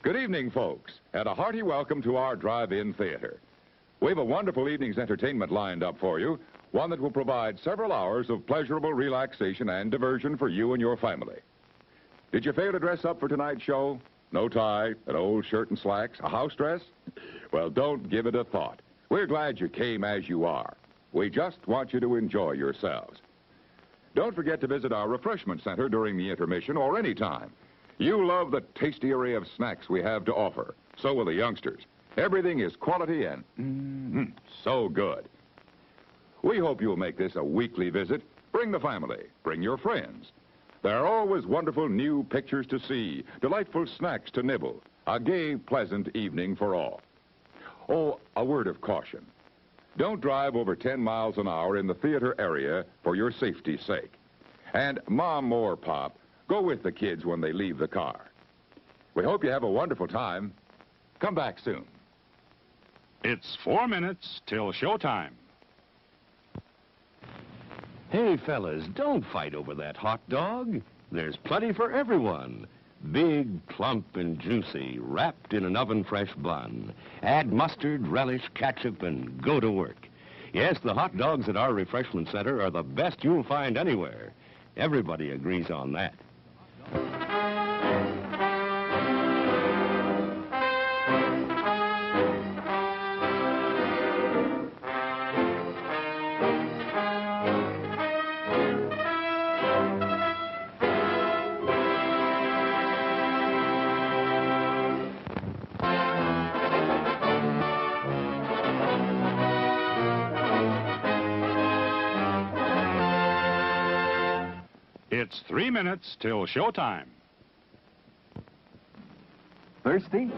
Good evening, folks, and a hearty welcome to our drive-in theater. We have a wonderful evening's entertainment lined up for you, one that will provide several hours of pleasurable relaxation and diversion for you and your family. Did you fail to dress up for tonight's show? No tie, an old shirt and slacks, a house dress? Well, don't give it a thought. We're glad you came as you are. We just want you to enjoy yourselves. Don't forget to visit our refreshment center during the intermission or any time. You love the tasty array of snacks we have to offer. So will the youngsters. Everything is quality and so good. We hope you'll make this a weekly visit. Bring the family. Bring your friends. There are always wonderful new pictures to see, delightful snacks to nibble, a gay, pleasant evening for all. Oh, a word of caution. Don't drive over 10 miles an hour in the theater area for your safety's sake. And Mom or Pop, go with the kids when they leave the car. We hope you have a wonderful time. Come back soon. It's 4 minutes till showtime. Hey, fellas, don't fight over that hot dog. There's plenty for everyone. Big, plump, and juicy, wrapped in an oven-fresh bun. Add mustard, relish, ketchup, and go to work. Yes, the hot dogs at our refreshment center are the best you'll find anywhere. Everybody agrees on that. It's 3 minutes till showtime. Thirsty?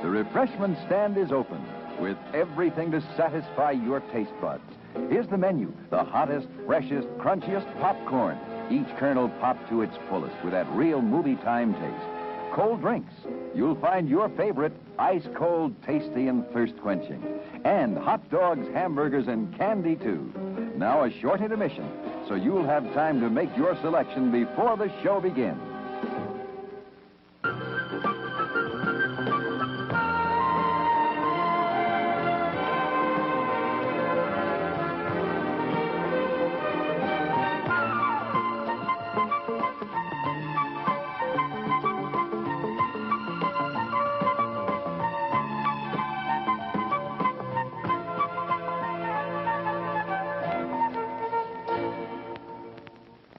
The refreshment stand is open with everything to satisfy your taste buds. Here's the menu: the hottest, freshest, crunchiest popcorn, each kernel popped to its fullest with that real movie time taste. Cold drinks. You'll find your favorite ice cold, tasty, and thirst quenching. And hot dogs, hamburgers, and candy too. Now a short intermission, so you'll have time to make your selection before the show begins.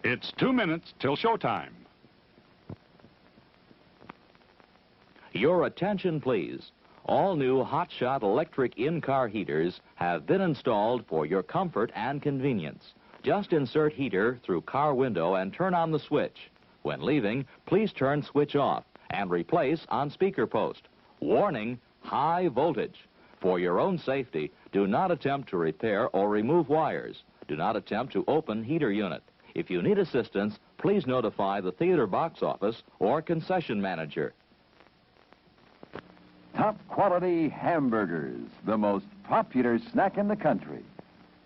It's 2 minutes till showtime. Your attention, please. All new hotshot electric in-car heaters have been installed for your comfort and convenience. Just insert heater through car window and turn on the switch. When leaving, please turn switch off and replace on speaker post. Warning, high voltage. For your own safety, do not attempt to repair or remove wires. Do not attempt to open heater unit. If you need assistance, please notify the theater box office or concession manager. Top quality hamburgers, the most popular snack in the country.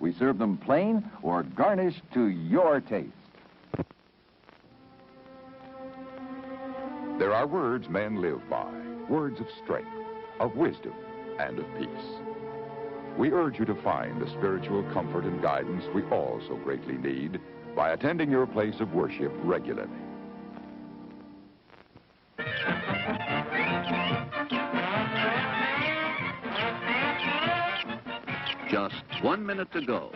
We serve them plain or garnished to your taste. There are words men live by, words of strength, of wisdom, and of peace. We urge you to find the spiritual comfort and guidance we all so greatly need by attending your place of worship regularly. Just 1 minute to go.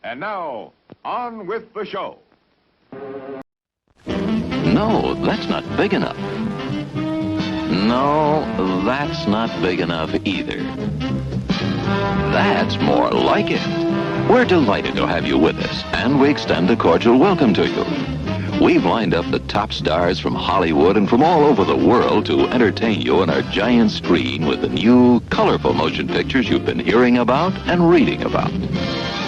And now, on with the show. No, that's not big enough. No, that's not big enough either. That's more like it. We're delighted to have you with us, and we extend a cordial welcome to you. We've lined up the top stars from Hollywood and from all over the world to entertain you on our giant screen with the new, colorful motion pictures you've been hearing about and reading about.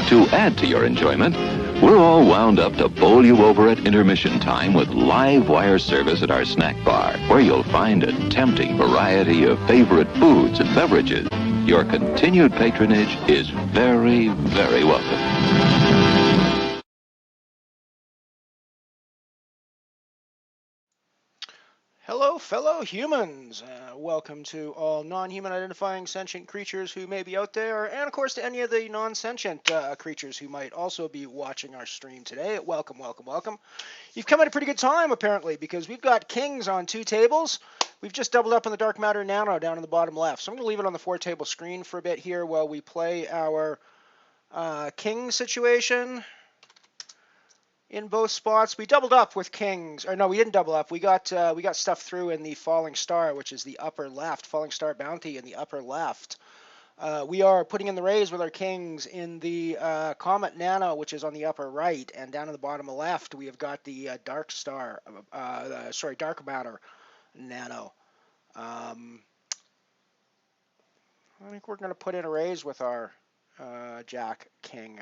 To add to your enjoyment, we're all wound up to bowl you over at intermission time with live wire service at our snack bar, where you'll find a tempting variety of favorite foods and beverages. Your continued patronage is very, very welcome. Hello, fellow humans. Welcome to all non-human identifying sentient creatures who may be out there, and of course to any of the non-sentient creatures who might also be watching our stream today. Welcome, welcome, welcome. You've come at a pretty good time, apparently, because we've got kings on 2 tables. We've just doubled up on the Dark Matter Nano down in the bottom left. So I'm going to leave it on the 4-table screen for a bit here while we play our king situation. In both spots, we doubled up with kings. Or no, we didn't double up. We got stuff through in the falling star, which is the upper left. Falling star bounty in the upper left. We are putting in the raise with our kings in the comet nano, which is on the upper right, and down in the bottom left, we have got the dark matter nano. I think we're going to put in a raise with our Jack King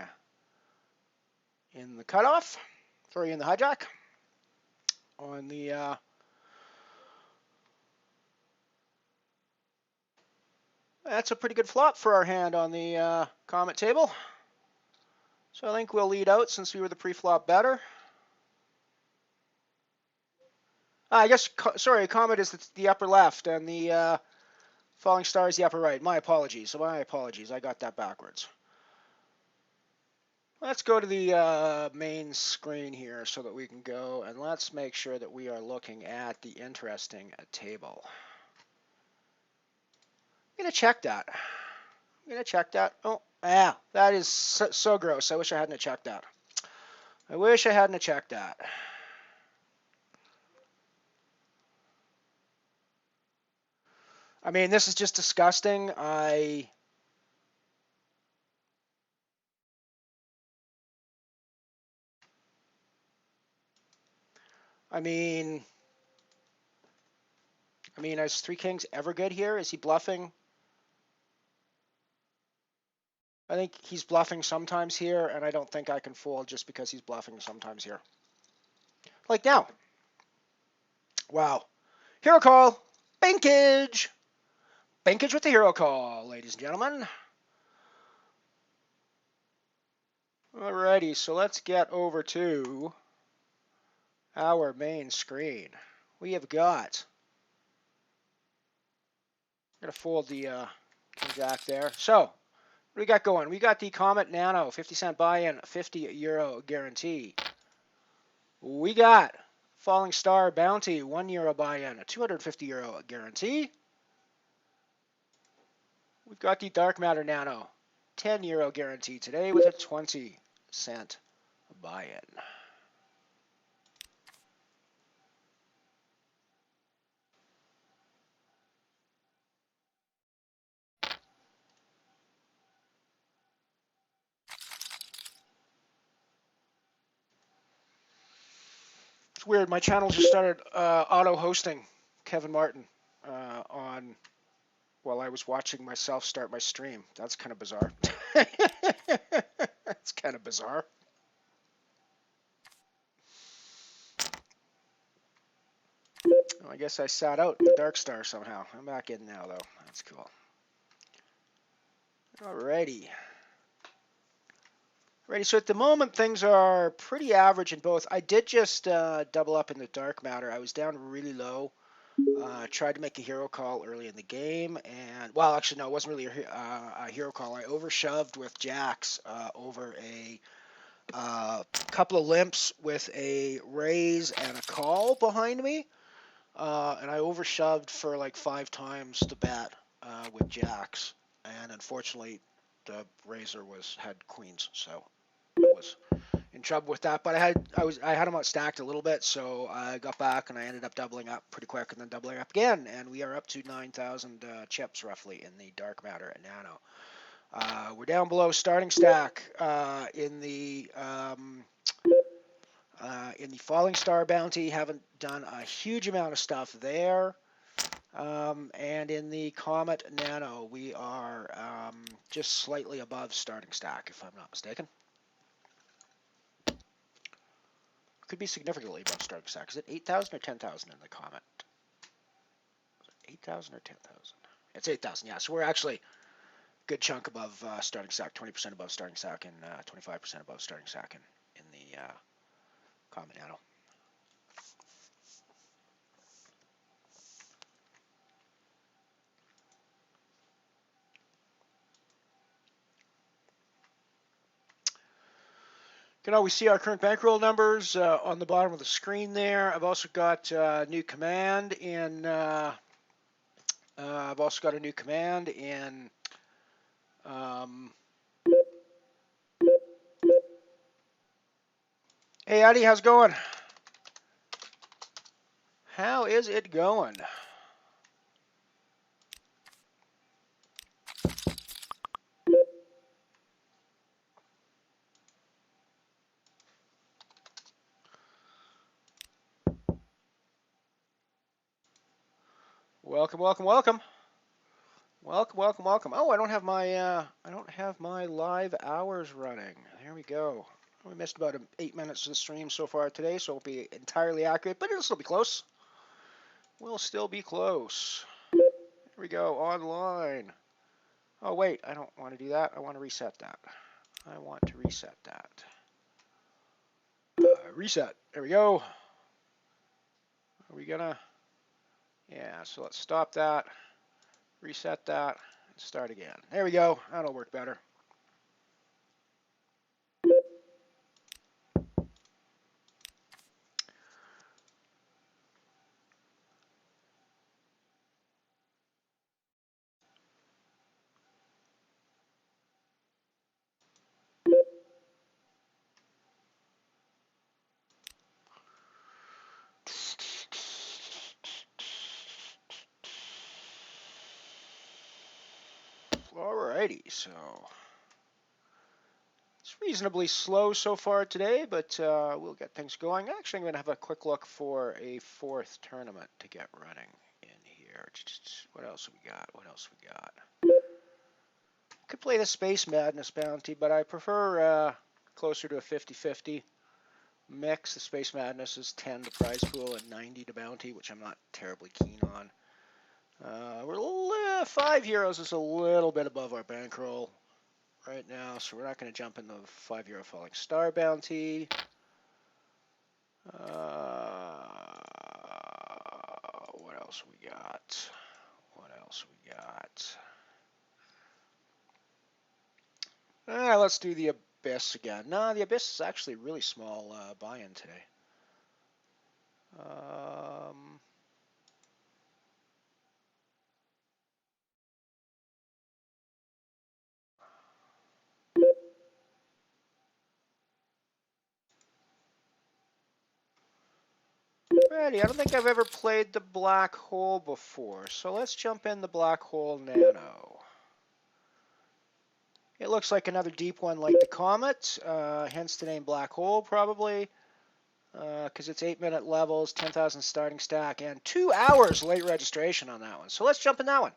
in the cutoff. Sorry, in the hijack. On the that's a pretty good flop for our hand on the comet table. So I think we'll lead out since we were the pre-flop better. I guess, sorry, comet is the upper left and the falling star is the upper right. My apologies. I got that backwards. Let's go to the main screen here so that we can go, and let's make sure that we are looking at the interesting table. I'm going to check that. Oh, that is so gross. I wish I hadn't checked that. I mean, this is just disgusting. I mean, is 3 kings ever good here? Is he bluffing? I think he's bluffing sometimes here, and I don't think I can fold just because he's bluffing sometimes here. Like now. Wow. Hero call. Bankage. Bankage with the hero call, ladies and gentlemen. Alrighty, so let's get over to our main screen. We have got, I'm going to fold the King Jack there. So, what do we got going? We got the Comet Nano, 50-cent buy-in, €50 guarantee. We got Falling Star Bounty, €1 buy-in, a €250 guarantee. We've got the Dark Matter Nano, €10 guarantee today with a 20-cent buy-in. It's weird. My channel just started auto-hosting Kevin Martin while I was watching myself start my stream. That's kind of bizarre. That's kind of bizarre. Well, I guess I sat out in the Dark Star somehow. I'm back in now, though. That's cool. Alrighty. So at the moment, things are pretty average in both. I did just double up in the Dark Matter. I was down really low. Tried to make a hero call early in the game, and well, actually, no, it wasn't really a hero call. I overshoved with jacks over a couple of limps with a raise and a call behind me, and I overshoved for like 5 times the bet with jacks, and unfortunately, the raiser had queens, so it was in trouble with that. But I had them out stacked a little bit, so I got back and I ended up doubling up pretty quick and then doubling up again, and we are up to 9,000 chips roughly in the dark matter at Nano. We're down below starting stack in the Falling Star Bounty. Haven't done a huge amount of stuff there. And in the Comet Nano, we are just slightly above starting stack, if I'm not mistaken. Could be significantly above starting stack. Is it 8,000 or 10,000 in the Comet? Is it 8,000 or 10,000? It's 8,000, yeah. So we're actually a good chunk above starting stack, 20% above starting stack, and 25% above starting stack in the Comet Nano. You can always see our current bankroll numbers on the bottom of the screen there. I've also got a new command in. I've also got a new command in. Hey, Eddie, how's it going? How is it going? Welcome, welcome, welcome. Welcome, welcome, welcome. Oh, I don't have my live hours running. There we go. We missed about 8 minutes of the stream so far today, so it won't be entirely accurate, but it'll still be close. We'll still be close. Here we go, online. Oh, wait, I don't want to do that. I want to reset that. I want to reset that. Reset. There we go. Are we gonna? Yeah, so let's stop that. Reset that. And start again. There we go. That'll work better. Alrighty, so it's reasonably slow so far today, but we'll get things going. Actually, I'm going to have a quick look for a fourth tournament to get running in here. What else have we got? What else have we got? Could play the Space Madness Bounty, but I prefer closer to a 50-50 mix. The Space Madness is 10 to prize pool and 90 to bounty, which I'm not terribly keen on. We're 5 euros is a little bit above our bankroll right now, so we're not going to jump in the 5 euro Falling Star Bounty. What else we got? What else we got? Let's do the Abyss again. No, the Abyss is actually a really small buy-in today. Alrighty, I don't think I've ever played the Black Hole before, so let's jump in the Black Hole Nano. It looks like another deep one like the Comet, hence the name Black Hole probably, because it's 8-minute levels, 10,000 starting stack, and 2 hours late registration on that one. So let's jump in that one.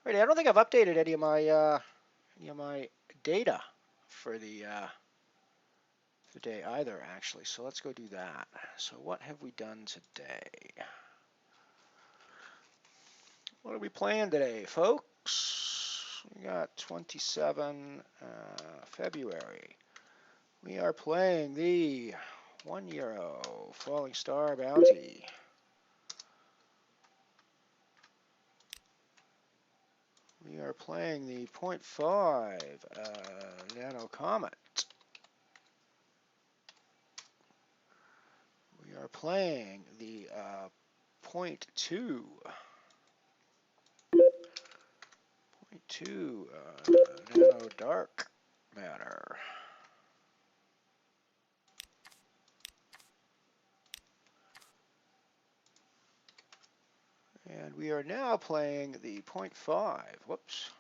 Alrighty, I don't think I've updated any of my data for the day either, actually. So let's go do that. So what have we done today? What are we playing today, folks? We got 27 February. We are playing the 1 euro Falling Star Bounty. We are playing the 0.5 Nano Comet. We are playing the 0.2 Nano Dark Matter. And we are now playing the 0.5. Whoops.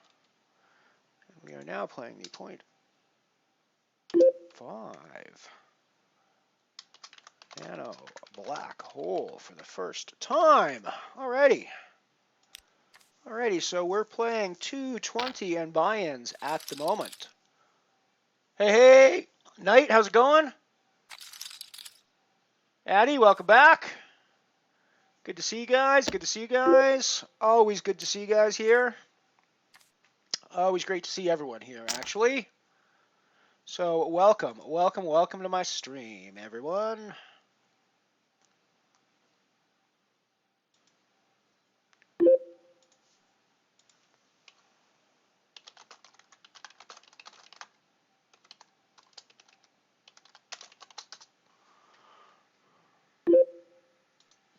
And we are now playing the 0.5 nano black hole for the first time. Alrighty. Alrighty, so we're playing 220 and buy-ins at the moment. Hey, hey! Knight, how's it going? Addy, welcome back. Good to see you guys. Good to see you guys. Always good to see you guys here. Always great to see everyone here, actually. So welcome, welcome, welcome to my stream, everyone.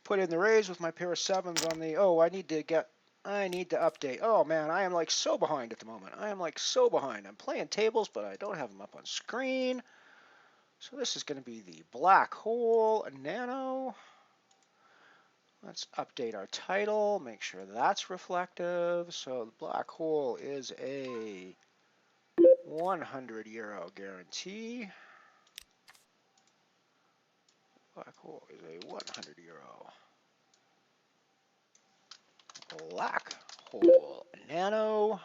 Put in the raise with my pair of sevens on the. Oh, I need to update. Oh man, I am like so behind at the moment. I am like so behind. I'm playing tables, but I don't have them up on screen. So this is going to be the black hole nano. Let's update our title, make sure that's reflective. So the black hole is a 100 euro guarantee. Black hole is a 100 euro. Black hole nano.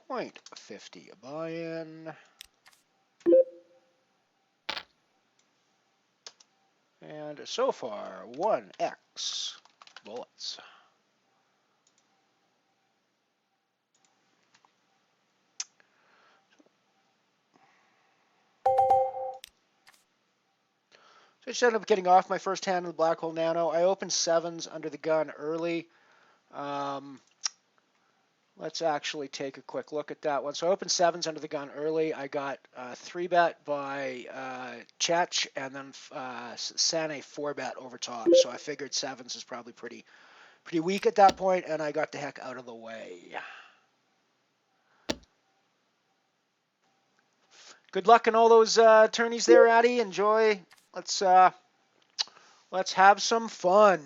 0.50 buy-in. And so far, 1x bullets. So I just ended up getting off my first hand in the black hole nano. I opened sevens under the gun early. Let's actually take a quick look at that one. So I opened sevens under the gun early. I got 3-bet by Chech and then Sane 4-bet over top. So I figured sevens is probably pretty weak at that point, and I got the heck out of the way. Good luck in all those tourneys there, Addy. Enjoy. Let's have some fun.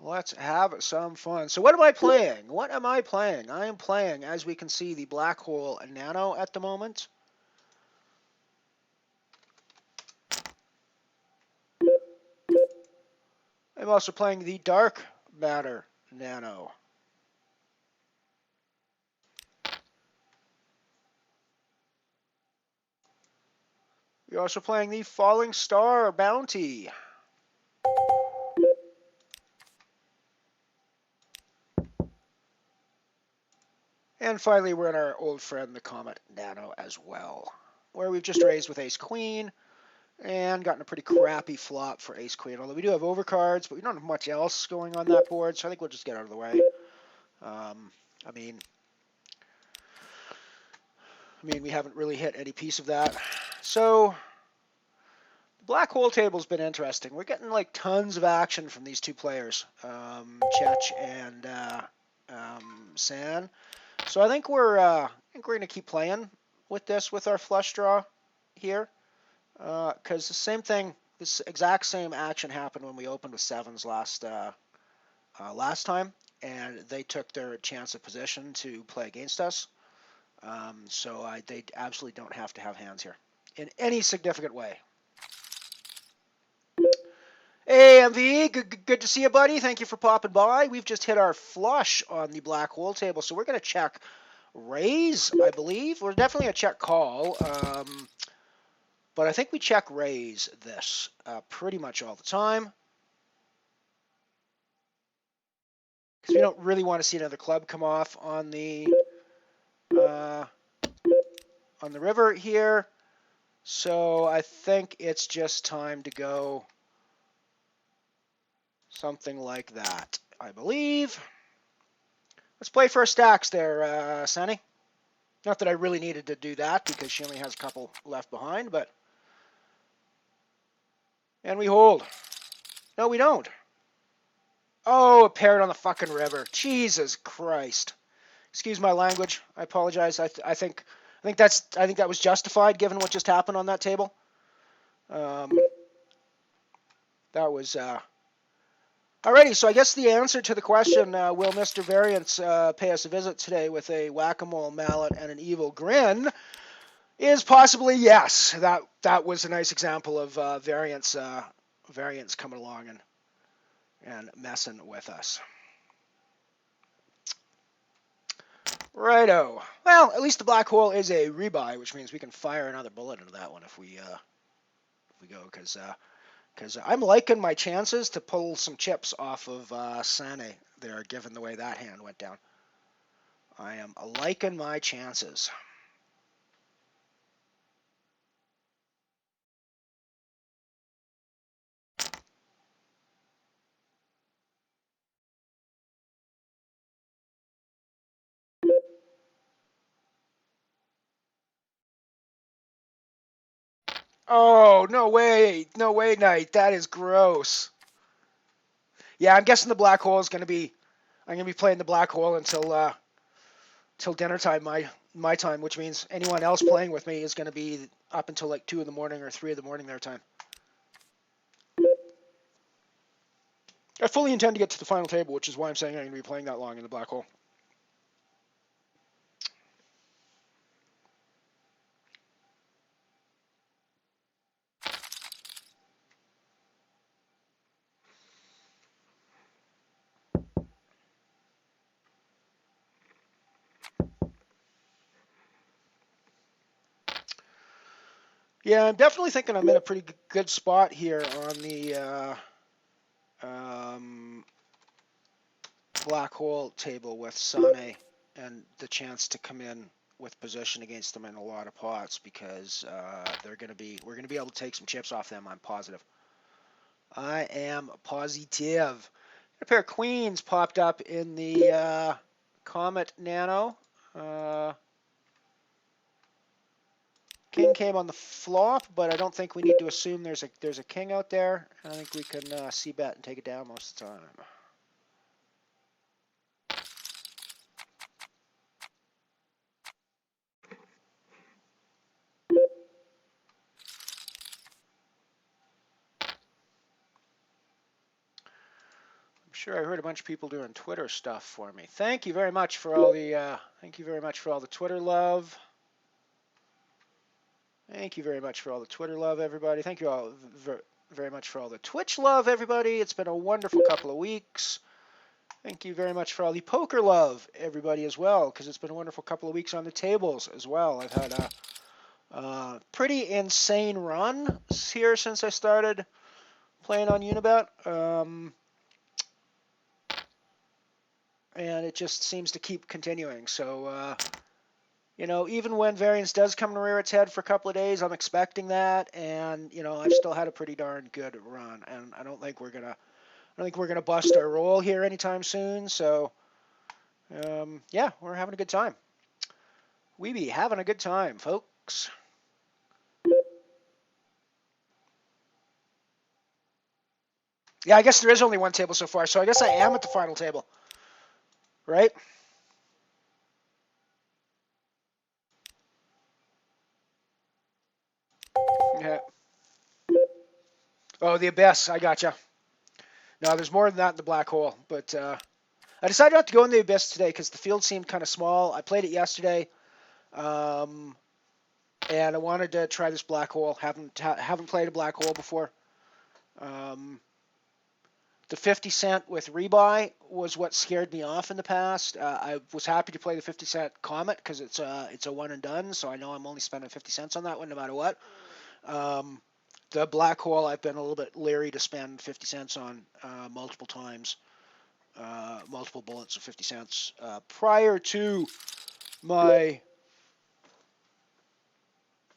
Let's have some fun. So what am I playing? What am I playing? I am playing, as we can see, the black hole nano at the moment. I'm also playing the dark matter nano. We're also playing the falling star bounty. And finally, we're in our old friend, the Comet Nano as well, where we've just raised with Ace-Queen and gotten a pretty crappy flop for Ace-Queen, although we do have overcards, but we don't have much else going on that board, so I think we'll just get out of the way. I mean, we haven't really hit any piece of that. So the black hole table's been interesting. We're getting like tons of action from these two players, Chech and San. So I think we're going to keep playing with this with our flush draw here, because the same thing, this exact same action happened when we opened with sevens last time, and they took their chance of position to play against us. So they absolutely don't have to have hands here in any significant way. Hey, MV, good to see you, buddy. Thank you for popping by. We've just hit our flush on the black hole table, so we're going to check raise, I believe. We're definitely a check call, but I think we check raise this pretty much all the time, because we don't really want to see another club come off on the river here. So I think it's just time to go something like that, I believe. Let's play for our stacks there, Sunny. Not that I really needed to do that because she only has a couple left behind, but... And we hold. No, we don't. Oh, a parrot on the fucking river. Jesus Christ. Excuse my language. I apologize. I think think that was justified given what just happened on that table. That was alrighty. So I guess the answer to the question, will Mr. Variance pay us a visit today with a whack-a-mole mallet and an evil grin, is possibly yes. That was a nice example of Variance coming along and messing with us. Righto. Well, at least the black hole is a rebuy, which means we can fire another bullet into that one if we go, because I'm liking my chances to pull some chips off of Sane there, given the way that hand went down. I am liking my chances. Oh, no way. No way, Knight. That is gross. Yeah, I'm guessing the black hole is going to be... I'm going to be playing the black hole until till dinner time, my time, which means anyone else playing with me is going to be up until like 2 in the morning or 3 in the morning their time. I fully intend to get to the final table, which is why I'm saying I'm going to be playing that long in the black hole. Yeah, I'm definitely thinking I'm in a pretty good spot here on the black hole table with Sane and the chance to come in with position against them in a lot of pots, because we're going to be able to take some chips off them. I'm positive. I am positive. A pair of queens popped up in the Comet Nano. King came on the flop, but I don't think we need to assume there's a king out there. I think we can c-bet and take it down most of the time. I'm sure I heard a bunch of people doing Twitter stuff for me. Thank you very much for all the Twitter love. Thank you very much for all the Twitter love, everybody. Thank you all very much for all the Twitch love, everybody. It's been a wonderful couple of weeks. Thank you very much for all the poker love, everybody, as well, because it's been a wonderful couple of weeks on the tables as well. I've had a pretty insane run here since I started playing on Unibet, and it just seems to keep continuing. So, even when variance does come to rear its head for a couple of days, I'm expecting that, and I've still had a pretty darn good run, and I don't think we're gonna bust our roll here anytime soon. So, yeah, we're having a good time. We be having a good time, folks. Yeah, I guess there is only one table so far, so I guess I am at the final table, right? Yeah. Oh, the abyss. I gotcha. No, there's more than that in the black hole, but I decided not to go in the abyss today because the field seemed kind of small. I played it yesterday, and I wanted to try this black hole. Haven't played a black hole before. The 50 cent with rebuy was what scared me off in the past. I was happy to play the 50 cent Comet because it's a one and done, so I know I'm only spending 50 cents on that one no matter what. The black hole I've been a little bit leery to spend 50 cents on multiple times, multiple bullets of 50 cents prior to my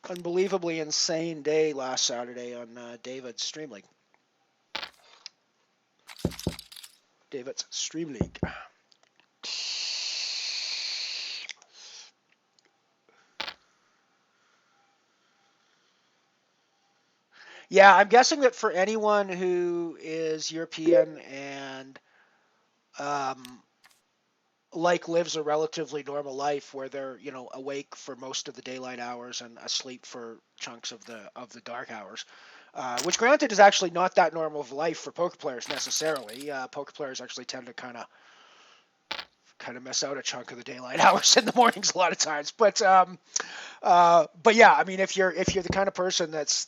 unbelievably insane day last Saturday on David's Stream League. David's Stream League. Yeah, I'm guessing that for anyone who is European and lives a relatively normal life where they're, awake for most of the daylight hours and asleep for chunks of the dark hours. Which, granted, is actually not that normal of life for poker players necessarily. Poker players actually tend to kind of miss out a chunk of the daylight hours in the mornings a lot of times. But yeah, I mean, if you're the kind of person that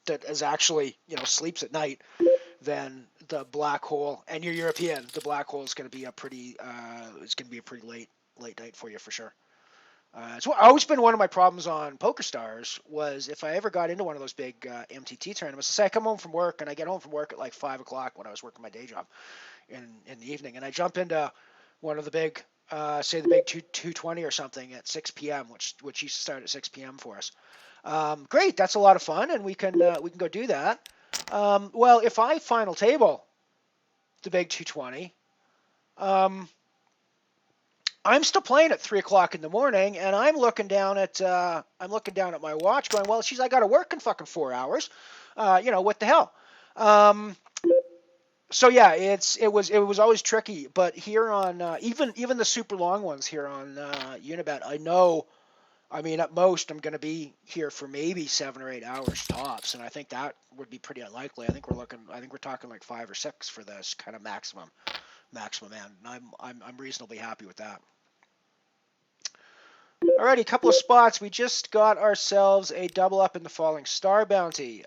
is actually, sleeps at night, then the black hole, and you're European, the black hole is going to be a pretty late night for you for sure. It's always been one of my problems on PokerStars was if I ever got into one of those big MTT tournaments. Say I come home from work and I get home from work at like 5 o'clock when I was working my day job in the evening, and I jump into one of the big, say the big 220 or something at 6 p.m., which used to start at 6 p.m. for us. Great, that's a lot of fun, and we can go do that. Well, if I final table the big 220, I'm still playing at 3 o'clock in the morning, and I'm looking down at my watch, going, well, I got to work in fucking 4 hours. What the hell? So yeah, it was always tricky. But here on even the super long ones here on Unibet, I know. I mean, at most, I'm going to be here for maybe 7 or 8 hours tops, and I think that would be pretty unlikely. I think we're talking like 5 or 6 for this kind of maximum end. And I'm reasonably happy with that. Alrighty, a couple of spots. We just got ourselves a double up in the Falling Star bounty.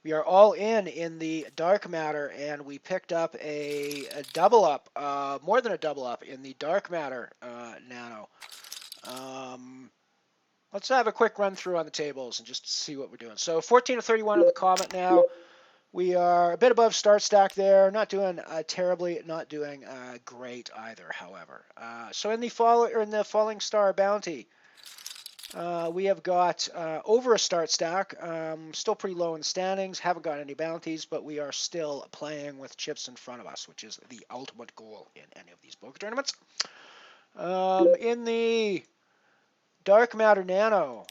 We are all in the dark matter, and we picked up a double up, more than a double up in the dark matter nano. Let's have a quick run through on the tables and just see what we're doing. So 14 to 31 in the Comet now. We are a bit above start stack there. Not doing terribly, not doing great either, however. So in the Falling Star bounty, we have got over a start stack. Still pretty low in the standings. Haven't got any bounties, but we are still playing with chips in front of us, which is the ultimate goal in any of these poker tournaments. In the Dark Matter Nano,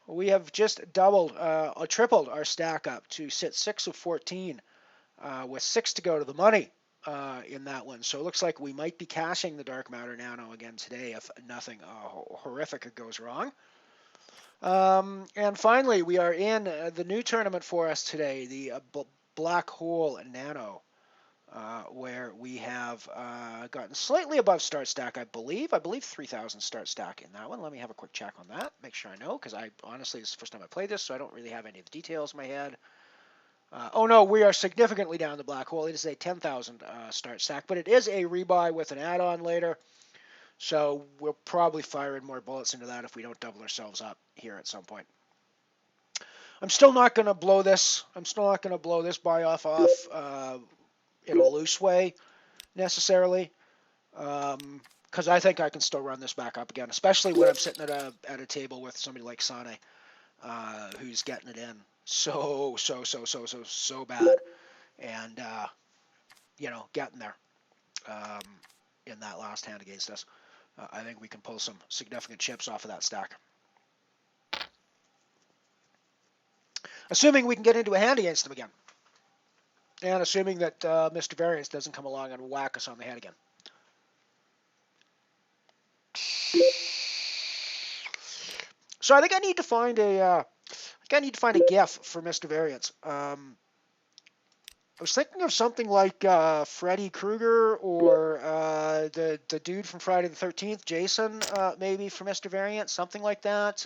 we have just tripled our stack up to sit 6 of 14 with 6 to go to the money in that one. So it looks like we might be cashing the Dark Matter Nano again today if nothing horrific goes wrong. And finally, we are in the new tournament for us today, the Black Hole Nano, where we have gotten slightly above start stack, I believe 3,000 start stack in that one. Let me have a quick check on that, make sure I know, because I honestly, this is the first time I played this, so I don't really have any of the details in my head. Oh no, we are significantly down the Black Hole. It is a 10,000 start stack, but it is a rebuy with an add-on later, so we'll probably fire in more bullets into that if we don't double ourselves up here at some point. I'm still not going to blow this. Buy off in a loose way necessarily, because I think I can still run this back up again, especially when I'm sitting at a table with somebody like Sane, who's getting it in so bad, and getting there in that last hand against us. I think we can pull some significant chips off of that stack, assuming we can get into a hand against them again. And assuming that Mr. Variance doesn't come along and whack us on the head again. So I think I need to find a GIF for Mr. Variance. I was thinking of something like Freddy Krueger or the dude from Friday the 13th, Jason, maybe for Mr. Variance, something like that.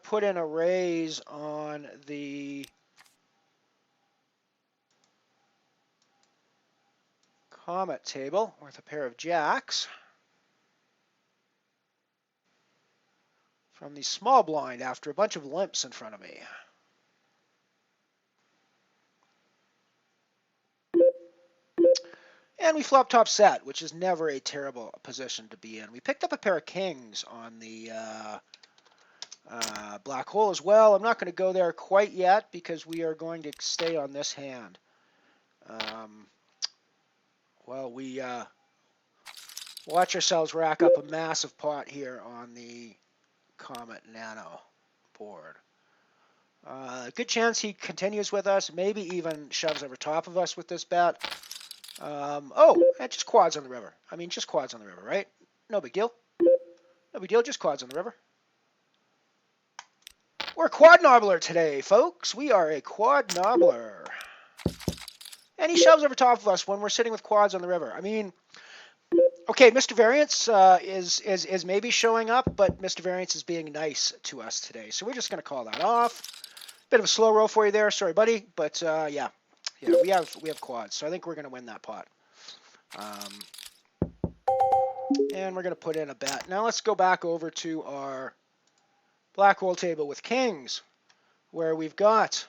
Put in a raise on the Comet table with a pair of jacks from the small blind after a bunch of limps in front of me. And we flop top set, which is never a terrible position to be in. We picked up a pair of kings on the Black Hole as well. I'm not going to go there quite yet because we are going to stay on this hand. Well, we watch ourselves rack up a massive pot here on the Comet Nano board. Good chance he continues with us, maybe even shoves over top of us with this bet. Just quads on the river. I mean, just quads on the river, right? No big deal. No big deal, just quads on the river. We're a quad nobbler today, folks. We are a quad nobbler. And he shoves over top of us when we're sitting with quads on the river. I mean, okay, Mr. Variance is maybe showing up, but Mr. Variance is being nice to us today. So we're just going to call that off. Bit of a slow roll for you there. Sorry, buddy. But, yeah, we have quads. So I think we're going to win that pot. And we're going to put in a bet. Now let's go back over to our black hole table with kings, where we've got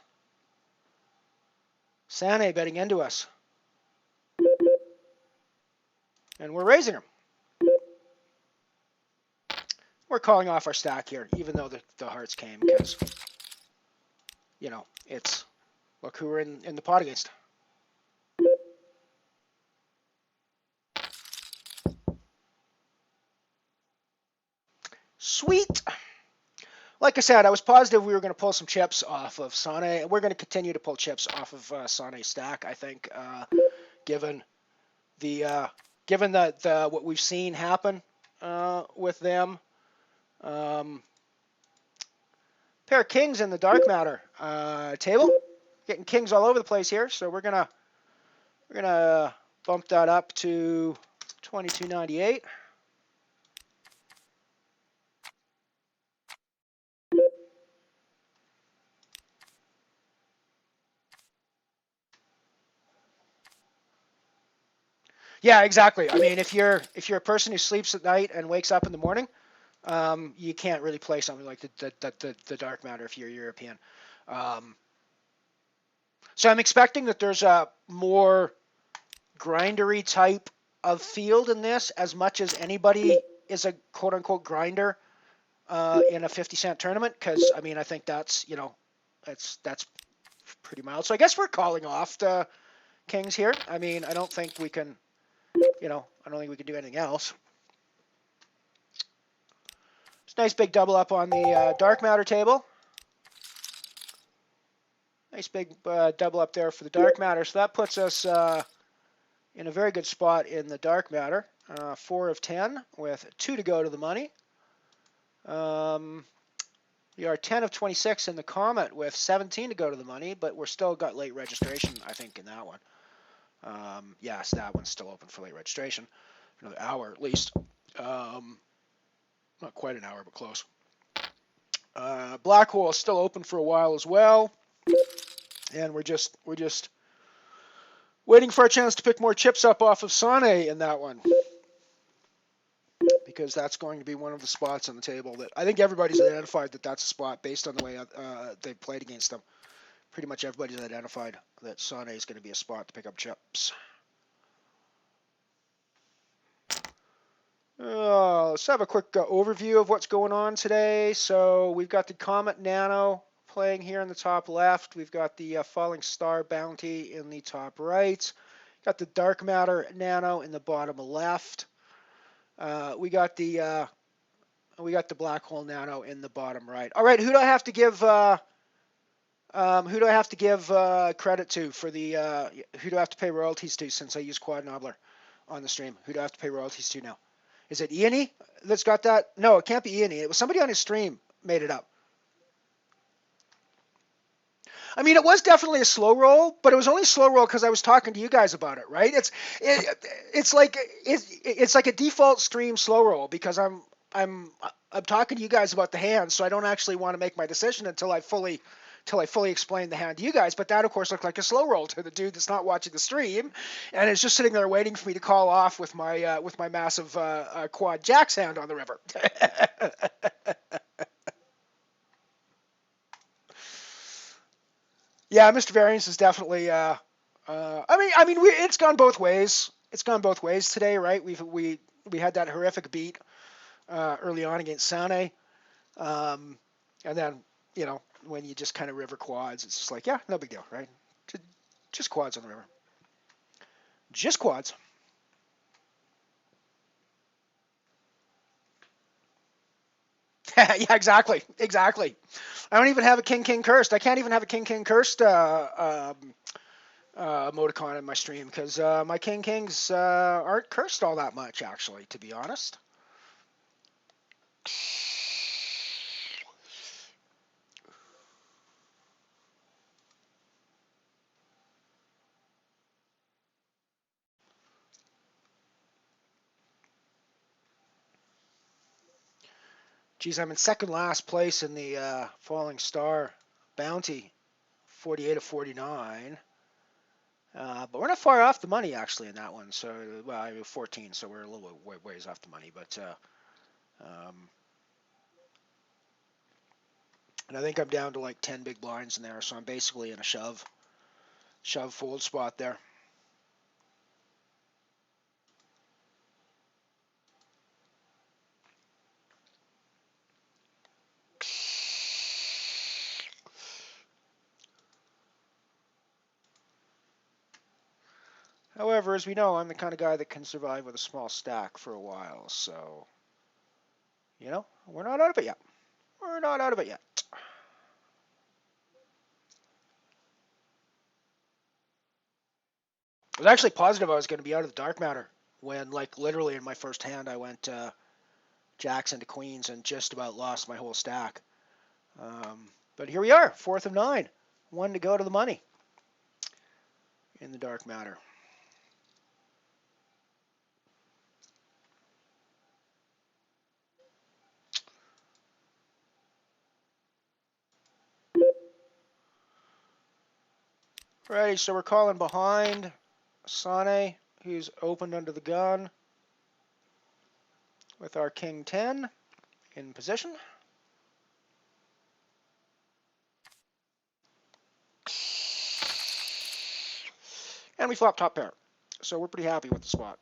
Sane betting into us. And we're raising him. We're calling off our stack here, even though the hearts came, because, you know, it's, look who we're in the pot against. Sweet. Like I said, I was positive we were going to pull some chips off of Sane. We're going to continue to pull chips off of Sane's stack, I think, given what we've seen happen with them. Pair of kings in the dark matter table. Getting kings all over the place here, so we're gonna bump that up to 22.98. Yeah, exactly. I mean, if you're a person who sleeps at night and wakes up in the morning, you can't really play something like the dark matter if you're European. So I'm expecting that there's a more grindery type of field in this, as much as anybody is a quote-unquote grinder in a 50-cent tournament, because I mean, I think that's, you know, that's pretty mild. So I guess we're calling off the kings here. I mean, I don't think we can, you know, I don't think we can do anything else. It's a nice big double up on the dark matter table. Nice big double up there for the dark matter. So that puts us in a very good spot in the dark matter. 4 of 10 with 2 to go to the money. We are 10 of 26 in the Comet with 17 to go to the money, but we're still got late registration, I think, in that one. Yes, that one's still open for late registration. For another hour at least. Not quite an hour, but close. Black hole is still open for a while as well. And we're just waiting for a chance to pick more chips up off of Sane in that one. Because that's going to be one of the spots on the table that I think everybody's identified that that's a spot based on the way they've played against them. Pretty much everybody's identified that Sane is going to be a spot to pick up chips. Let's have a quick overview of what's going on today. So we've got the Comet Nano playing here in the top left. We've got the Falling Star Bounty in the top right. Got the Dark Matter Nano in the bottom left. We got the Black Hole Nano in the bottom right. All right, who do I have to give credit to for the who do I have to pay royalties to since I use Quad Nobbler on the stream? Who do I have to pay royalties to now? Is it Ian that's got that? No, it can't be Ian. It was somebody on his stream made it up. I mean, it was definitely a slow roll, but it was only a slow roll because I was talking to you guys about it, right? It's like a default stream slow roll because I'm talking to you guys about the hand, so I don't actually want to make my decision until I fully explain the hand to you guys. But that, of course, looked like a slow roll to the dude that's not watching the stream, and is just sitting there waiting for me to call off with my massive quad jacks hand on the river. Yeah, Mr. Variance is definitely. I mean, it's gone both ways. It's gone both ways today, right? We had that horrific beat early on against Sane, and then when you just kind of river quads, it's just like, yeah, no big deal, right? Just quads on the river. Just quads. Yeah, exactly. Exactly. I don't even have a king cursed. I can't even have a king cursed emoticon in my stream because my kings aren't cursed all that much, actually, to be honest. Geez, I'm in second last place in the Falling Star Bounty, 48 of 49. But we're not far off the money, actually, in that one. So, well, I mean, 14, so we're a little bit ways off the money. But, and I think I'm down to like 10 big blinds in there, so I'm basically in a shove fold spot there. However, as we know, I'm the kind of guy that can survive with a small stack for a while, so, you know, we're not out of it yet. We're not out of it yet. I was actually positive I was going to be out of the dark matter when, like, literally in my first hand, I went jacks into queens and just about lost my whole stack. But here we are, 4th of 9. 1 to go to the money in the dark matter. Alrighty, so we're calling behind Sane, who's opened under the gun with our king 10 in position. And we flop top pair. So we're pretty happy with the spot.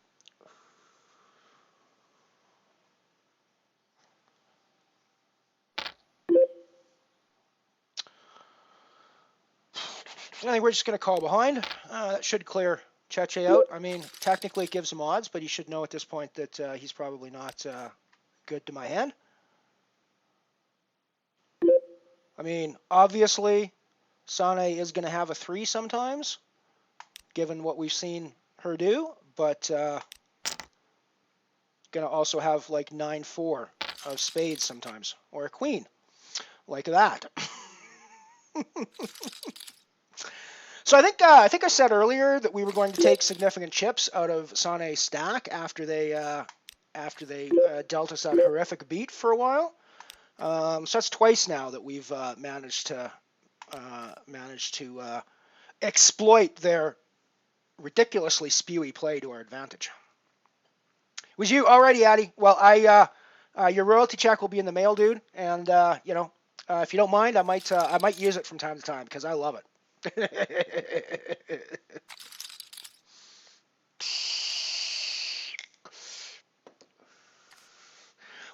I think we're just going to call behind. That should clear Cheche out. I mean, technically it gives him odds, but he should know at this point that he's probably not good to my hand. I mean, obviously, Sane is going to have a 3 sometimes, given what we've seen her do, but going to also have like 9-4 of spades sometimes, or a queen, like that. So I think I said earlier that we were going to take significant chips out of Sane's stack after they dealt us that horrific beat for a while. So that's twice now that we've managed to exploit their ridiculously spewy play to our advantage. Was you alrighty, Addy? Well, your royalty check will be in the mail, dude, and you know, if you don't mind, I might use it from time to time because I love it.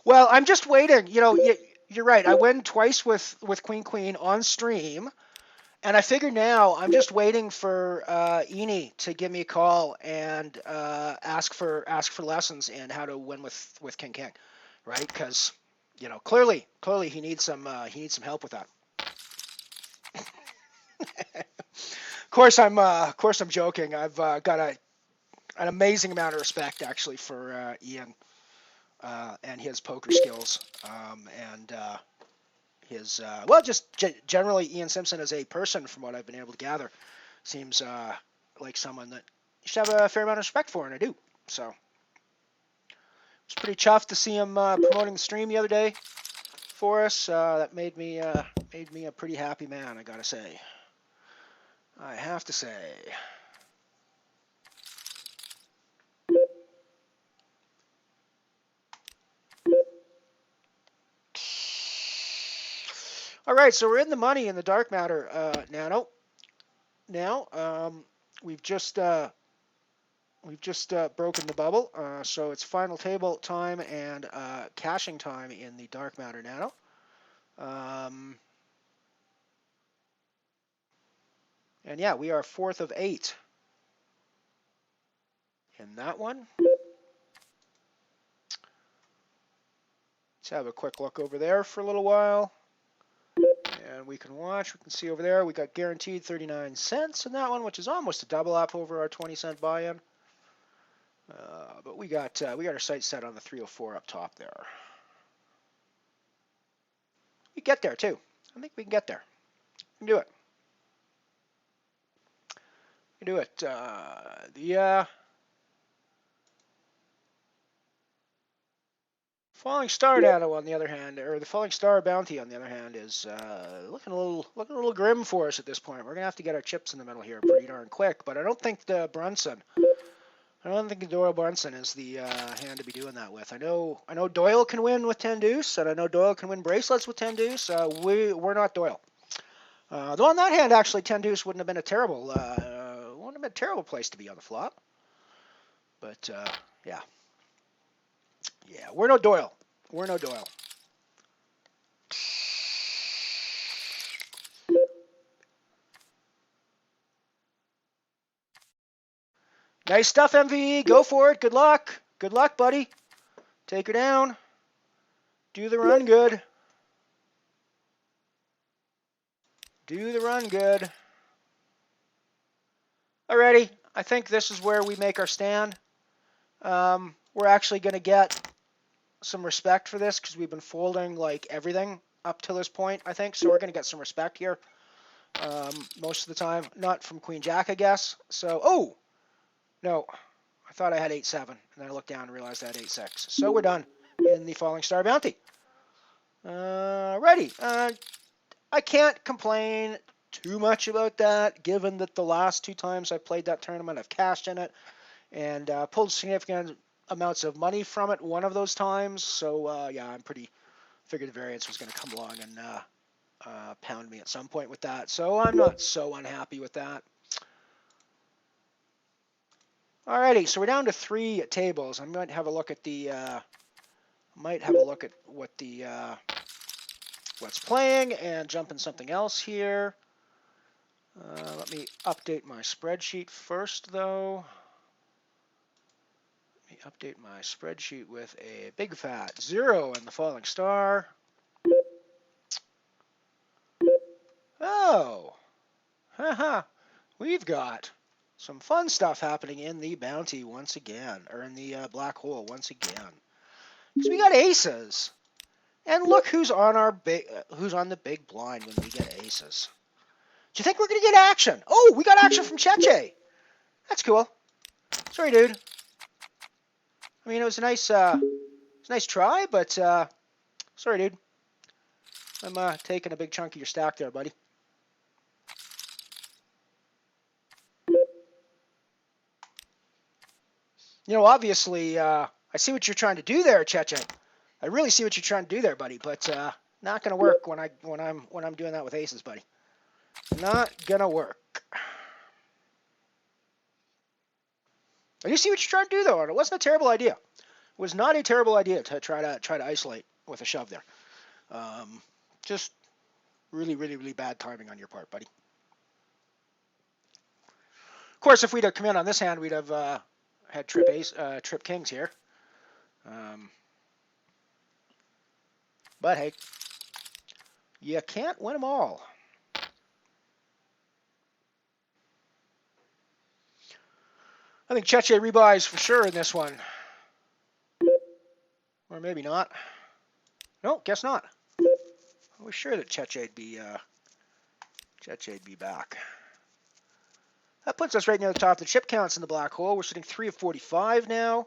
Well, I'm just waiting. You know, you're right. I win twice with Queen on stream, and I figure now I'm just waiting for Eni to give me a call and ask for lessons in how to win with King, right? Because you know, clearly he needs some help with that. Of course I'm joking. I've got an amazing amount of respect actually for Ian and his poker skills and his well, just generally Ian Simpson as a person, from what I've been able to gather, seems like someone that you should have a fair amount of respect for, and I do. So it's pretty chuffed to see him promoting the stream the other day for us. That made me a pretty happy man, I gotta say. I have to say. All right, so we're in the money in the dark matter, Nano. Now, we've just broken the bubble, so it's final table time and cashing time in the dark matter, Nano. And yeah, we are 4th of 8 in that one. Let's have a quick look over there for a little while. And we can watch. We can see over there we got guaranteed 39 cents in that one, which is almost a double up over our 20-cent buy-in. But we got our sights set on the 304 up top there. We get there too. I think we can get there. We can do it. We can do it. The Falling Star Nano, on the other hand, or the Falling Star Bounty, on the other hand, is looking a little grim for us at this point. We're gonna have to get our chips in the middle here pretty darn quick. But I don't think the Doyle Brunson is the hand to be doing that with. I know Doyle can win with 10 deuce, and I know Doyle can win bracelets with 10 deuce. We're not Doyle. Though on that hand, actually, 10 deuce wouldn't have been a terrible place to be on the flop. But yeah. Yeah, we're no Doyle. We're no Doyle. Nice stuff, MVE. Go for it. Good luck. Good luck, buddy. Take her down. Do the run good. Do the run good. Alrighty. I think this is where we make our stand. We're actually going to get some respect for this because we've been folding like everything up to this point, I think. So we're going to get some respect here most of the time. Not from Queen Jack, I guess. So, oh! No, I thought I had 8-7. And then I looked down and realized I had 8-6. So we're done in the Falling Star Bounty. Ready. I can't complain too much about that, given that the last 2 times I played that tournament, I've cashed in it and pulled significant amounts of money from it one of those times. So yeah, figured the variance was going to come along and pound me at some point with that. So I'm not so unhappy with that. Alrighty, so we're down to 3 tables. I might have a look at the what's playing and jump in something else here. Let me update my spreadsheet first, though. Update my spreadsheet with a big fat 0 in the Falling Star. Oh, haha, we've got some fun stuff happening in the bounty once again, or in the black hole once again. Because we got aces, and look who's on the big blind when we get aces. Do you think we're gonna get action? Oh, we got action from Cheche. That's cool. Sorry, dude. I mean, it was a nice try, but sorry, dude. I'm taking a big chunk of your stack there, buddy. You know, obviously, I see what you're trying to do there, Cheche. I really see what you're trying to do there, buddy. But not gonna work when I'm doing that with aces, buddy. Not gonna work. I do see what you're trying to do, though, and it wasn't a terrible idea. It was not a terrible idea to try to isolate with a shove there. Just really, really, really bad timing on your part, buddy. Of course, if we'd have come in on this hand, we'd have had trip kings here. But hey, you can't win them all. I think Cheche rebuys for sure in this one. Or maybe not. No, guess not. I was sure that Cheche'd be back. That puts us right near the top of the chip counts in the black hole. We're sitting 3 of 45 now.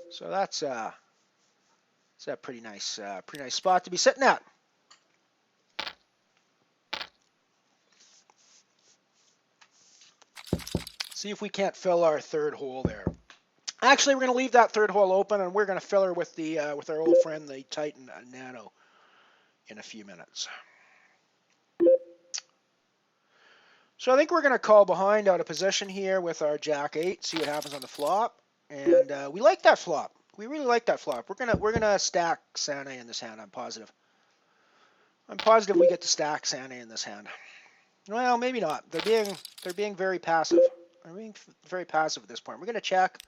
So that's a pretty nice spot to be sitting at. See if we can't fill our third hole there. Actually, we're going to leave that third hole open, and we're going to fill her with with our old friend, the Titan Nano, in a few minutes. So I think we're going to call behind out of position here with our Jack 8, see what happens on the flop. And we like that flop. We really like that flop. We're gonna stack Santa in this hand. I'm positive. I'm positive we get to stack Santa in this hand. Well, maybe not. They're being very passive. I'm being very passive at this point. We're going to check.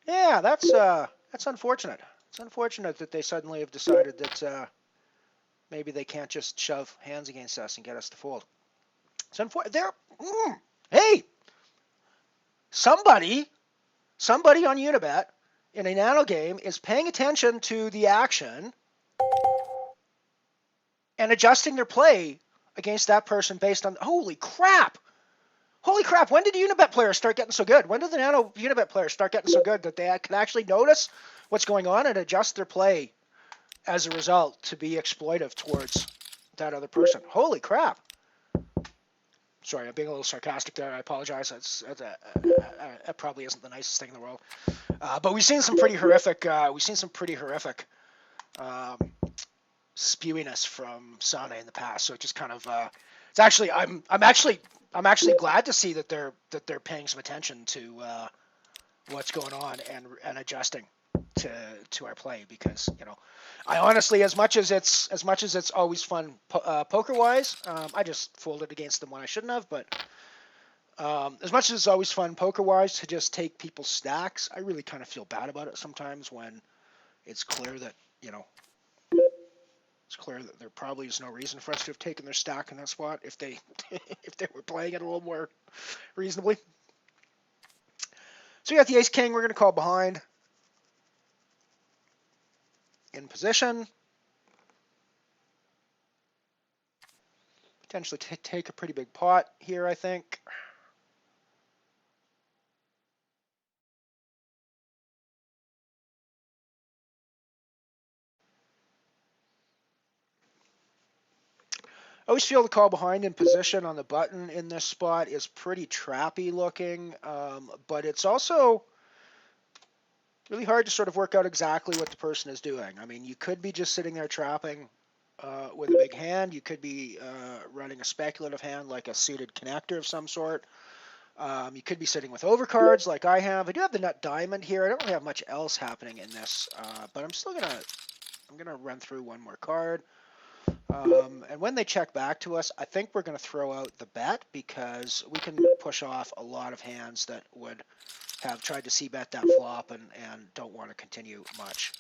Yeah, that's unfortunate. It's unfortunate that they suddenly have decided that maybe they can't just shove hands against us and get us to fold. It's unfortunate. Hey, somebody on Unibet in a nano game is paying attention to the action and adjusting their play against that person based on, holy crap, when did the Unibet players start getting so good? When did the nano Unibet players start getting so good that they can actually notice what's going on and adjust their play as a result to be exploitive towards that other person? Holy crap. Sorry, I'm being a little sarcastic there. I apologize. That probably isn't the nicest thing in the world. But we've seen some pretty horrific spewiness from Sane in the past. So it just kind of it's actually I'm actually glad to see that they're paying some attention to what's going on and adjusting to our play, because I honestly, as much as it's always fun poker wise, I just folded against them when I shouldn't have, but as much as it's always fun poker wise to just take people's stacks, I really kind of feel bad about it sometimes when it's clear that there probably is no reason for us to have taken their stack in that spot if they if they were playing it a little more reasonably. So you got the ace king. We're going to call behind in position. Potentially take a pretty big pot here, I think. I always feel the call behind in position on the button in this spot is pretty trappy looking, but it's also really hard to sort of work out exactly what the person is doing. I mean, you could be just sitting there trapping with a big hand. You could be running a speculative hand like a suited connector of some sort. You could be sitting with overcards like I have. I do have the nut diamond here. I don't really have much else happening in this, but I'm gonna run through one more card. And when they check back to us, I think we're going to throw out the bet, because we can push off a lot of hands that would have tried to c-bet that flop and don't want to continue much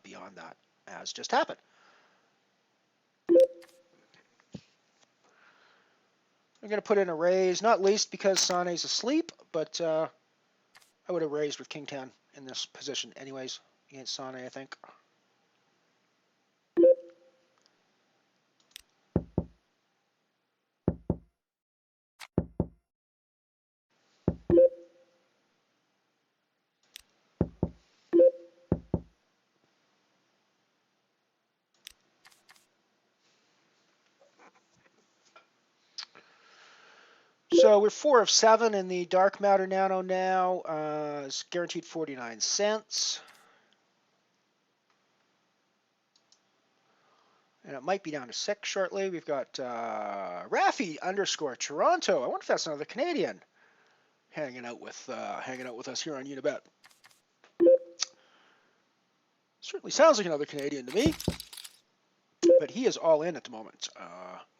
beyond that, as just happened. I'm going to put in a raise, not least because Sane's asleep, but I would have raised with King 10 in this position anyways against Sane, I think. So we're 4 of 7 in the dark matter nano now. It's guaranteed 49 cents. And it might be down to 6 shortly. We've got Raffy _ Toronto. I wonder if that's another Canadian hanging out with us here on Unibet. Certainly sounds like another Canadian to me. But he is all in at the moment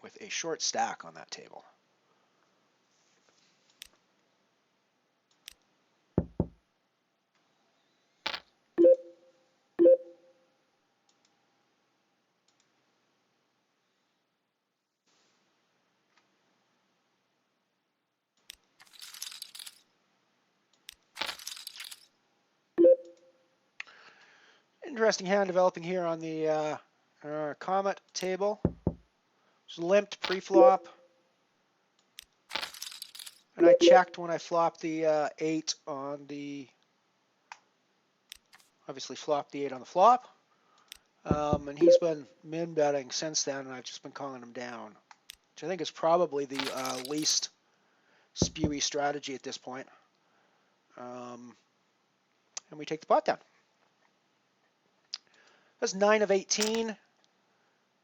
with a short stack on that table. Interesting hand developing here on the Comet table. It's limped pre-flop. And I checked when I flopped the 8 on the... Obviously flopped the 8 on the flop. And he's been min betting since then, and I've just been calling him down, which I think is probably the least spewy strategy at this point. And we take the pot down. That's 9 of 18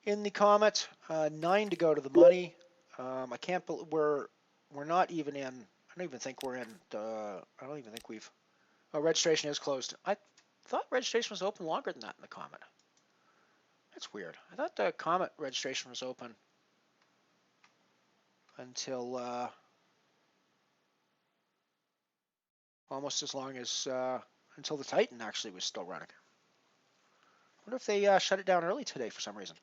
in the Comet. 9 to go to the money. I can't believe we're not even in. I don't even think we're in. I don't even think we've. Oh, registration is closed. I thought registration was open longer than that in the Comet. That's weird. I thought the Comet registration was open until almost as long as until the Titan actually was still running. I wonder if they shut it down early today for some reason.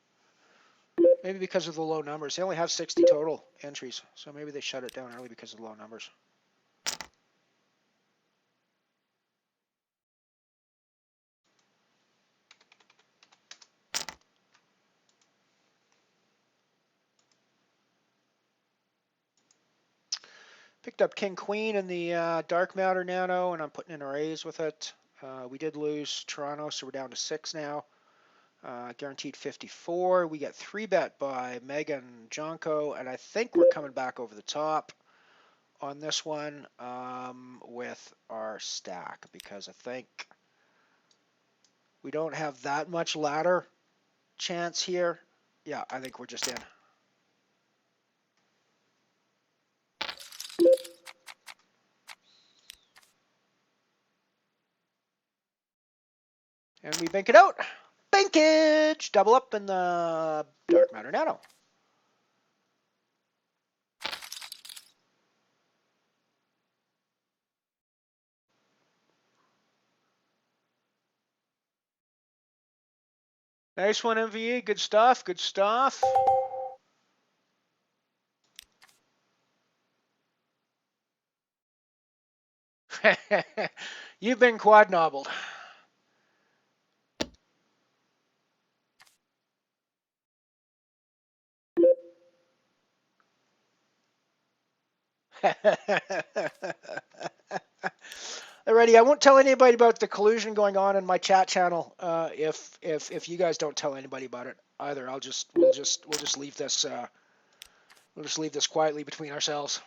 Maybe because of the low numbers. They only have 60 total entries, so maybe they shut it down early because of the low numbers. Picked up King Queen in the Dark Matter Nano, and I'm putting in arrays with it. We did lose Toronto, so we're down to 6 now. Guaranteed 54. We get 3-bet by Megan Jonko, and I think we're coming back over the top on this one with our stack, because I think we don't have that much ladder chance here. Yeah, I think we're just in. And we bank it out. Bankage! Double up in the Dark Matter Nano. Nice one, MVE. Good stuff. Good stuff. You've been quad nobbled. Alrighty, I won't tell anybody about the collusion going on in my chat channel. If you guys don't tell anybody about it either, we'll just leave this quietly between ourselves.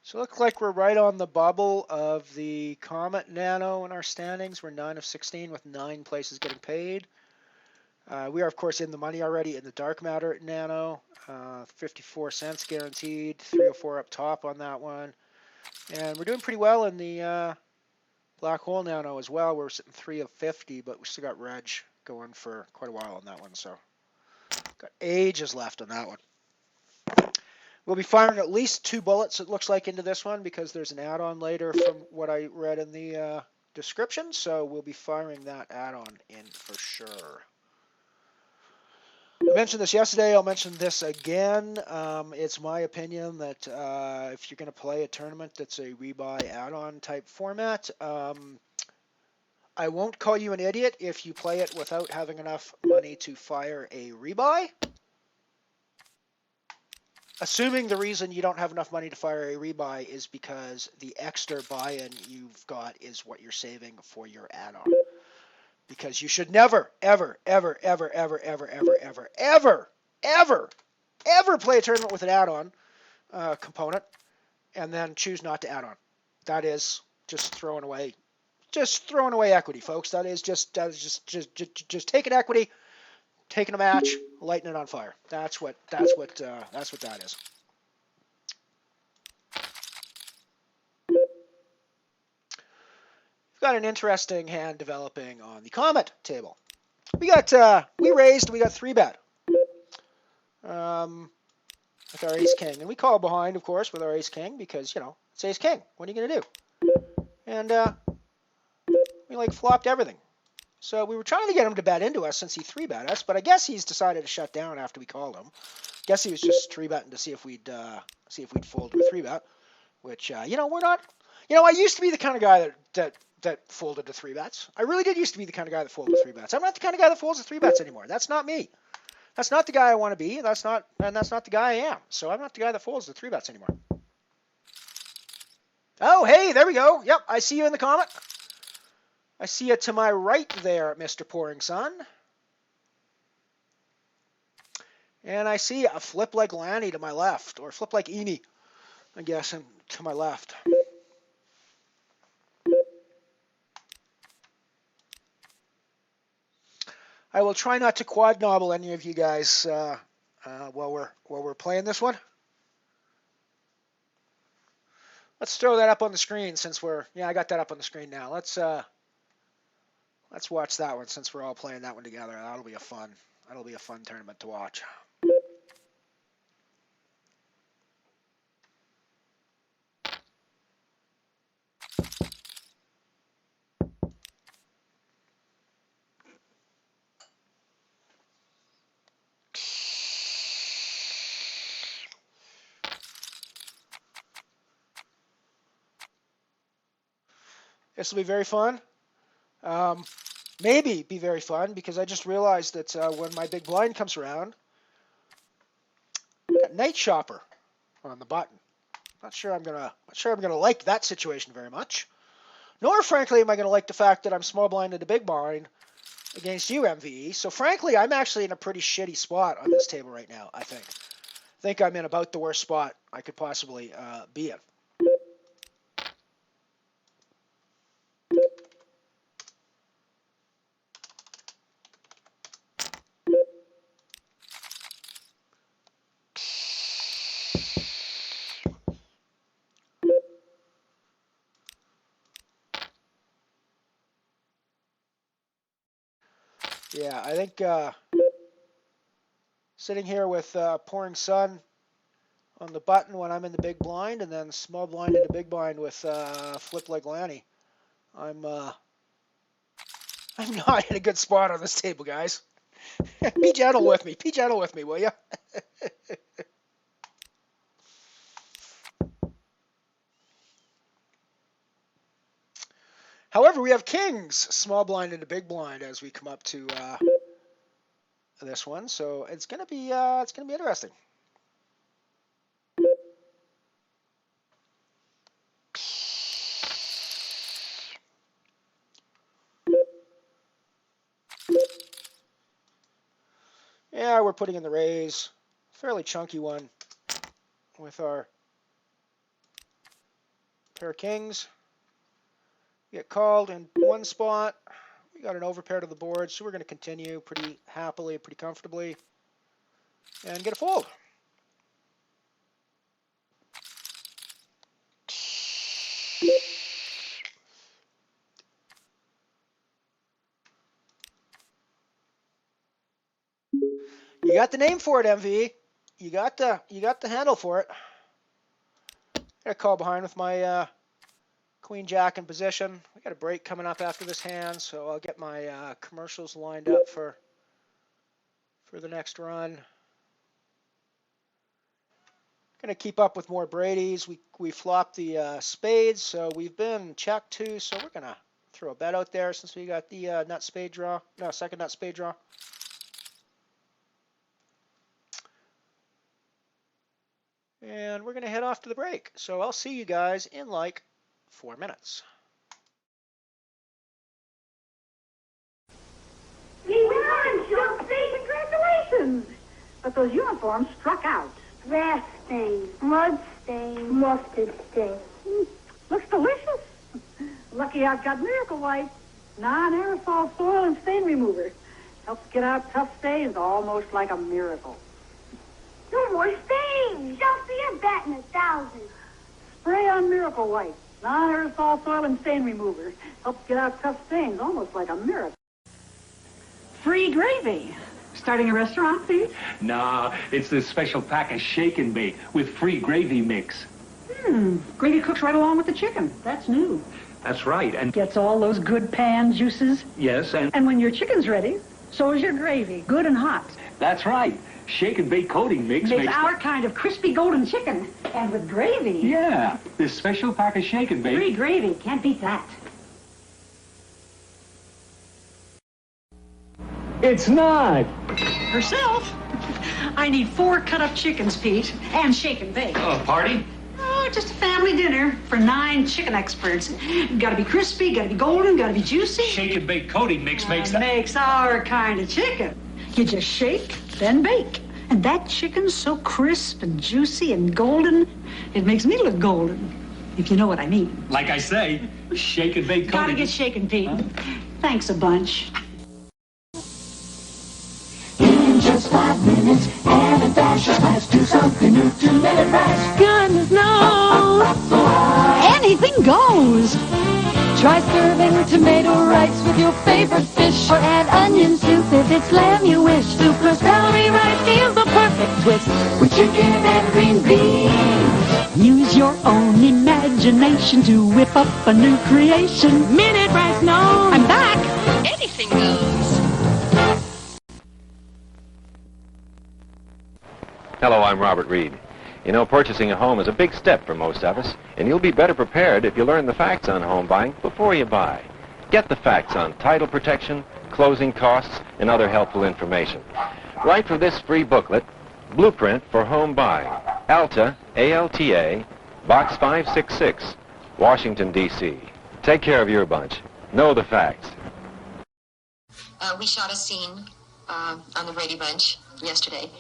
So it looks like we're right on the bubble of the Comet Nano in our standings. We're 9 of 16 with 9 places getting paid. We are, of course, in the money already in the Dark Matter Nano. 54 cents guaranteed, 304 up top on that one. And we're doing pretty well in the Black Hole Nano as well. We're sitting 3 of 50, but we still got Reg going for quite a while on that one. So got ages left on that one. We'll be firing at least 2 bullets, it looks like, into this one, because there's an add-on later from what I read in the description. So we'll be firing that add-on in for sure. I mentioned this yesterday. I'll mention this again. It's my opinion that if you're going to play a tournament that's a rebuy add-on type format, I won't call you an idiot if you play it without having enough money to fire a rebuy. Assuming the reason you don't have enough money to fire a rebuy is because the extra buy-in you've got is what you're saving for your add-on. Because you should never, ever, ever, ever, ever, ever, ever, ever, ever, ever, ever play a tournament with an add-on component and then choose not to add on. That is just throwing away equity, folks. That is just taking equity, taking a match, lighting it on fire. That's what that is. We've got an interesting hand developing on the Comet table. We raised, we got 3-bet with our Ace King, and we call behind, of course, with our Ace King because it's Ace King. What are you gonna do? And we flopped everything. So we were trying to get him to bet into us since he 3-bet us, but I guess he's decided to shut down after we called him. Guess he was just 3-betting to see if we'd fold with 3-bet, which we're not. I used to be the kind of guy that folded to 3-bets. I really did used to be the kind of guy that folded to 3-bets. I'm not the kind of guy that folds to 3-bets anymore. That's not me. That's not the guy I want to be. That's not the guy I am. So I'm not the guy that folds to 3-bets anymore. Oh, hey, there we go. Yep, I see you in the Comet. I see you to my right there, Mr. Pouring Sun. And I see a flip like Lanny to my left, or flip like Eni, I guess, and to my left. I will try not to quad nobble any of you guys while we're playing this one. Let's throw that up on the screen since I got that up on the screen now. Let's watch that one since we're all playing that one together. That'll be a fun tournament to watch. This will be very fun. Maybe be very fun because I just realized that when my big blind comes around, I've got Night Shopper on the button. Not sure I'm gonna like that situation very much. Nor, frankly, am I gonna like the fact that I'm small blind to the big blind against you, MVE. So, frankly, I'm actually in a pretty shitty spot on this table right now. I think I'm in about the worst spot I could possibly be in. Yeah, I think sitting here with pouring sun on the button when I'm in the big blind, and then small blind in the big blind with flip leg Lanny, I'm not in a good spot on this table, guys. Be gentle with me. Be gentle with me, will you? However, we have kings, small blind and a big blind as we come up to this one, so it's gonna be interesting. Yeah, we're putting in the raise, fairly chunky one with our pair of kings. Get called in one spot. We got an overpair to the board, so we're going to continue pretty happily, pretty comfortably, and get a fold. You got the name for it, MV. You got the handle for it. Got a call behind with my Queen Jack in position. We got a break coming up after this hand, so I'll get my commercials lined up for the next run. Gonna keep up with more Brady's. We flopped the spades, so we've been check two. So we're gonna throw a bet out there since we got the nut spade draw. No, second nut spade draw. And we're gonna head off to the break. So I'll see you guys in like 4 minutes. We won, Chelsea! Congratulations! But those uniforms struck out. Grass stain, mud stain, mustard stain. Looks delicious. Lucky I've got Miracle White, non-aerosol soil and stain remover. Helps get out tough stains almost like a miracle. No more stains! Chelsea, you're batting 1,000. Spray on Miracle White, non-aerosol soil and stain remover. Helps get out tough stains almost like a miracle. Free gravy. Starting a restaurant, please? Nah, it's this special pack of shake and bake with free gravy mix. Gravy cooks right along with the chicken. That's new. That's right, and... Gets all those good pan juices. Yes, and... And when your chicken's ready, so is your gravy, good and hot. That's right. Shake and bake coating mix makes our kind of crispy golden chicken. And with gravy. Yeah, this special pack of shake and bake... Free gravy, can't beat that. It's not. Herself? I need 4 cut-up chickens, Pete, and shake and bake. Oh, party? Oh, just a family dinner for 9 chicken experts. Gotta be crispy, gotta be golden, gotta be juicy. Shake and bake coating mix makes that... Makes our kind of chicken. You just shake, then bake. And that chicken's so crisp and juicy and golden, it makes me look golden, if you know what I mean. Like I say, shake and bake coating... Gotta get shaken, Pete. Huh? Thanks a bunch. In just 5 minutes, and a dash of spice, do something new to let it rise. Goodness knows. favorite fish. Or add onion soup if it's lamb you wish. Super celery rice is the perfect twist with chicken and green beans. Use your own imagination to whip up a new creation. Minute rice, no. I'm back. Anything goes. Hello, I'm Robert Reed. You know, purchasing a home is a big step for most of us, and you'll be better prepared if you learn the facts on home buying before you buy. Get the facts on title protection, closing costs, and other helpful information. Write for this free booklet, Blueprint for Home Buying, Alta, ALTA, Box 566, Washington, D.C. Take care of your bunch. Know the facts. We shot a scene on the Brady Bunch yesterday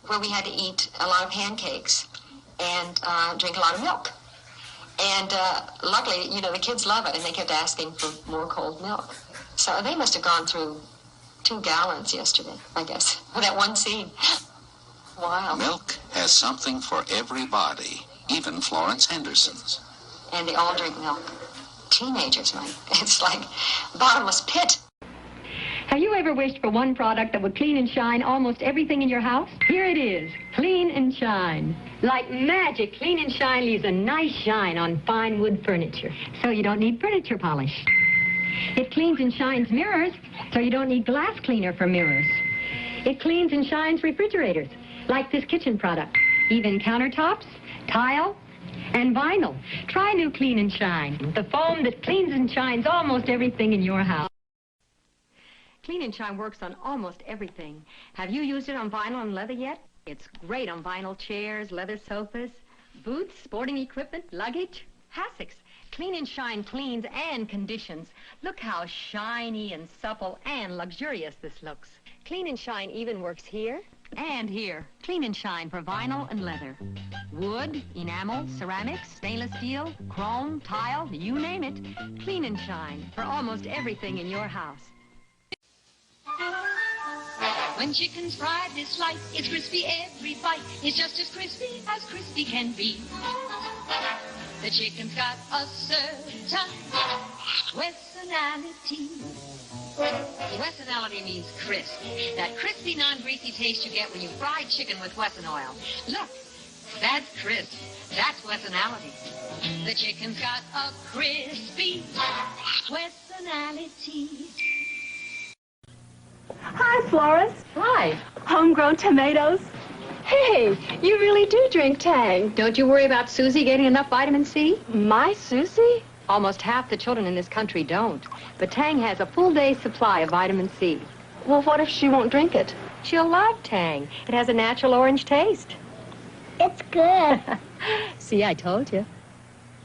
where we had to eat a lot of pancakes and drink a lot of milk. And luckily, you know, the kids love it, and they kept asking for more cold milk. So they must have gone through 2 gallons yesterday, I guess, for that one scene. Wow. Milk has something for everybody, even Florence Henderson's. And they all drink milk. Teenagers, man. It's like bottomless pit. Have you ever wished for one product that would clean and shine almost everything in your house? Here it is, Clean and Shine. Like magic, Clean and Shine leaves a nice shine on fine wood furniture, so you don't need furniture polish. It cleans and shines mirrors, so you don't need glass cleaner for mirrors. It cleans and shines refrigerators, like this kitchen product, even countertops, tile, and vinyl. Try new Clean and Shine, the foam that cleans and shines almost everything in your house. Clean and Shine works on almost everything. Have you used it on vinyl and leather yet? It's great on vinyl chairs, leather sofas, boots, sporting equipment, luggage, hassocks. Clean and Shine cleans and conditions. Look how shiny and supple and luxurious this looks. Clean and Shine even works here and here. Clean and Shine for vinyl and leather. Wood, enamel, ceramics, stainless steel, chrome, tile, you name it. Clean and Shine for almost everything in your house. When chicken's fried this light, it's crispy every bite. It's just as crispy can be. The chicken's got a certain Westernality. Westernality means crisp. That crispy, non-greasy taste you get when you fry chicken with Wesson oil. Look, that's crisp. That's Westernality. The chicken's got a crispy Westernality. Hi, Florence. Hi. Homegrown tomatoes. Hey, you really do drink Tang. Don't you worry about Susie getting enough vitamin C? My Susie? Almost half the children in this country don't. But Tang has a full day's supply of vitamin C. Well, what if she won't drink it? She'll love Tang. It has a natural orange taste. It's good. See, I told you.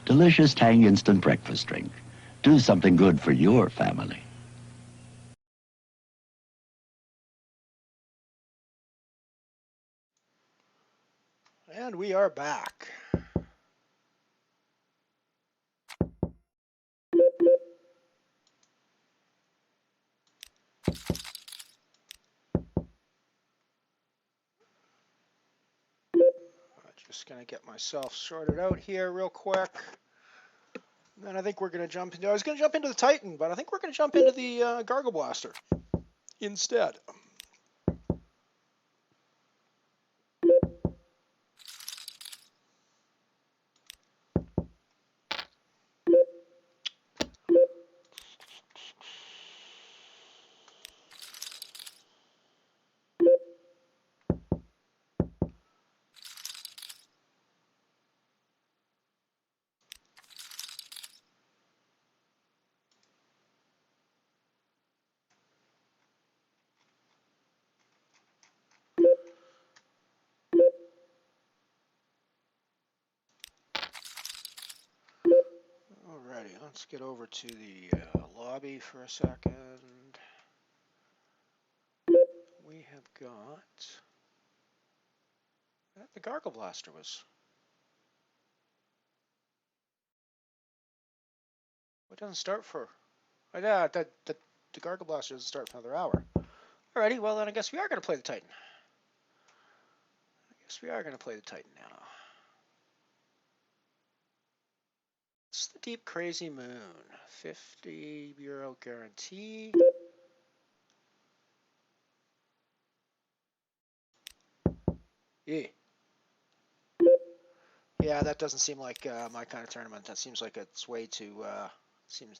Delicious Tang instant breakfast drink. Do something good for your family. And we are back. Just going to get myself sorted out here real quick. And then I think we're going to jump into, I was going to jump into the Titan, but I think we're going to jump into the Gargle Blaster instead. Alrighty, let's get over to the lobby for a second. We have got... The Gargle Blaster was... It doesn't start for... Oh, yeah, the Gargle Blaster doesn't start for another hour. Alrighty, well then I guess we are going to play the Titan. Now. It's the Deep Crazy Moon. €50 guarantee. Yeah. Yeah, that doesn't seem like my kind of tournament. That seems like it's way too.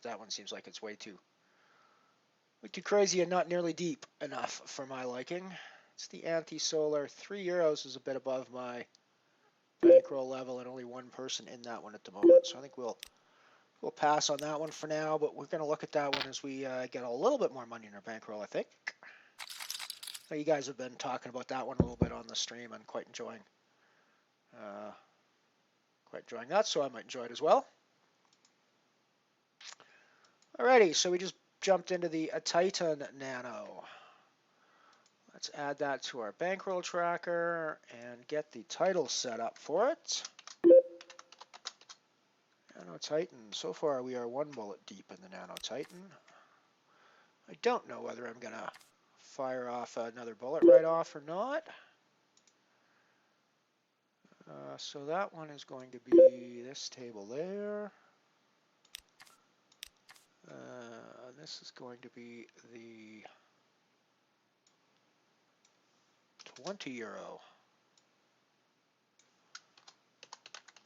That one seems like it's way too crazy and not nearly deep enough for my liking. It's the anti-solar. €3 is a bit above my bankroll level, and only one person in that one at the moment. So I think we'll pass on that one for now. But we're going to look at that one as we get a little bit more money in our bankroll, I think. Now, you guys have been talking about that one a little bit on the stream and quite enjoying that, so I might enjoy it as well. Alrighty, so we just jumped into the Titan Nano. Let's add that to our bankroll tracker and get the title set up for it. Nano Titan. So far we are one bullet deep in the Nano Titan. I don't know whether I'm going to fire off another bullet right off or not. So that one is going to be this table there. This is going to be the €20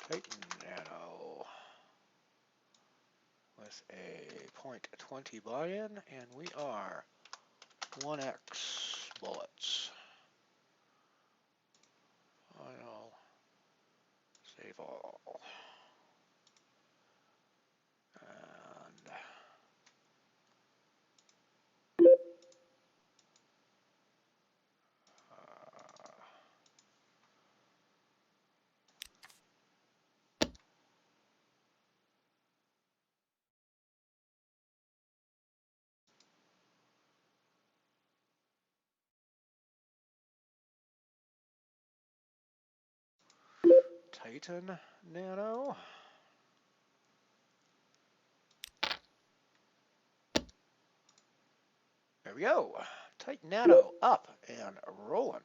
Titan Nano with a 0.20 buy-in, and we are 1x bullets. Final save all. And Titan Nano. There we go. Titan Nano up and rolling.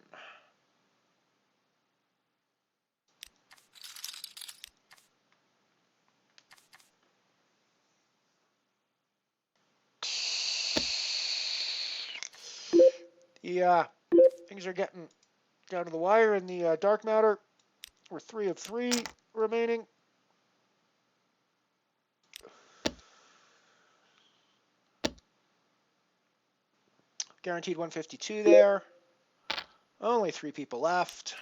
Yeah, things are getting down to the wire in the dark matter. We're 3 of 3 remaining. Guaranteed 152 there. Only 3 people left.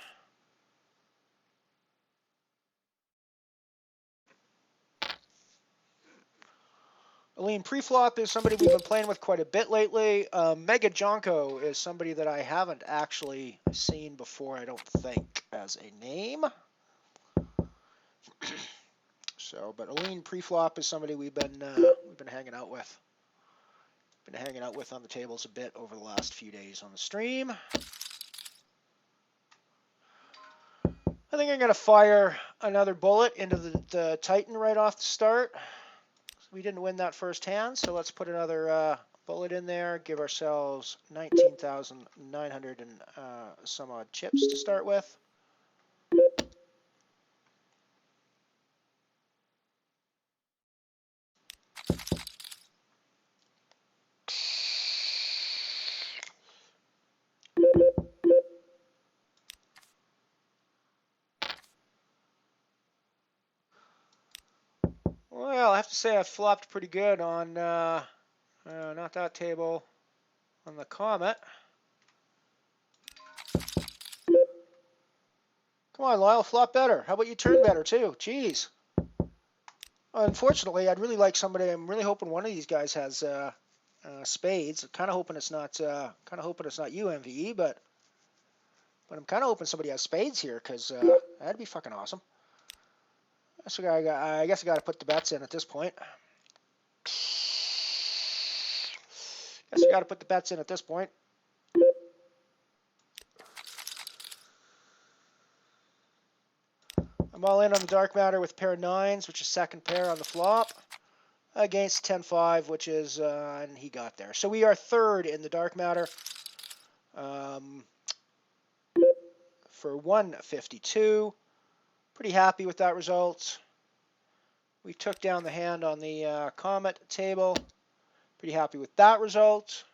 Aline Preflop is somebody we've been playing with quite a bit lately. Mega Jonko is somebody that I haven't actually seen before, I don't think, as a name. So, but Aline Preflop is somebody we've been hanging out with. Been hanging out with on the tables a bit over the last few days on the stream. I think I'm going to fire another bullet into the Titan right off the start. We didn't win that first hand, so let's put another bullet in there. Give ourselves 19,900 and some odd chips to start with. Well, I have to say I flopped pretty good on, not that table, on the Comet. Come on, Lyle, flop better. How about you turn better, too? Jeez. Unfortunately, I'd really like somebody, I'm really hoping one of these guys has spades. Kind of hoping it's not you, MVE, but I'm kind of hoping somebody has spades here, because that'd be fucking awesome. So I guess I got to put the bets in at this point. I'm all in on the dark matter with a pair of 9s, which is second pair on the flop, against 10-5, which is, and he got there. So we are third in the dark matter for 152. Pretty happy with that result. We took down the hand on the Comet table. Pretty happy with that result.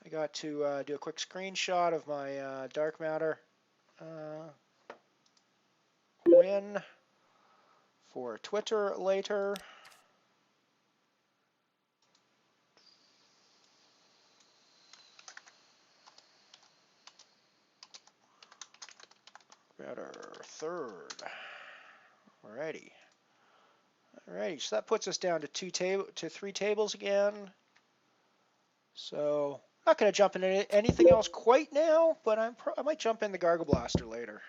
I got to do a quick screenshot of my dark matter Win for Twitter later. Better third. Alrighty. Alrighty, so that puts us down to 3 tables again. So I'm not going to jump into anything else quite now, but I might jump in the Gargle Blaster later.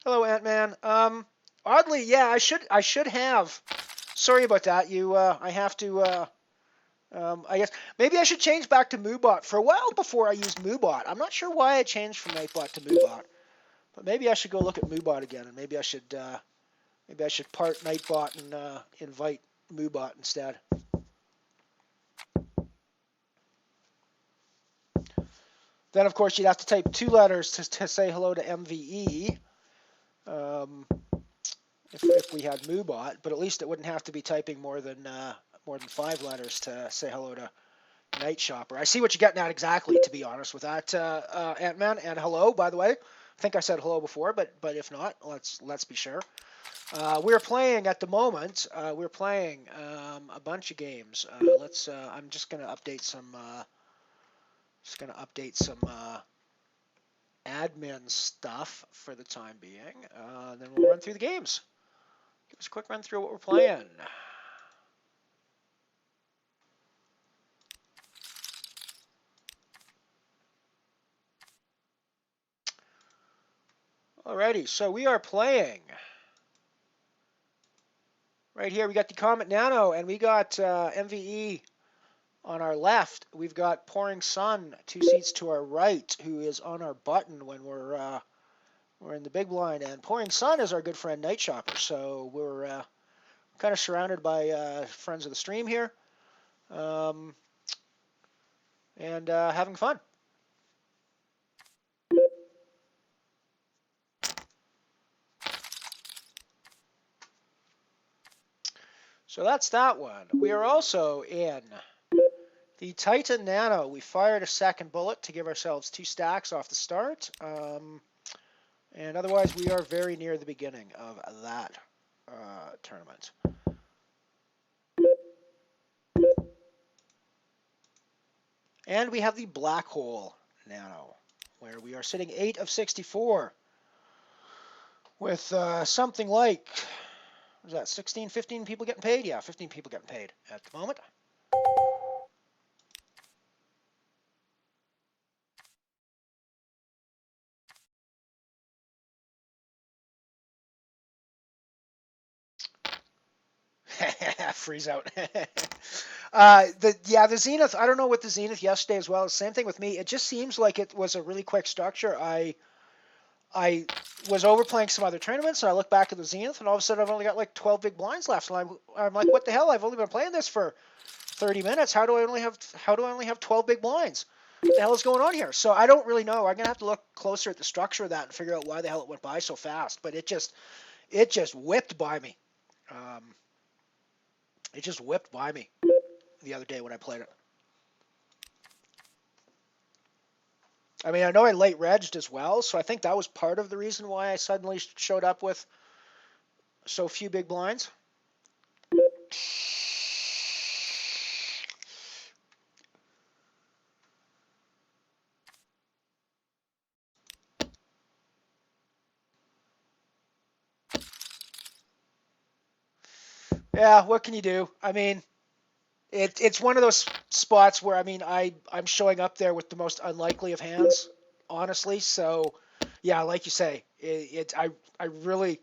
Hello, Ant-Man. Oddly, yeah, I should have. Sorry about that. I have to. I guess maybe I should change back to Moobot. For a while before I used Moobot. I'm not sure why I changed from Nightbot to Moobot, but maybe I should go look at Moobot again, and maybe I should part Nightbot and invite Moobot instead. Then, of course, you'd have to type 2 letters to say hello to MVE. If we had Moobot, but at least it wouldn't have to be typing more than 5 letters to say hello to Night Shopper. I see what you're getting at exactly, to be honest with that, Ant-Man. And hello, by the way. I think I said hello before, but if not, let's be sure. We're playing at the moment. We're playing a bunch of games. I'm just gonna update some. Admin stuff for the time being. Then we'll run through the games. Give us a quick run through what we're playing. Alrighty, so we are playing. Right here we got the Comet Nano, and we got MVE on our left. We've got Pouring Sun 2 seats to our right, who is on our button when we're in the big blind. And Pouring Sun is our good friend Night Shopper, so we're kind of surrounded by friends of the stream here, and having fun. So that's that one. We are also in the Titan Nano. We fired a second bullet to give ourselves 2 stacks off the start. And otherwise, we are very near the beginning of that tournament. And we have the Black Hole Nano, where we are sitting 8 of 64 with something like, what was that, 16, 15 people getting paid? Yeah, 15 people getting paid at the moment. Freeze out. The Zenith, I don't know what the Zenith yesterday as well. Same thing with me. It just seems like it was a really quick structure. I was overplaying some other tournaments, and I look back at the Zenith, and all of a sudden I've only got like 12 big blinds left, and I'm like, what the hell? I've only been playing this for 30 minutes. How do I only have 12 big blinds? What the hell is going on here? So I don't really know. I'm gonna have to look closer at the structure of that and figure out why the hell it went by so fast. But it just whipped by me. It just whipped by me the other day when I played it. I mean, I know I late regged as well, so I think that was part of the reason why I suddenly showed up with so few big blinds. Yeah, what can you do? I mean, it's one of those spots where, I mean, I'm showing up there with the most unlikely of hands, honestly. So, yeah, like you say, I really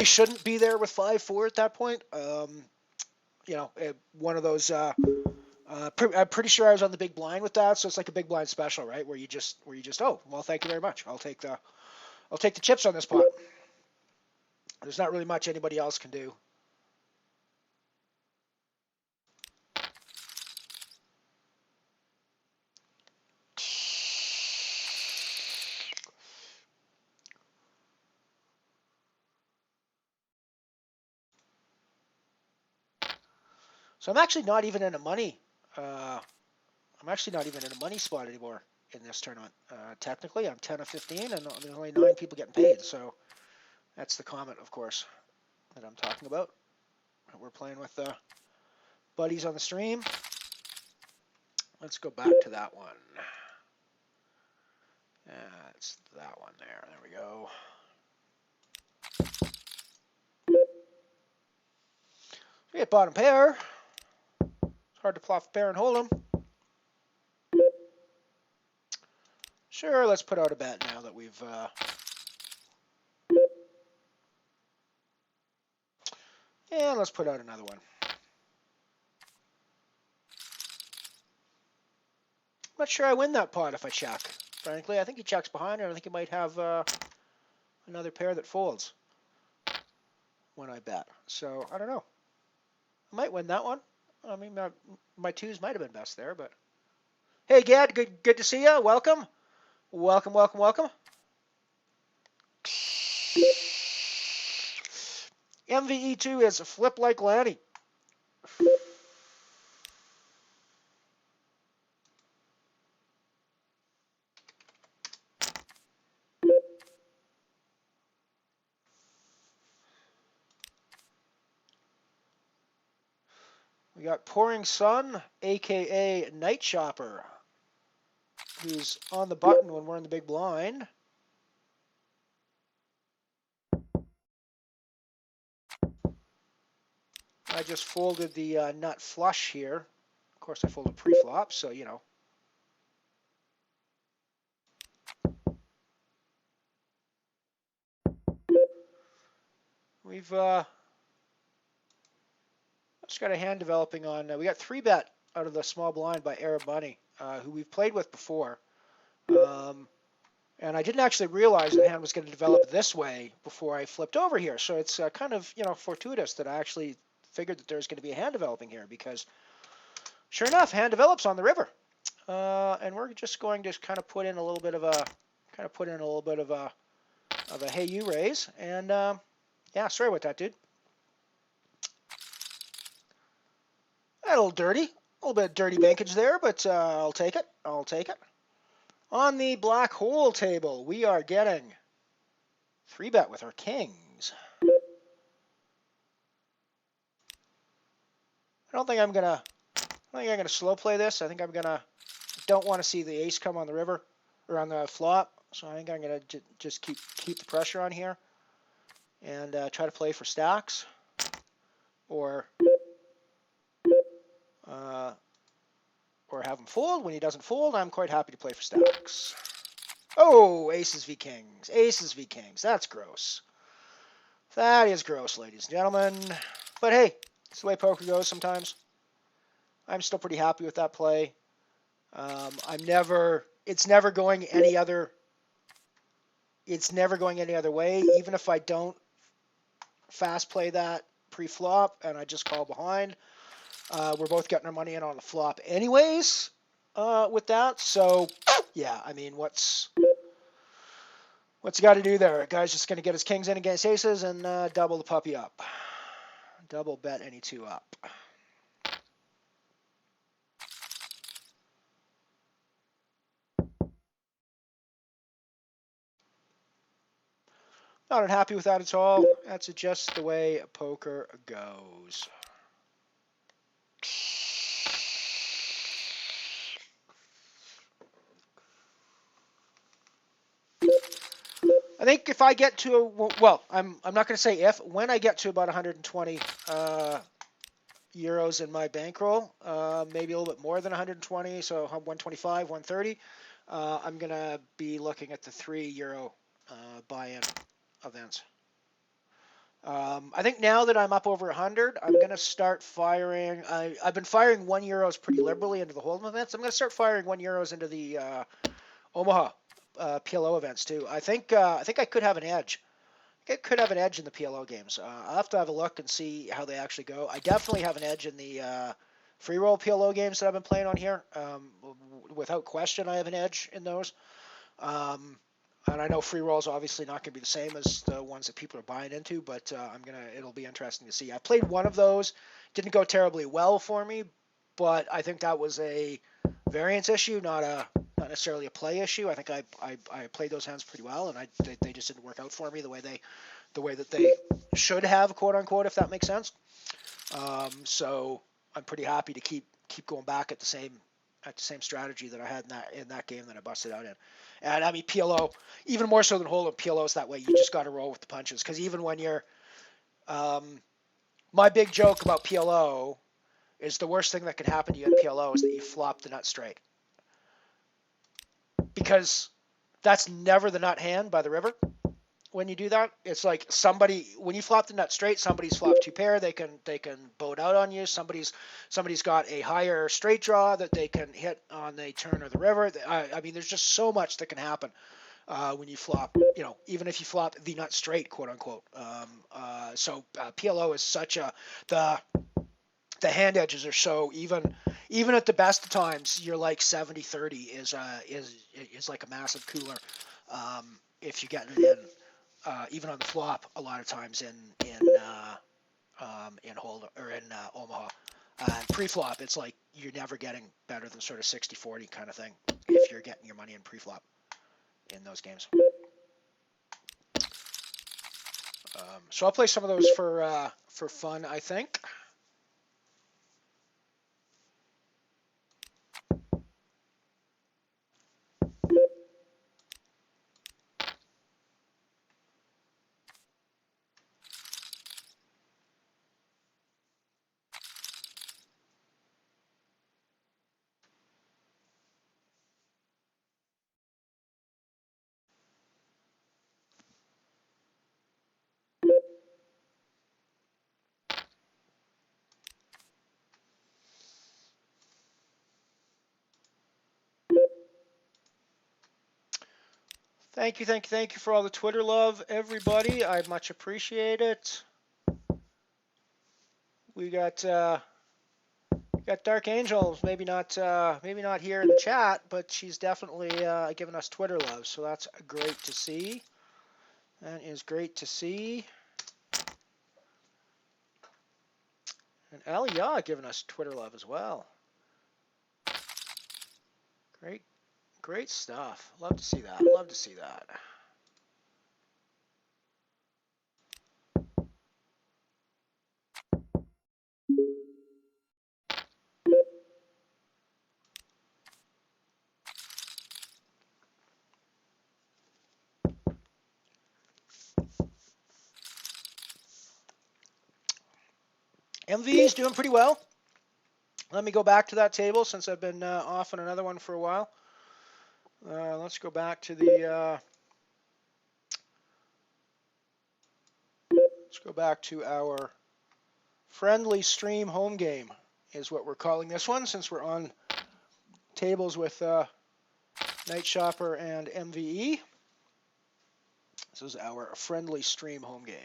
shouldn't be there with 5-4 at that point. You know, one of those. I'm pretty sure I was on the big blind with that, so it's like a big blind special, right? Where you just oh, well, thank you very much. I'll take the chips on this pot. There's not really much anybody else can do. So I'm actually not even in a money I'm actually not even in a money spot anymore in this tournament. Technically, I'm 10 of 15, and there's only 9 people getting paid. So that's the comment, of course, that I'm talking about. We're playing with buddies on the stream. Let's go back to that one. It's that one there. There we go. We hit bottom pair. It's hard to plot a pair and hold them. Sure, let's put out a bet now that we've... and let's put out another one. I'm not sure I win that pot if I check. Frankly, I think he checks behind, and I think he might have another pair that folds when I bet. So, I don't know. I might win that one. I mean, my twos might have been best there, but... Hey, Gad, good to see you. Welcome. Welcome, welcome, welcome. MVE2 is a flip like Lanny. We got Pouring Sun, a.k.a. Night Shopper, who's on the button when we're in the big blind. I just folded the nut flush here. Of course, I folded pre-flop, so, you know. We've just got a hand developing on. We got 3-bet out of the small blind by Arab Money, who we've played with before. And I didn't actually realize the hand was going to develop this way before I flipped over here. So it's kind of, you know, fortuitous that I actually figured that there's going to be a hand developing here, because sure enough, hand develops on the river. And we're just going to kind of put in a little bit of a hey you raise. And yeah, sorry about that, dude. A little dirty, a little bit of dirty bankage there, but I'll take it. I'll take it. On the black hole table, we are getting 3-bet with our kings. I don't think I'm gonna slow play this. I think don't want to see the ace come on the river or on the flop. So I think I'm gonna just keep the pressure on here and try to play for stacks, or have him fold. When he doesn't fold, I'm quite happy to play for stacks. Oh, aces v kings. Aces v kings. That's gross. That is gross, ladies and gentlemen. But hey, it's the way poker goes sometimes. I'm still pretty happy with that play. It's never going any other way. Even if I don't fast play that pre-flop and I just call behind, we're both getting our money in on the flop anyways with that. So, yeah, I mean, what's he got to do there? Guy's just going to get his kings in against aces and double the puppy up. Double bet any two up. Not unhappy with that at all. That's just the way poker goes. I think if I get to I'm not going to say if. When I get to about 120 euros in my bankroll, maybe a little bit more than 120, so 125, 130, I'm going to be looking at the €3 buy-in events. I think now that I'm up over 100, I'm going to start firing. I've been firing €1 pretty liberally into the Hold'em events. I'm going to start firing €1 into the Omaha PLO events too. I think I could have an edge. It could have an edge in the PLO games. I'll have to have a look and see how they actually go. I definitely have an edge in the free roll PLO games that I've been playing on here. Without question, I have an edge in those. And I know free roll is obviously not going to be the same as the ones that people are buying into, but it'll be interesting to see. I played one of those. Didn't go terribly well for me, but I think that was a variance issue, not necessarily a play issue. I think I played those hands pretty well, and they just didn't work out for me the way that they should have, quote unquote, if that makes sense. So I'm pretty happy to keep going back at the same strategy that I had in that game that I busted out in. And I mean, PLO, even more so than Hold'em, PLO is that way. You just got to roll with the punches, because even when you're my big joke about PLO is the worst thing that could happen to you in PLO is that you flop the nut straight, because that's never the nut hand by the river. When you do that, it's like when you flop the nut straight, somebody's flopped two pair. They can boat out on you. Somebody's got a higher straight draw that they can hit on the turn or the river. I mean, there's just so much that can happen when you flop. Even if you flop the nut straight, quote unquote. So PLO is such the hand edges are so even at the best of times, you're like 70-30 is like a massive cooler if you're getting it in. Even on the flop, a lot of times in Hold or in Omaha, pre-flop, it's like you're never getting better than sort of 60-40 kind of thing if you're getting your money in pre-flop in those games. So I'll play some of those for fun, I think. Thank you for all the Twitter love, everybody. I much appreciate it. We got Dark Angels, maybe not here in the chat, but she's definitely giving us Twitter love, so that's great to see. That is great to see. And Aliyah giving us Twitter love as well. Great stuff. Love to see that. Love to see that. MV is doing pretty well. Let me go back to that table since I've been off on another one for a while. Let's go back to our friendly stream home game is what we're calling this one, since we're on tables with Night Shopper and MVE. This is our friendly stream home game.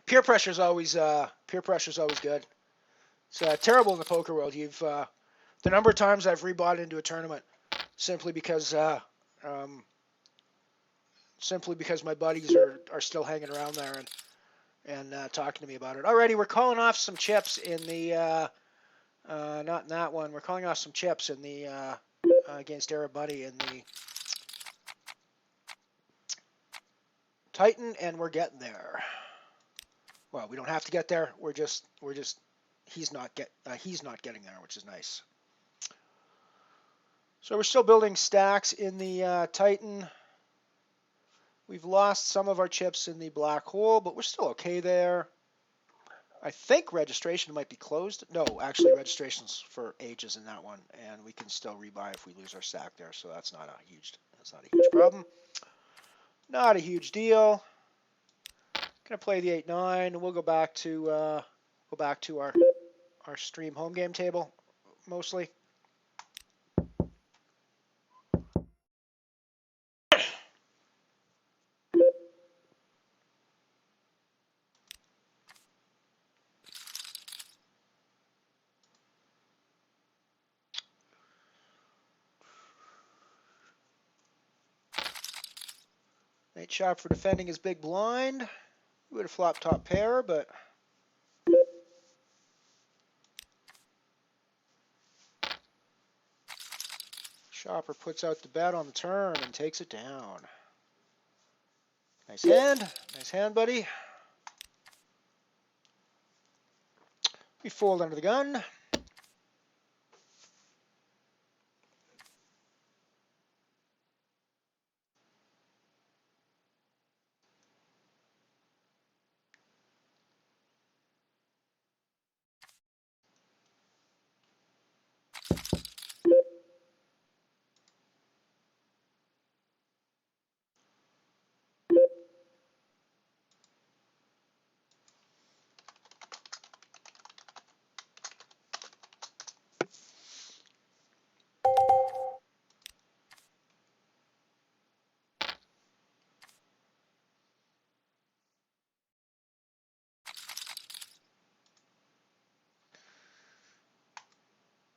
Peer pressure is always good. It's terrible in the poker world. The number of times I've rebought into a tournament simply because my buddies are still hanging around there and talking to me about it. Alrighty, we're calling off some chips in the not in that one. We're calling off some chips in the against Arab Buddy in the Titan, and we're getting there. Well, we don't have to get there. He's not getting there, which is nice. So we're still building stacks in the Titan. We've lost some of our chips in the black hole, but we're still okay there. I think registration might be closed. No, actually registration's for ages in that one, and we can still rebuy if we lose our stack there. So that's not a huge problem. Not a huge deal. Gonna play the 8-9, and we'll go back to our stream home game table mostly. Great job for defending his big blind. We would have flopped top pair, but Shopper puts out the bet on the turn and takes it down. Nice hand. Nice hand, buddy. We fold under the gun.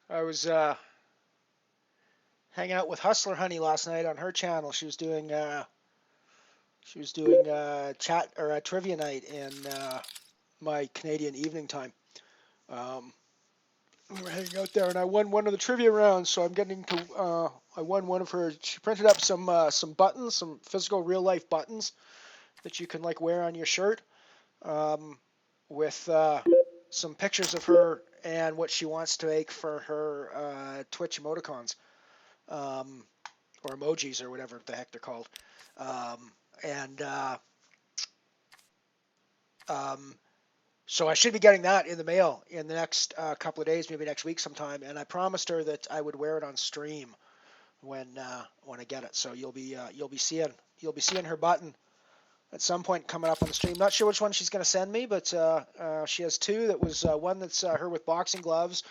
I was hanging out with Hustler Honey last night on her channel. She was doing chat or trivia night in my Canadian evening time. We were hanging out there, and I won one of the trivia rounds. So I'm getting to. I won one of her. She printed up some buttons, some physical real life buttons that you can like wear on your shirt, with some pictures of her and what she wants to make for her Twitch emoticons, or emojis or whatever the heck they're called. So I should be getting that in the mail in the next couple of days, maybe next week sometime. And I promised her that I would wear it on stream when I get it. So you'll be seeing her button at some point coming up on the stream. Not sure which one she's going to send me, but she has two. That was one that's her with boxing gloves,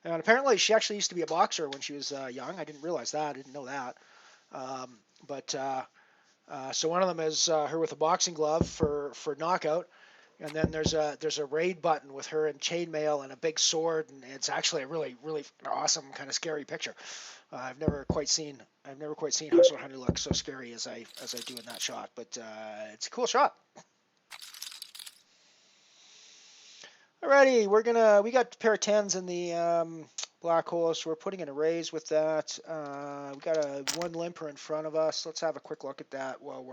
and apparently she actually used to be a boxer when she was young. I didn't realize that. I didn't know that. So one of them is her with a boxing glove for knockout, and then there's a raid button with her in chainmail and a big sword, and it's actually a really awesome kind of scary picture. I've never quite seen Hustler Honey look so scary as I do in that shot, but it's a cool shot. Alrighty, we got a pair of 10s in the black hole, so we're putting in a raise with that. We got a one limper in front of us. Let's have a quick look at that while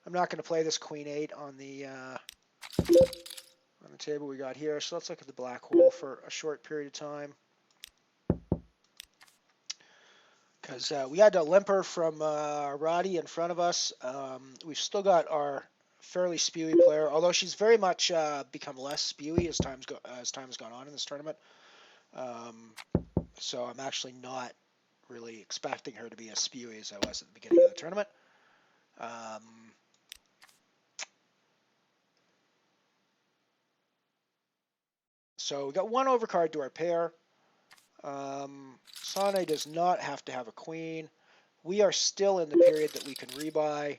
I'm not going to play this Queen 8 on the table we got here. So let's look at the black hole for a short period of time. Because we had a limper from Roddy in front of us. We've still got our fairly spewy player, although she's very much become less spewy as time has gone on in this tournament. So I'm actually not really expecting her to be as spewy as I was at the beginning of the tournament. So we got one overcard to our pair. Sane does not have to have a queen. We are still in the period that we can rebuy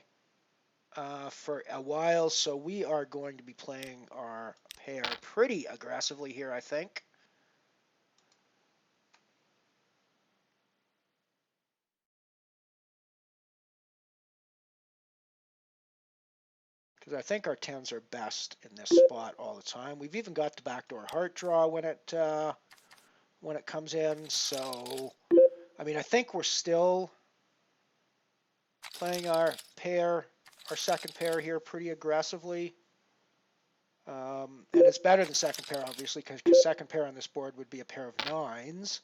for a while, so we are going to be playing our pair pretty aggressively here, I think. Because I think our 10s are best in this spot all the time. We've even got the backdoor heart draw when it comes in. So, I mean, I think we're still playing our second pair here pretty aggressively. And it's better than second pair, obviously, because second pair on this board would be a pair of 9s.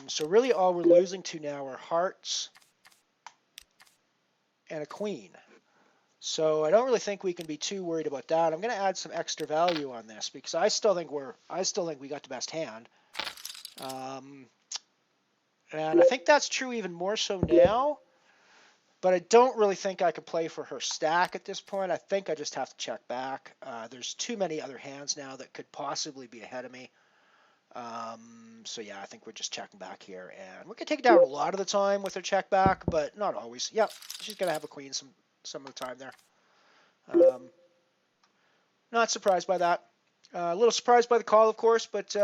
So really all we're losing to now are hearts and a queen. So I don't really think we can be too worried about that. I'm going to add some extra value on this because I still think we got the best hand. And I think that's true even more so now. But I don't really think I could play for her stack at this point. I think I just have to check back. There's too many other hands now that could possibly be ahead of me. So yeah, I think we're just checking back here. And we can take it down a lot of the time with her check back, but not always. Yep, she's going to have a queen some of the time there. Not surprised by that. A little surprised by the call, of course, but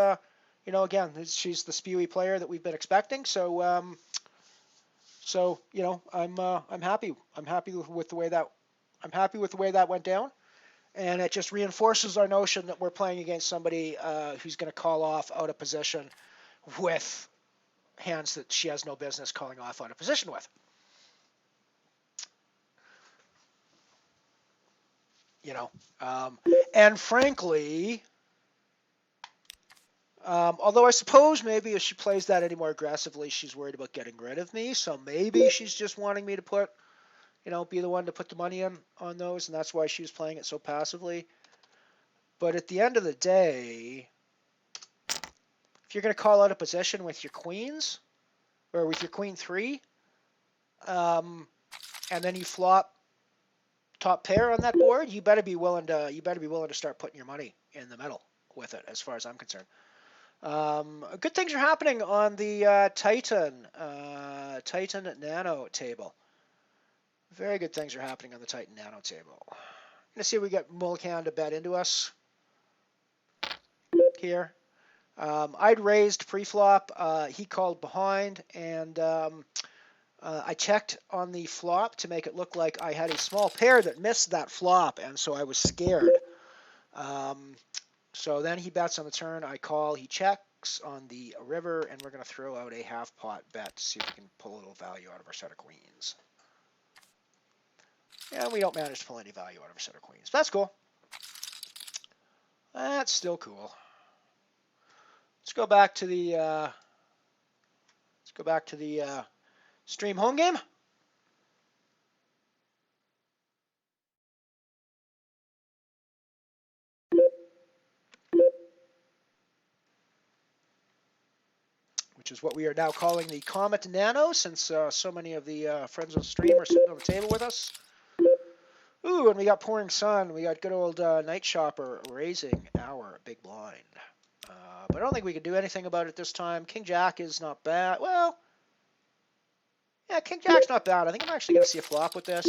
again, she's the spewy player that we've been expecting. So So I'm happy. I'm happy with the way that went down, and it just reinforces our notion that we're playing against somebody who's going to call off out of position with hands that she has no business calling off out of position with. And frankly, although I suppose maybe if she plays that any more aggressively, she's worried about getting rid of me. So maybe she's just wanting me to be the one to put the money in on those, and that's why she was playing it so passively. But at the end of the day, if you're going to call out a position with your queens, or with your queen 3, and then you flop top pair on that board, you better be willing to start putting your money in the middle with it, as far as I'm concerned. Good things are happening on the Titan Nano table. Very good things are happening on the Titan Nano table. Let's see if we get Mullican to bet into us here. I'd raised pre-flop. He called behind, and I checked on the flop to make it look like I had a small pair that missed that flop, and so I was scared. So then he bets on the turn. I call. He checks on the river, and we're going to throw out a half-pot bet to see if we can pull a little value out of our set of queens. Yeah, we don't manage to pull any value out of our set of queens. That's cool. That's still cool. Let's go back to the stream home game. Which is what we are now calling the Comet Nano, since so many of the friends of the stream are sitting on the table with us. Ooh, and we got Pouring Sun. We got good old Night Shopper raising our big blind. But I don't think we can do anything about it this time. King Jack is not bad. Well, yeah, King Jack's not bad. I think I'm actually going to see a flop with this.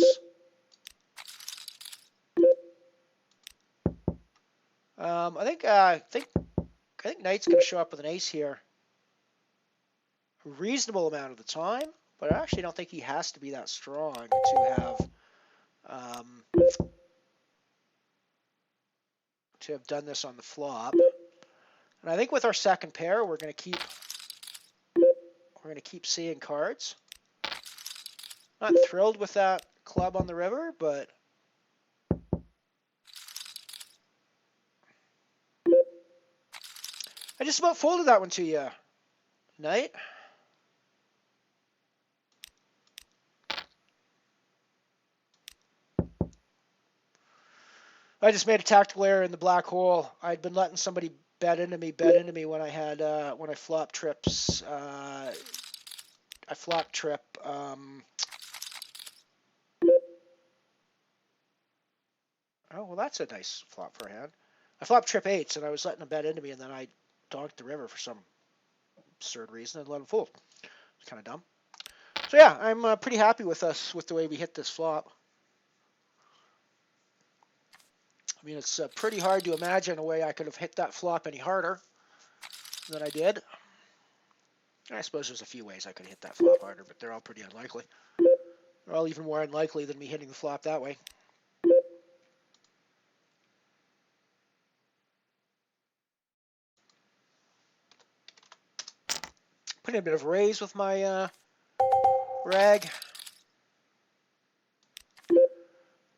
I think Knight's going to show up with an ace here. A reasonable amount of the time, but I actually don't think he has to be that strong to have done this on the flop. And I think with our second pair, we're going to keep seeing cards. Not thrilled with that club on the river, but I just about folded that one to you, Knight. I just made a tactical error in the black hole. I'd been letting somebody bet into me when I had when I flop trips. I flop trip. Oh well, that's a nice flop for a hand. I flop trip 8s, and I was letting them bet into me, and then I donked the river for some absurd reason and let them fold. It's kind of dumb. So yeah, I'm pretty happy with the way we hit this flop. I mean, it's pretty hard to imagine a way I could have hit that flop any harder than I did. I suppose there's a few ways I could hit that flop harder, but they're all pretty unlikely. They're all even more unlikely than me hitting the flop that way. Putting a bit of raise with my rag.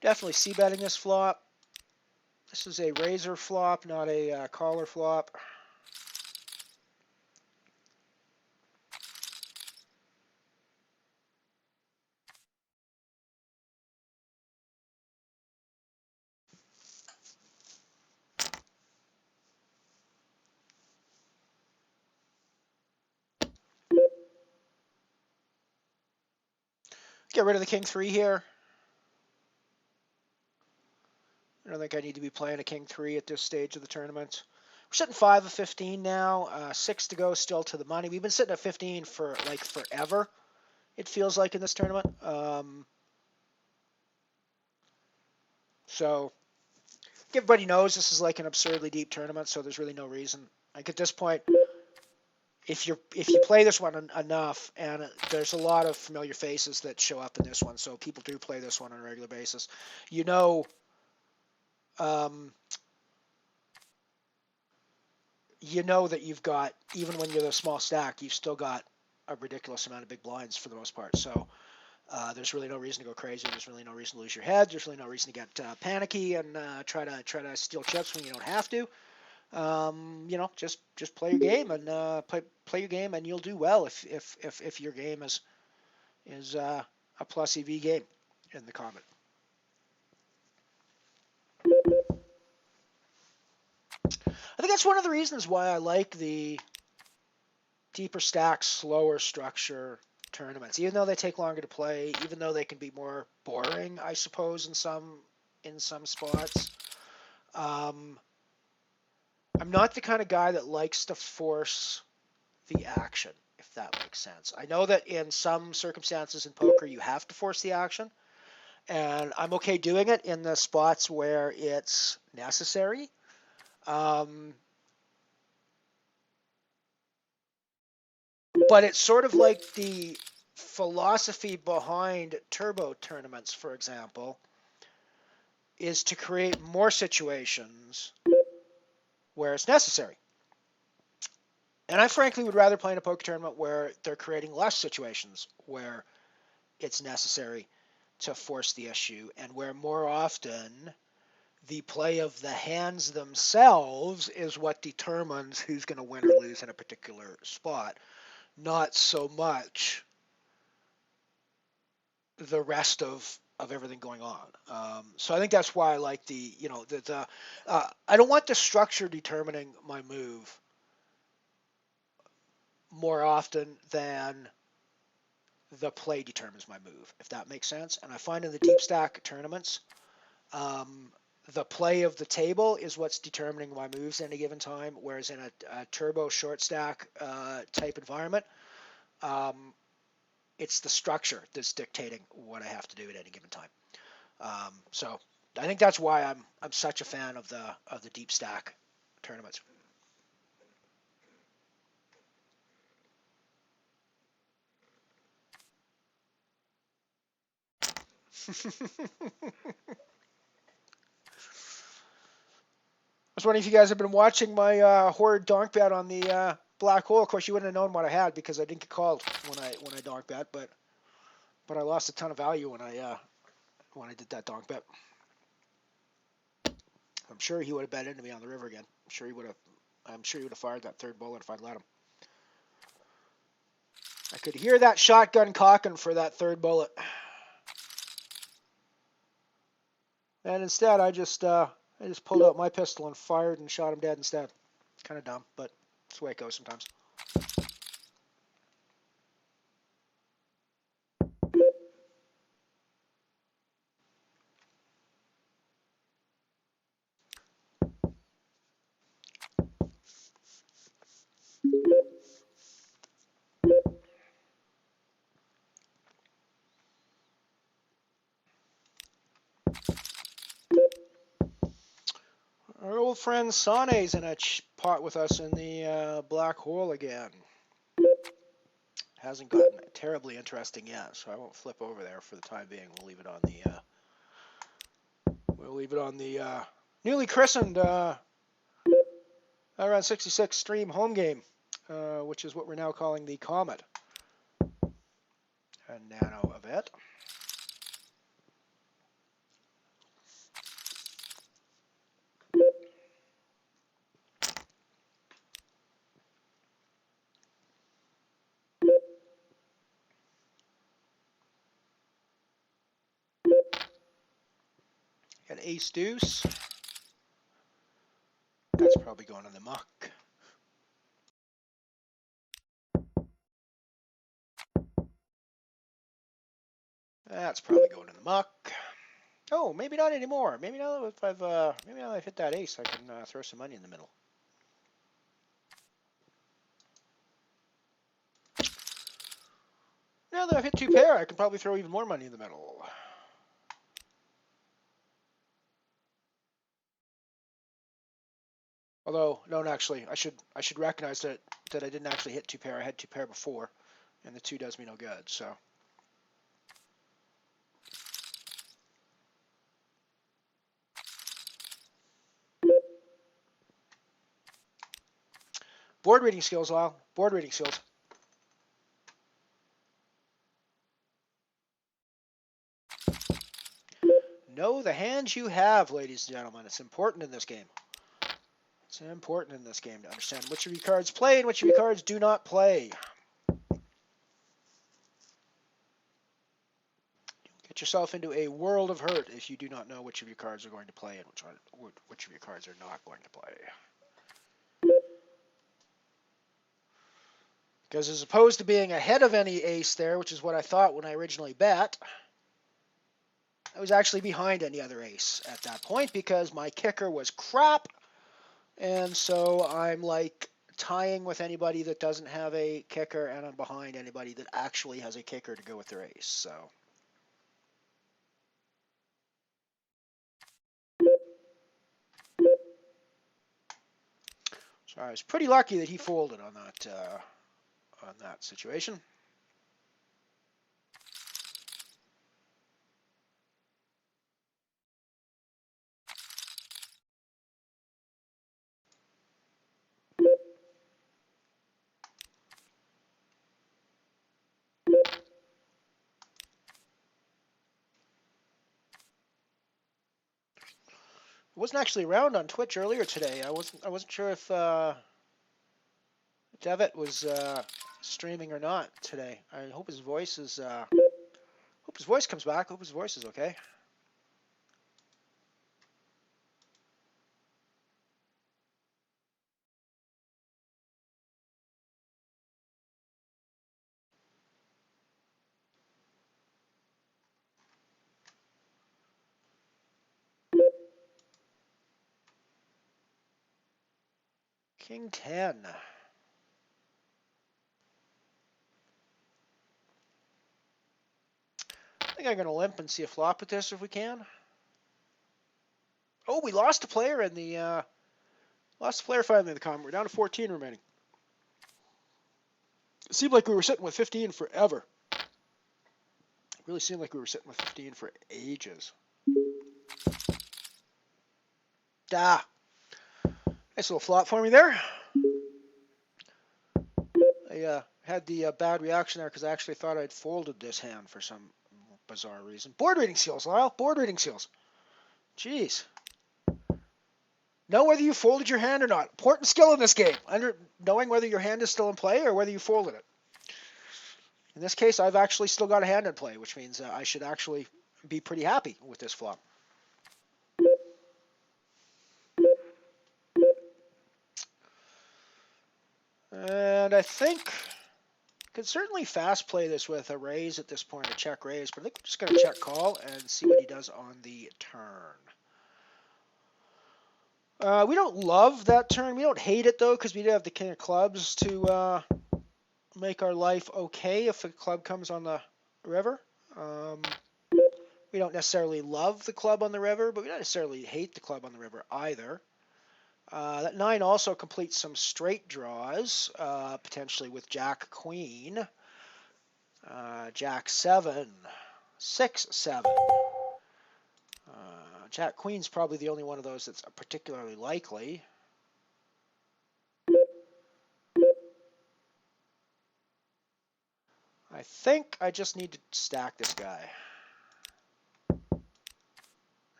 Definitely c-betting this flop. This is a razor flop, not a caller flop. Get rid of the king 3 here. I don't think I need to be playing a king 3 at this stage of the tournament. We're sitting 5 of 15 now. 6 to go still to the money. We've been sitting at 15 for like forever, it feels like, in this tournament. So everybody knows this is like an absurdly deep tournament, so there's really no reason. Like at this point, if you play this one enough, and there's a lot of familiar faces that show up in this one, so people do play this one on a regular basis. You know, that you've got, even when you're a small stack, you've still got a ridiculous amount of big blinds for the most part. So there's really no reason to go crazy. There's really no reason to lose your head. There's really no reason to get panicky and try to steal chips when you don't have to. Just play your game and play your game, and you'll do well if your game is a plus EV game in the Comet. I think that's one of the reasons why I like the deeper stack, slower structure tournaments. Even though they take longer to play, even though they can be more boring, I suppose, in some spots. I'm not the kind of guy that likes to force the action, if that makes sense. I know that in some circumstances in poker you have to force the action, and I'm okay doing it in the spots where it's necessary. But it's sort of like the philosophy behind turbo tournaments, for example, is to create more situations where it's necessary. And I frankly would rather play in a poker tournament where they're creating less situations where it's necessary to force the issue, and where more often the play of the hands themselves is what determines who's going to win or lose in a particular spot, not so much the rest of everything going on. So I think that's why I like I don't want the structure determining my move more often than the play determines my move, if that makes sense. And I find in the deep stack tournaments, the play of the table is what's determining my moves at any given time, whereas in a turbo short stack type environment, it's the structure that's dictating what I have to do at any given time. So I think that's why I'm such a fan of the deep stack tournaments. I was wondering if you guys have been watching my horrid donk bet on the black hole. Of course, you wouldn't have known what I had because I didn't get called when I donk bet, but I lost a ton of value when I did that donk bet. I'm sure he would have bet into me on the river again. I'm sure he would have fired that third bullet if I'd let him. I could hear that shotgun cocking for that third bullet. And instead, I just pulled out my pistol and fired and shot him dead instead. Kind of dumb, but it's the way it goes sometimes. Our old friend Sane's in a pot with us in the black hole again. Hasn't gotten terribly interesting yet, so I won't flip over there for the time being. We'll leave it on the newly christened around 66 stream home game, which is what we're now calling the Comet. A nano event. An ace deuce. That's probably going in the muck. That's probably going in the muck. Oh, maybe not anymore. Maybe now that I've hit that ace, I can throw some money in the middle. Now that I've hit two pair, I can probably throw even more money in the middle. Although, no, actually, I should recognize that that I didn't actually hit 2 pair. I had 2 pair before, and the 2 does me no good. So. Board reading skills, Lyle. Board reading skills. Know the hands you have, ladies and gentlemen. It's important in this game. It's important in this game to understand which of your cards play and which of your cards do not play. Get yourself into a world of hurt if you do not know which of your cards are going to play and which of your cards are not going to play. Because as opposed to being ahead of any ace there, which is what I thought when I originally bet, I was actually behind any other ace at that point because my kicker was crap. And so I'm like tying with anybody that doesn't have a kicker, and I'm behind anybody that actually has a kicker to go with their ace. So I was pretty lucky that he folded on that situation. I wasn't actually around on Twitch earlier today. I wasn't sure if Devitt was streaming or not today. I hope his voice is hope his voice comes back. Hope his voice is okay. King 10. I think I'm going to limp and see a flop with this if we can. Oh, we lost a player in the finally in the comment. We're down to 14 remaining. It seemed like we were sitting with 15 forever. It really seemed like we were sitting with 15 for ages. Nice little flop for me there. I had the bad reaction there because I actually thought I'd folded this hand for some bizarre reason. Board reading skills, Lyle. Board reading skills. Jeez. Know whether you folded your hand or not. Important skill in this game. Knowing whether your hand is still in play or whether you folded it. In this case, I've actually still got a hand in play, which means I should actually be pretty happy with this flop. And I think I could certainly fast play this with a raise at this point, a check raise, but I think I'm just going to check call and see what he does on the turn. We don't love that turn. We don't hate it, though, because we do have the king of clubs to make our life okay if the club comes on the river. We don't necessarily love the club on the river, but we don't necessarily hate the club on the river either. That 9 also completes some straight draws, potentially with Jack Queen, Jack 7, 6, 7. Jack Queen's probably the only one of those that's particularly likely. I think I just need to stack this guy.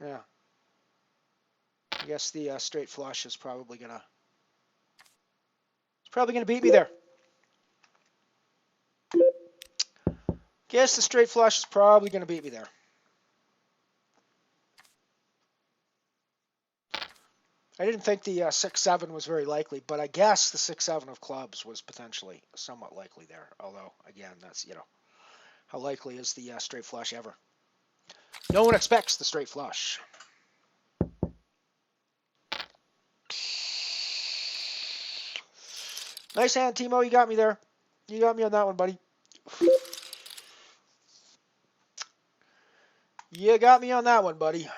Yeah. I guess the straight flush is probably gonna beat me there. Guess the straight flush is probably gonna beat me there. I didn't think the 6-7 was very likely, but I guess the 6-7 of clubs was potentially somewhat likely there. Although, again, that's, how likely is the straight flush ever? No one expects the straight flush. Nice hand, Timo. You got me there. You got me on that one, buddy. You got me on that one, buddy.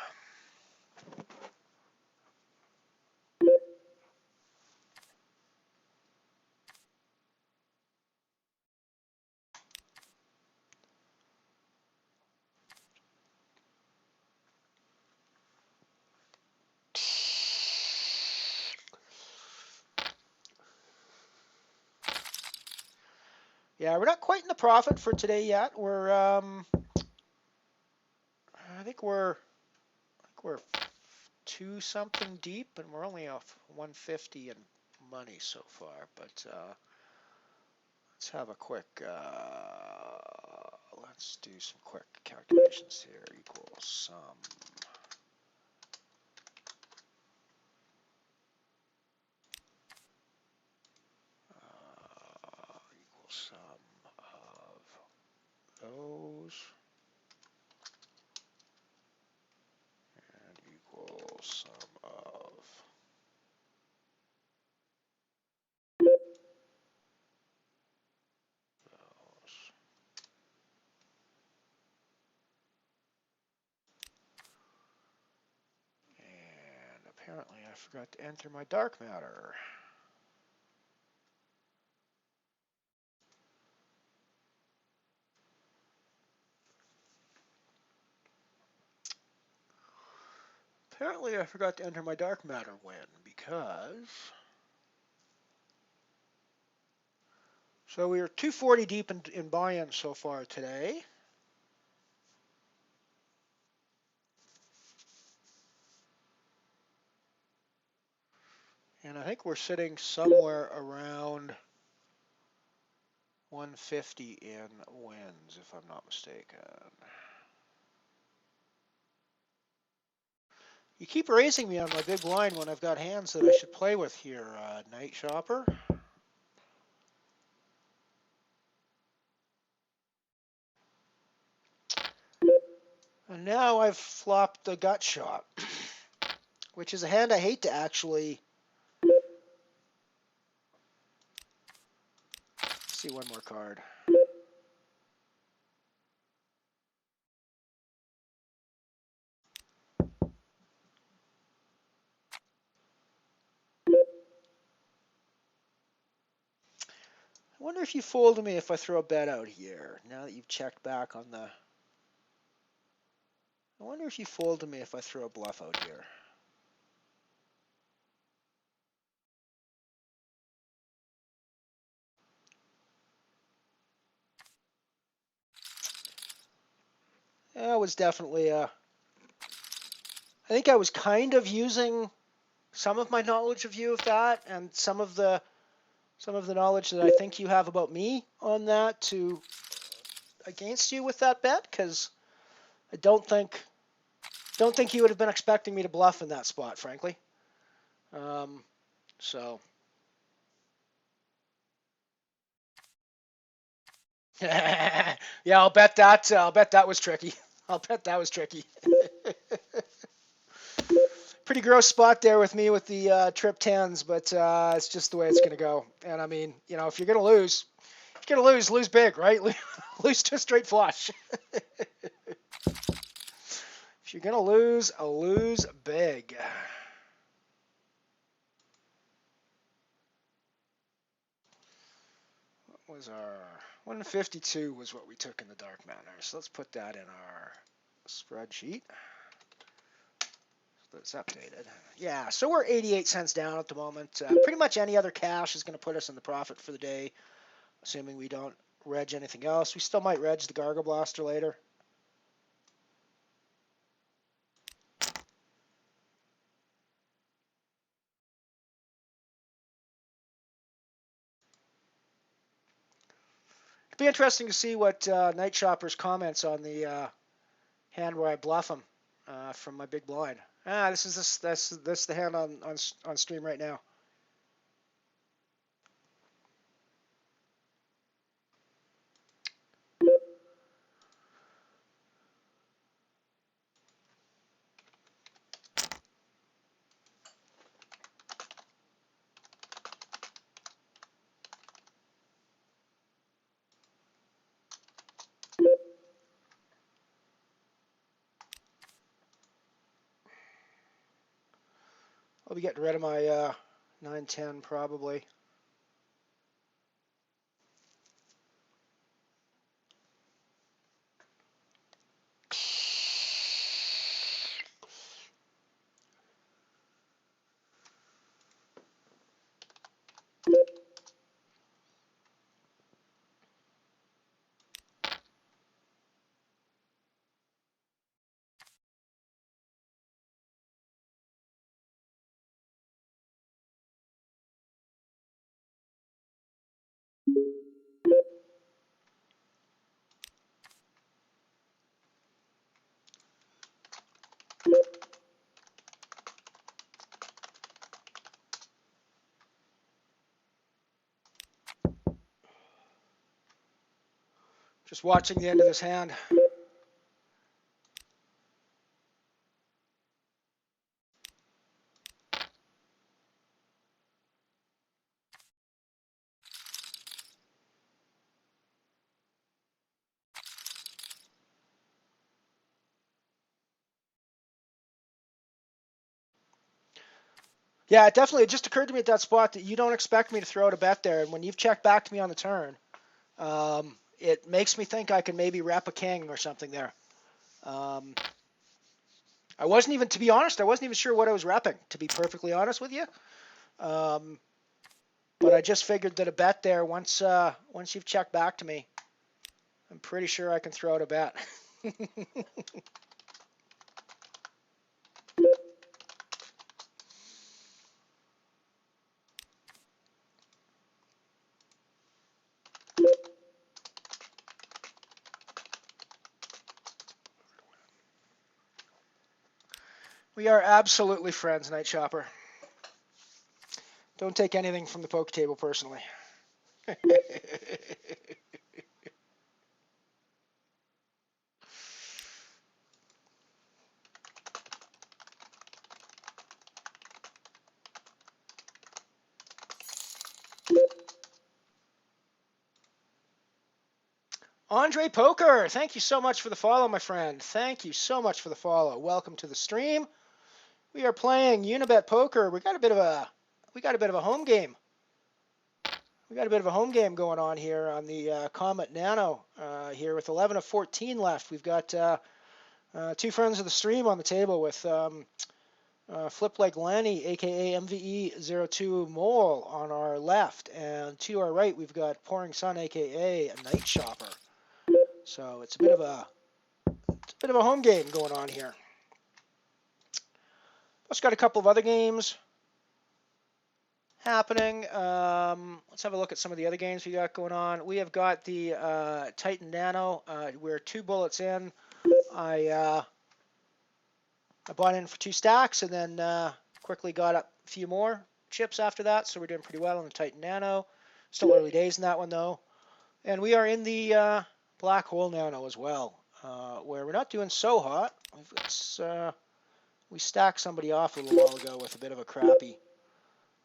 Yeah, we're not quite in the profit for today yet. We're I think we're 2 something deep, and we're only off 150 in money so far. But let's have a quick. Let's do some quick calculations here. Equals sum. Equals sum of those. And equals sum of those. And apparently I forgot to enter my dark matter. Apparently I forgot to enter my dark matter win because... So we are 240 deep in buy-in so far today. And I think we're sitting somewhere around 150 in wins, if I'm not mistaken. You keep raising me on my big blind when I've got hands that I should play with here, Night Shopper. And now I've flopped the gut shot, which is a hand I hate to actually... Let's see one more card. I wonder if you fold me if I throw a bet out here, now that you've checked back on the... I wonder if you fold me if I throw a bluff out here. That was definitely a... I think I was kind of using some of my knowledge of you of that, and some of the knowledge that I think you have about me on that to against you with that bet, because I don't think you would have been expecting me to bluff in that spot, frankly. So yeah, I'll bet that was tricky. I'll bet that was tricky. Pretty gross spot there with me with the trip tens, but it's just the way it's going to go. And I mean, you know, if you're going to lose, lose big, right? Lose to a straight flush. If you're going to lose, lose big. What was our 152 was what we took in the dark matter. So let's put that in our spreadsheet. That's updated. Yeah, so we're 88 cents down at the moment. Pretty much any other cash is going to put us in the profit for the day, assuming we don't reg anything else. We still might reg the Gargle Blaster later. It'd be interesting to see what Night Shopper's comments on the hand where I bluff him from my big blind. This is the hand on stream right now. I'll be getting rid of my 910 probably. Just watching the end of this hand. Yeah, it just occurred to me at that spot that you don't expect me to throw out a bet there, and when you've checked back to me on the turn, it makes me think I can maybe rep a king or something there. I wasn't even, to be honest, I wasn't even sure what I was repping, to be perfectly honest with you. But I just figured that a bet there, once you've checked back to me, I'm pretty sure I can throw out a bet. We are absolutely friends, Night Shopper. Don't take anything from the poker table personally. Andre Poker, thank you so much for the follow, my friend. Thank you so much for the follow. Welcome to the stream. We are playing Unibet Poker. We got a bit of a home game. We got a bit of a home game going on here on the Comet Nano here with 11 of 14 left. We've got two friends of the stream on the table with Flip Like Lanny, aka MVE02 Mole, on our left, and to our right we've got Pouring Sun, aka Night Shopper. So it's a bit of a home game going on here. Plus got a couple of other games happening. Let's have a look at some of the other games we got going on. We have got the Titan Nano. We're 2 bullets in. I bought in for 2 stacks and then quickly got up a few more chips after that. So we're doing pretty well on the Titan Nano. Still early days in that one though. And we are in the Black Hole Nano as well, where we're not doing so hot. We stacked somebody off a little while ago with a bit of a crappy.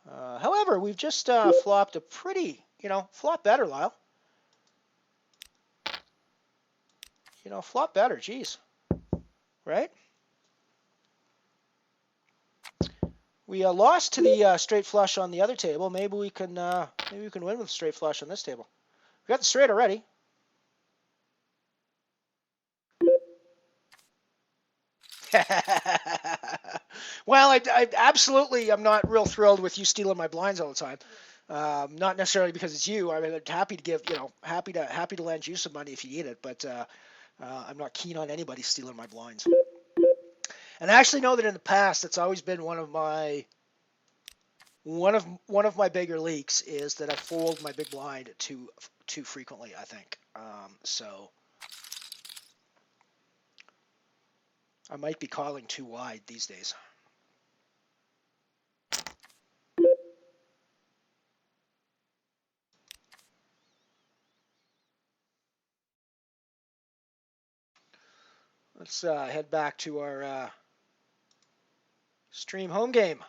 However, we've just flopped a pretty, flop better, Lyle. Flop better, geez. Right? We lost to the straight flush on the other table. Maybe we can win with straight flush on this table. We got the straight already. Well, I absolutely am not real thrilled with you stealing my blinds all the time. Not necessarily because it's you. I'm happy to give, happy to lend you some money if you need it, but I'm not keen on anybody stealing my blinds. And I actually know that in the past, it's always been one of my bigger leaks is that I fold my big blind too frequently, I think. So I might be calling too wide these days. Let's head back to our stream home game.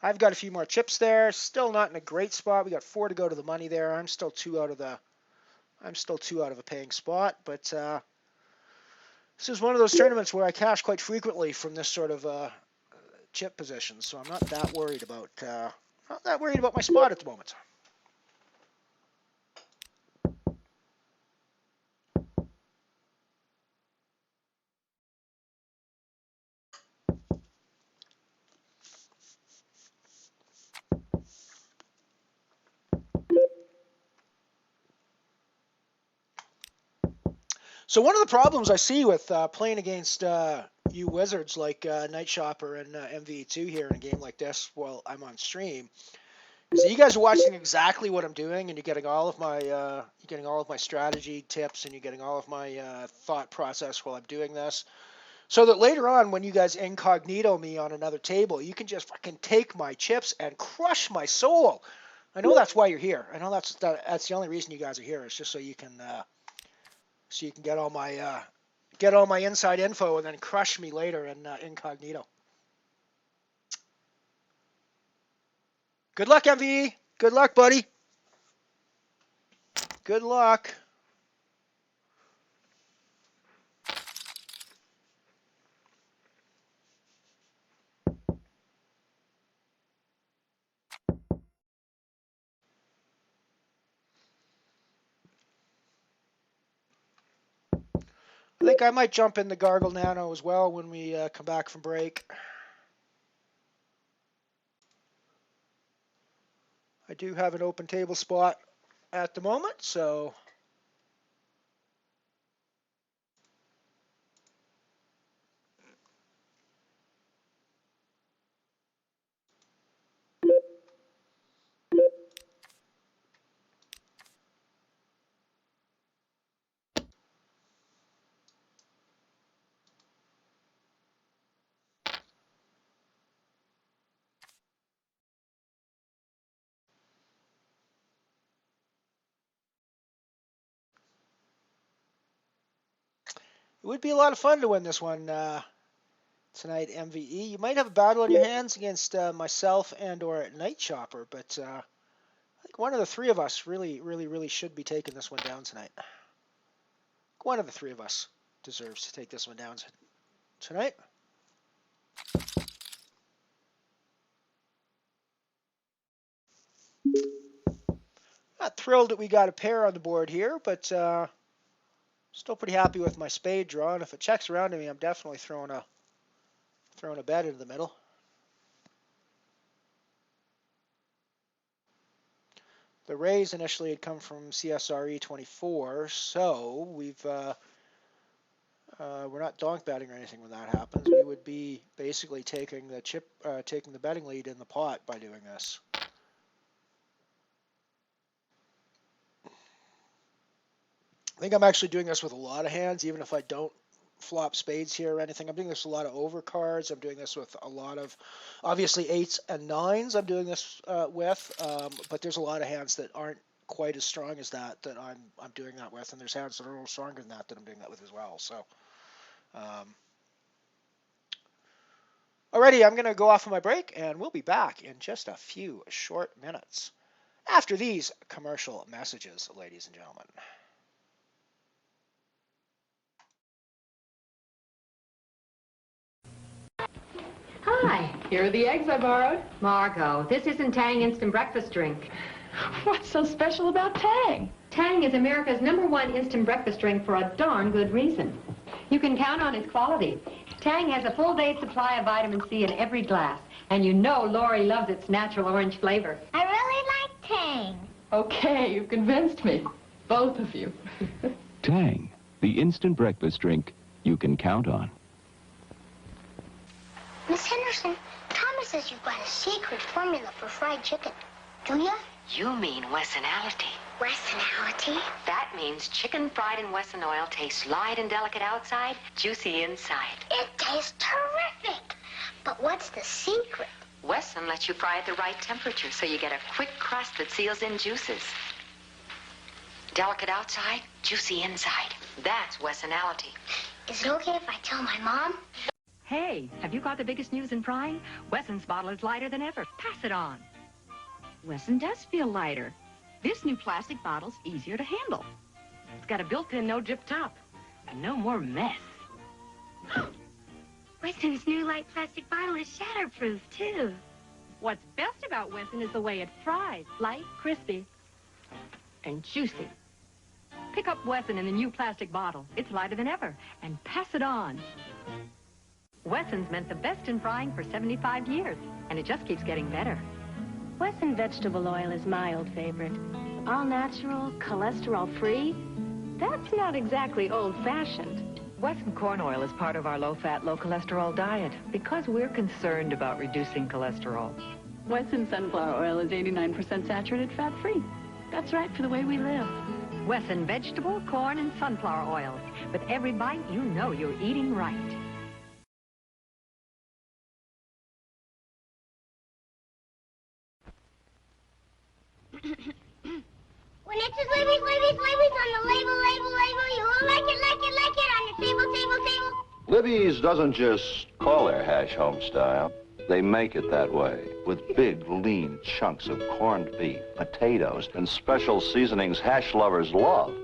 I've got a few more chips there. Still not in a great spot. We got 4 to go to the money there. I'm still 2 out of a paying spot, but this is one of those tournaments where I cash quite frequently from this sort of chip position, so I'm not that worried about my spot at the moment. So one of the problems I see with playing against you wizards like Night Shopper and MV2 here in a game like this while I'm on stream is that you guys are watching exactly what I'm doing and you're getting all of my strategy tips and you're getting all of my thought process while I'm doing this. So that later on when you guys incognito me on another table, you can just fucking take my chips and crush my soul. I know that's why you're here. I know that's the only reason you guys are here. Is just so you can get all my inside info and then crush me later in incognito. Good luck, MVE. Good luck, buddy. Good luck. I think I might jump in the Gargle Nano as well when we come back from break. I do have an open table spot at the moment, so it would be a lot of fun to win this one tonight, MVE. You might have a battle on your hands against myself and or Night Chopper, but I think one of the three of us really should be taking this one down tonight. One of the three of us deserves to take this one down tonight. Not thrilled that we got a pair on the board here, but still pretty happy with my spade draw. And if it checks around to me, I'm definitely throwing a bet into the middle. The raise initially had come from CSRE 24, so we're not donk betting or anything when that happens. We would be basically taking the betting lead in the pot by doing this. I think I'm actually doing this with a lot of hands, even if I don't flop spades here or anything. I'm doing this with a lot of overcards. I'm doing this with a lot of, obviously, 8s and 9s I'm doing this with, but there's a lot of hands that aren't quite as strong as that I'm doing that with, and there's hands that are a little stronger than that I'm doing that with as well. So, alrighty, I'm going to go off on my break, and we'll be back in just a few short minutes after these commercial messages, ladies and gentlemen. Hi. Here are the eggs I borrowed. Margot, this isn't Tang instant breakfast drink. What's so special about Tang? Tang is America's #1 instant breakfast drink for a darn good reason. You can count on its quality. Tang has a full day's supply of vitamin C in every glass. And you know Lori loves its natural orange flavor. I really like Tang. Okay, you've convinced me. Both of you. Tang, the instant breakfast drink you can count on. Miss Henderson, Thomas says you've got a secret formula for fried chicken. Do you? You mean Wessonality. Wessonality? That means chicken fried in Wesson oil tastes light and delicate outside, juicy inside. It tastes terrific. But what's the secret? Wesson lets you fry at the right temperature so you get a quick crust that seals in juices. Delicate outside, juicy inside. That's Wessonality. Is it okay if I tell my mom? Hey, have you got the biggest news in frying? Wesson's bottle is lighter than ever. Pass it on. Wesson does feel lighter. This new plastic bottle's easier to handle. It's got a built-in no-drip top. And no more mess. Wesson's new light plastic bottle is shatterproof, too. What's best about Wesson is the way it fries. Light, crispy, and juicy. Pick up Wesson in the new plastic bottle. It's lighter than ever. And pass it on. Wesson's meant the best in frying for 75 years, and it just keeps getting better. Wesson vegetable oil is my old favorite. All natural, cholesterol-free. That's not exactly old-fashioned. Wesson corn oil is part of our low-fat, low-cholesterol diet because we're concerned about reducing cholesterol. Wesson sunflower oil is 89% saturated fat-free. That's right for the way we live. Wesson vegetable, corn, and sunflower oils. With every bite, you know you're eating right. Libby's doesn't just call their hash home style. They make it that way, with big, lean chunks of corned beef, potatoes, and special seasonings hash lovers love.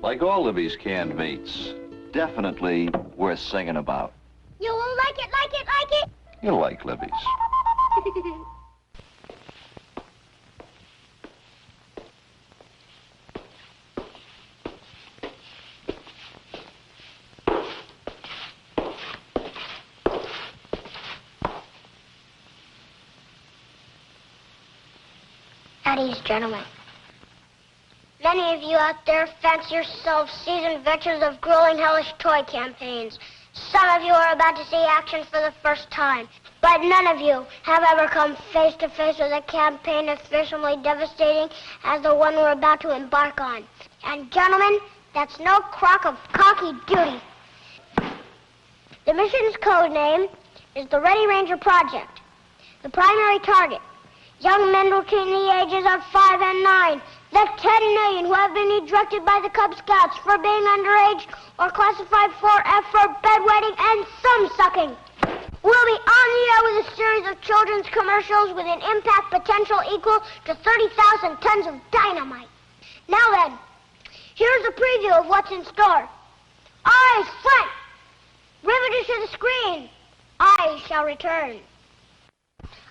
Like all Libby's canned meats, definitely worth singing about. You will like it, like it, like it. You'll like Libby's. At ease, gentlemen. Many of you out there fancy yourselves seasoned veterans of grueling, hellish toy campaigns. Some of you are about to see action for the first time, but none of you have ever come face to face with a campaign as fearsomely devastating as the one we're about to embark on. And gentlemen, that's no crock of cocky duty. The mission's code name is the Ready Ranger Project. The primary target, young men between the ages of 5 and 9. The 10 million who have been ejected by the Cub Scouts for being underage or classified 4F for bedwetting and thumb sucking. We'll be on the air with a series of children's commercials with an impact potential equal to 30,000 tons of dynamite. Now then, here's a preview of what's in store. Eyes front, riveted to the screen. I shall return.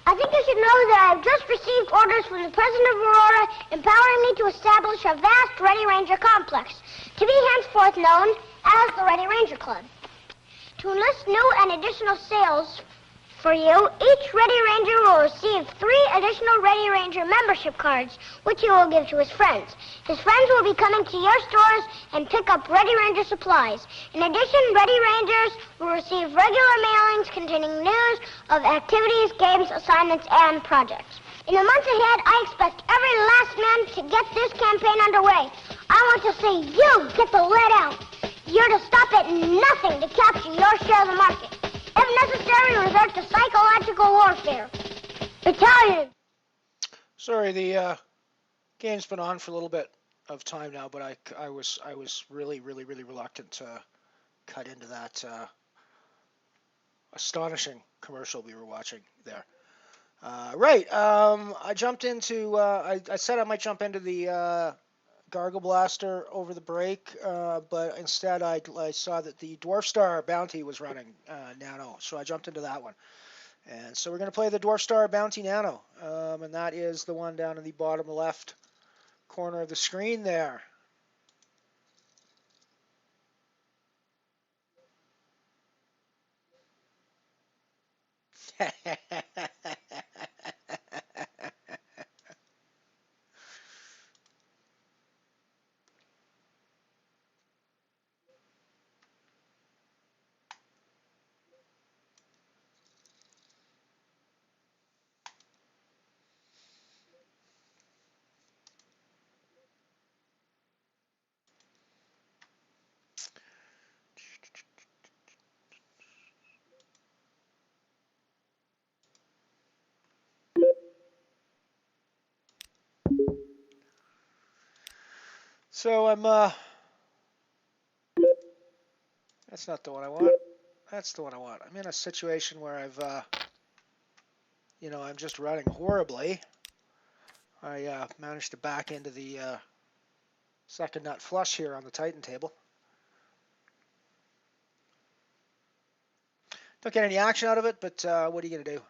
I think you should know that I have just received orders from the President of Aurora empowering me to establish a vast Ready Ranger complex, to be henceforth known as the Ready Ranger Club. To enlist new and additional sales for you, each Ready Ranger will receive 3 additional Ready Ranger membership cards, which he will give to his friends. His friends will be coming to your stores and pick up Ready Ranger supplies. In addition, Ready Rangers will receive regular mailings containing news of activities, games, assignments, and projects. In the months ahead, I expect every last man to get this campaign underway. I want to see you get the lead out. You're to stop at nothing to capture your share of the market. If necessary, resort to psychological warfare. Battalion! Sorry, the game's been on for a little bit of time now, but I was really reluctant to cut into that astonishing commercial we were watching there. I jumped into I said I might jump into the Gargle Blaster over the break, but instead I saw that the Dwarf Star Bounty was running Nano, so I jumped into that one. And so we're going to play the Dwarf Star Bounty Nano, and that is the one down in the bottom left corner of the screen there. So I'm, that's not the one I want. That's the one I want. I'm in a situation where I've, I'm just running horribly. I managed to back into the second nut flush here on the Titan table. Don't get any action out of it, but what are you going to do?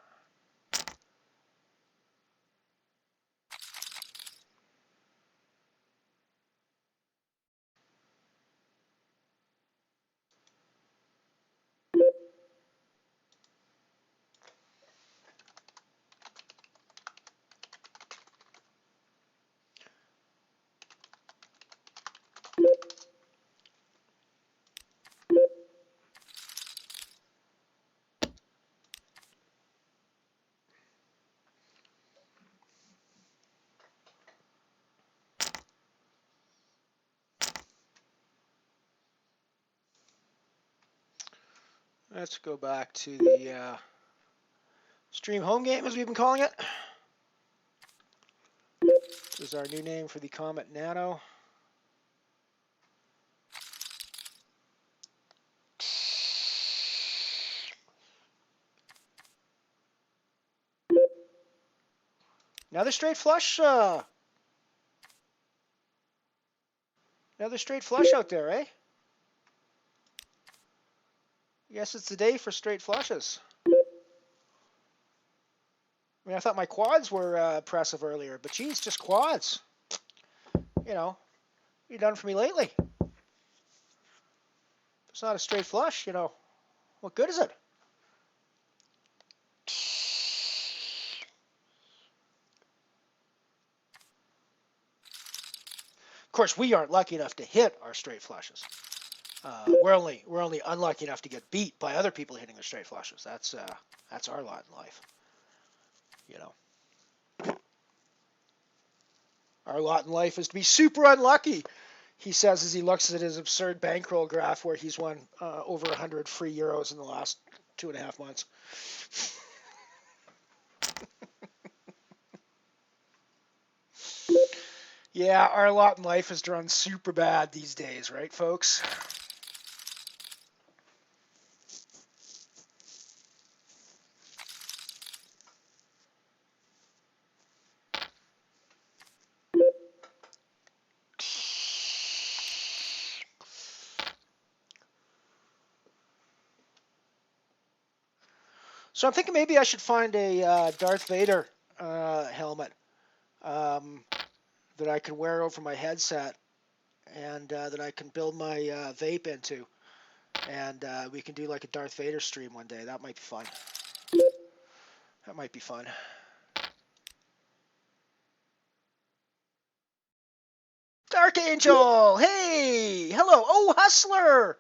Let's go back to the stream home game, as we've been calling it. This is our new name for the Comet Nano. Another straight flush. Another straight flush out there, eh? Yes, it's the day for straight flushes. I mean, I thought my quads were impressive earlier, but geez, just quads. You know, you done for me lately. It's not a straight flush, you know. What good is it? Of course, we aren't lucky enough to hit our straight flushes. We're only unlucky enough to get beat by other people hitting their straight flushes. That's our lot in life. You know, our lot in life is to be super unlucky. He says as he looks at his absurd bankroll graph where he's won over 100 free euros in the last 2.5 months. Yeah, our lot in life is to run super bad these days, right, folks? So I'm thinking maybe I should find a Darth Vader helmet that I can wear over my headset and that I can build my vape into. And we can do like a Darth Vader stream one day. That might be fun. That might be fun. Dark Angel! Hey! Hello! Oh, Hustler!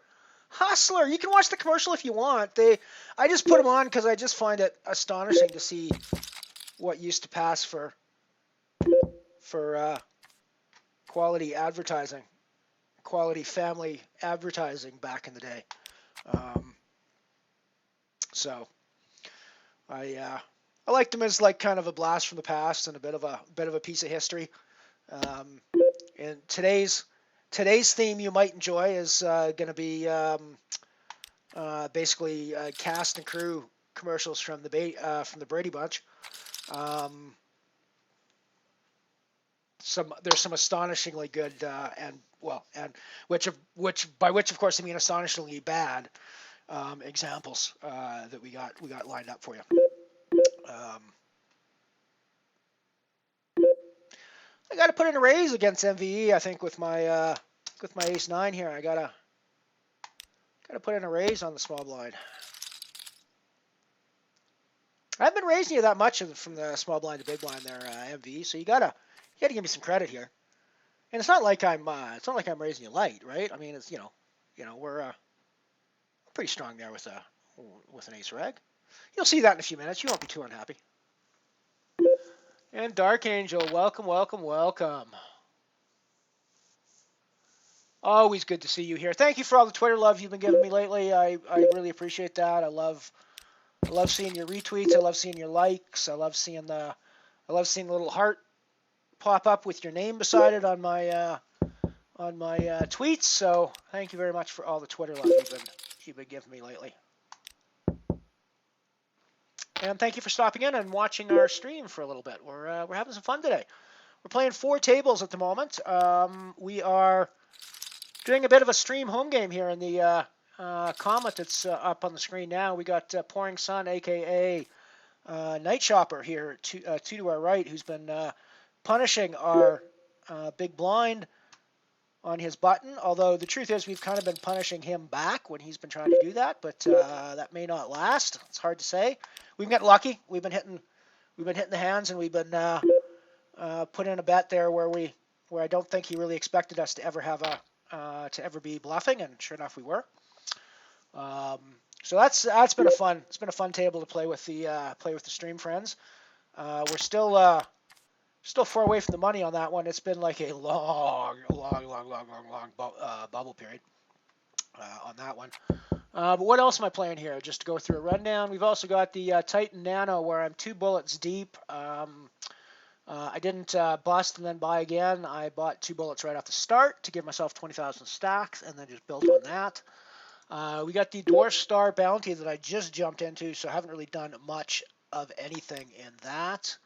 Hustler! You can watch the commercial if you want. I just put them on because I just find it astonishing to see what used to pass for quality advertising, quality family advertising back in the day. So I liked them as like kind of a blast from the past and a bit of a piece of history. And today's theme you might enjoy is going to be basically cast and crew commercials from the Brady Bunch. There's some astonishingly good and which of course I mean astonishingly bad examples that we got lined up for you. I got to put in a raise against MVE. I think with my ace 9 here, I gotta put in a raise on the small blind. I haven't been raising you that much from the small blind to big blind there, MVE. So you gotta give me some credit here. And it's not like I'm raising you light, right? I mean, it's we're pretty strong there with an ace reg. You'll see that in a few minutes. You won't be too unhappy. And Dark Angel, welcome, welcome, welcome. Always good to see you here. Thank you for all the Twitter love you've been giving me lately. I really appreciate that. I love seeing your retweets. I love seeing your likes. I love seeing the little heart pop up with your name beside it on my tweets. So thank you very much for all the Twitter love you've been giving me lately. And thank you for stopping in and watching our stream for a little bit. We're having some fun today. We're playing 4 tables at the moment. We are doing a bit of a stream home game here in the comment that's up on the screen now. We got Pouring Sun, aka Night Shopper here, two to our right, who's been punishing our big blind on his button. Although the truth is, we've kind of been punishing him back when he's been trying to do that, but that may not last. It's hard to say. We've got lucky. We've been hitting the hands, and we've been put in a bet there where I don't think he really expected us to ever have to ever be bluffing, and sure enough, we were. So that's been a fun table to play with the stream friends. We're still 4 away from the money on that one. It's been like a long bubble period on that one. But what else am I playing here? Just to go through a rundown. We've also got the Titan Nano where I'm 2 bullets deep. I didn't bust and then buy again. I bought 2 bullets right off the start to give myself 20,000 stacks and then just built on that. We got the Dwarf Star Bounty that I just jumped into, so I haven't really done much of anything in that.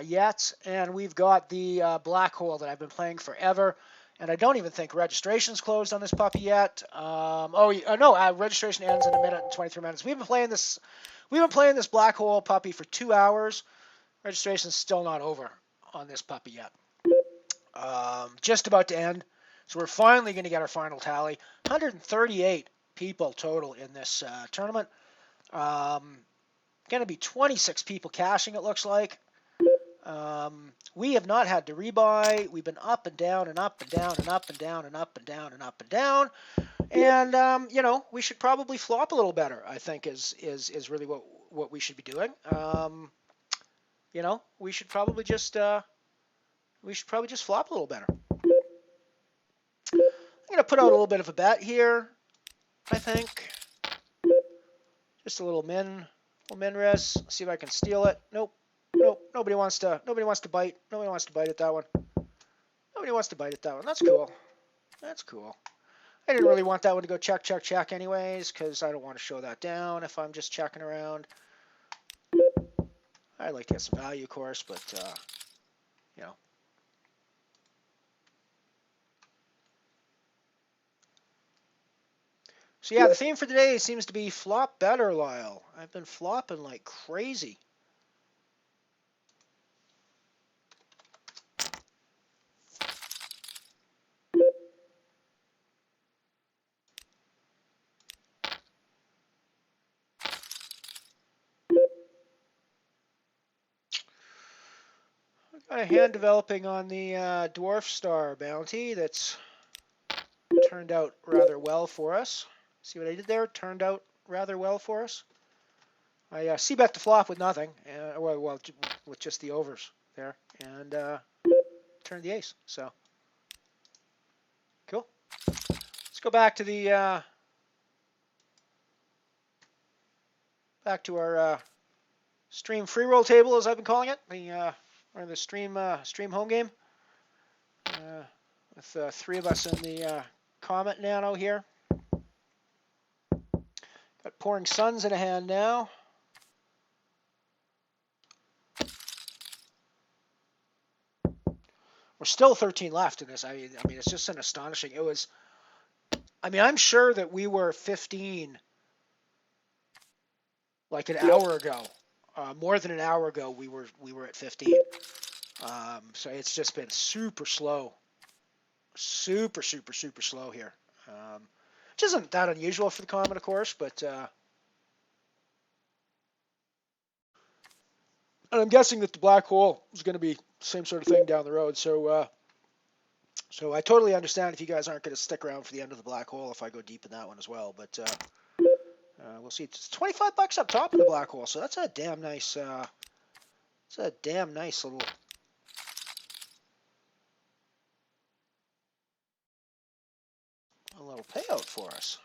yet, and we've got the black hole that I've been playing forever, and I don't even think registration's closed on this puppy yet. No, registration ends in 1 minute and 23 minutes. We've been playing this black hole puppy for 2 hours. Registration's still not over on this puppy yet. Just about to end. So we're finally going to get our final tally. 138 people total in this tournament. Going to be 26 people cashing, it looks like. We have not had to rebuy. We've been up and down and up and down and up and down and up and down and up and down. And, we should probably flop a little better, I think, is really what we should be doing. We should probably just flop a little better. I'm going to put out a little bit of a bet here, I think. Just a little min res. See if I can steal it. Nope. Nobody wants to bite. Nobody wants to bite at that one. Nobody wants to bite at that one. That's cool. That's cool. I didn't really want that one to go check anyways, because I don't want to show that down if I'm just checking around. I'd like to get some value, of course, but, So yeah, the theme for today seems to be flop better, Lyle. I've been flopping like crazy. I've got a hand developing on the Dwarf Star bounty that's turned out rather well for us. See what I did there? Turned out rather well for us. I c-bet the flop with nothing, with just the overs there, and turned the ace. So cool. Let's go back to the our stream free roll table, as I've been calling it. Or the stream home game with 3 of us in the Comet Nano here. Got Pouring Suns in a hand now. We're still 13 left in this. I mean, it's just an astonishing. It was. I mean, I'm sure that we were 15 like an hour ago. More than an hour ago, we were at 15. So it's just been super slow. Super slow here. Which isn't that unusual for the Comet, of course, but and I'm guessing that the black hole is going to be the same sort of thing down the road. So so I totally understand if you guys aren't going to stick around for the end of the black hole if I go deep in that one as well. But we'll see. It's $25 up top in the black hole, so that's a damn nice. It's a damn nice little. A little payout for us.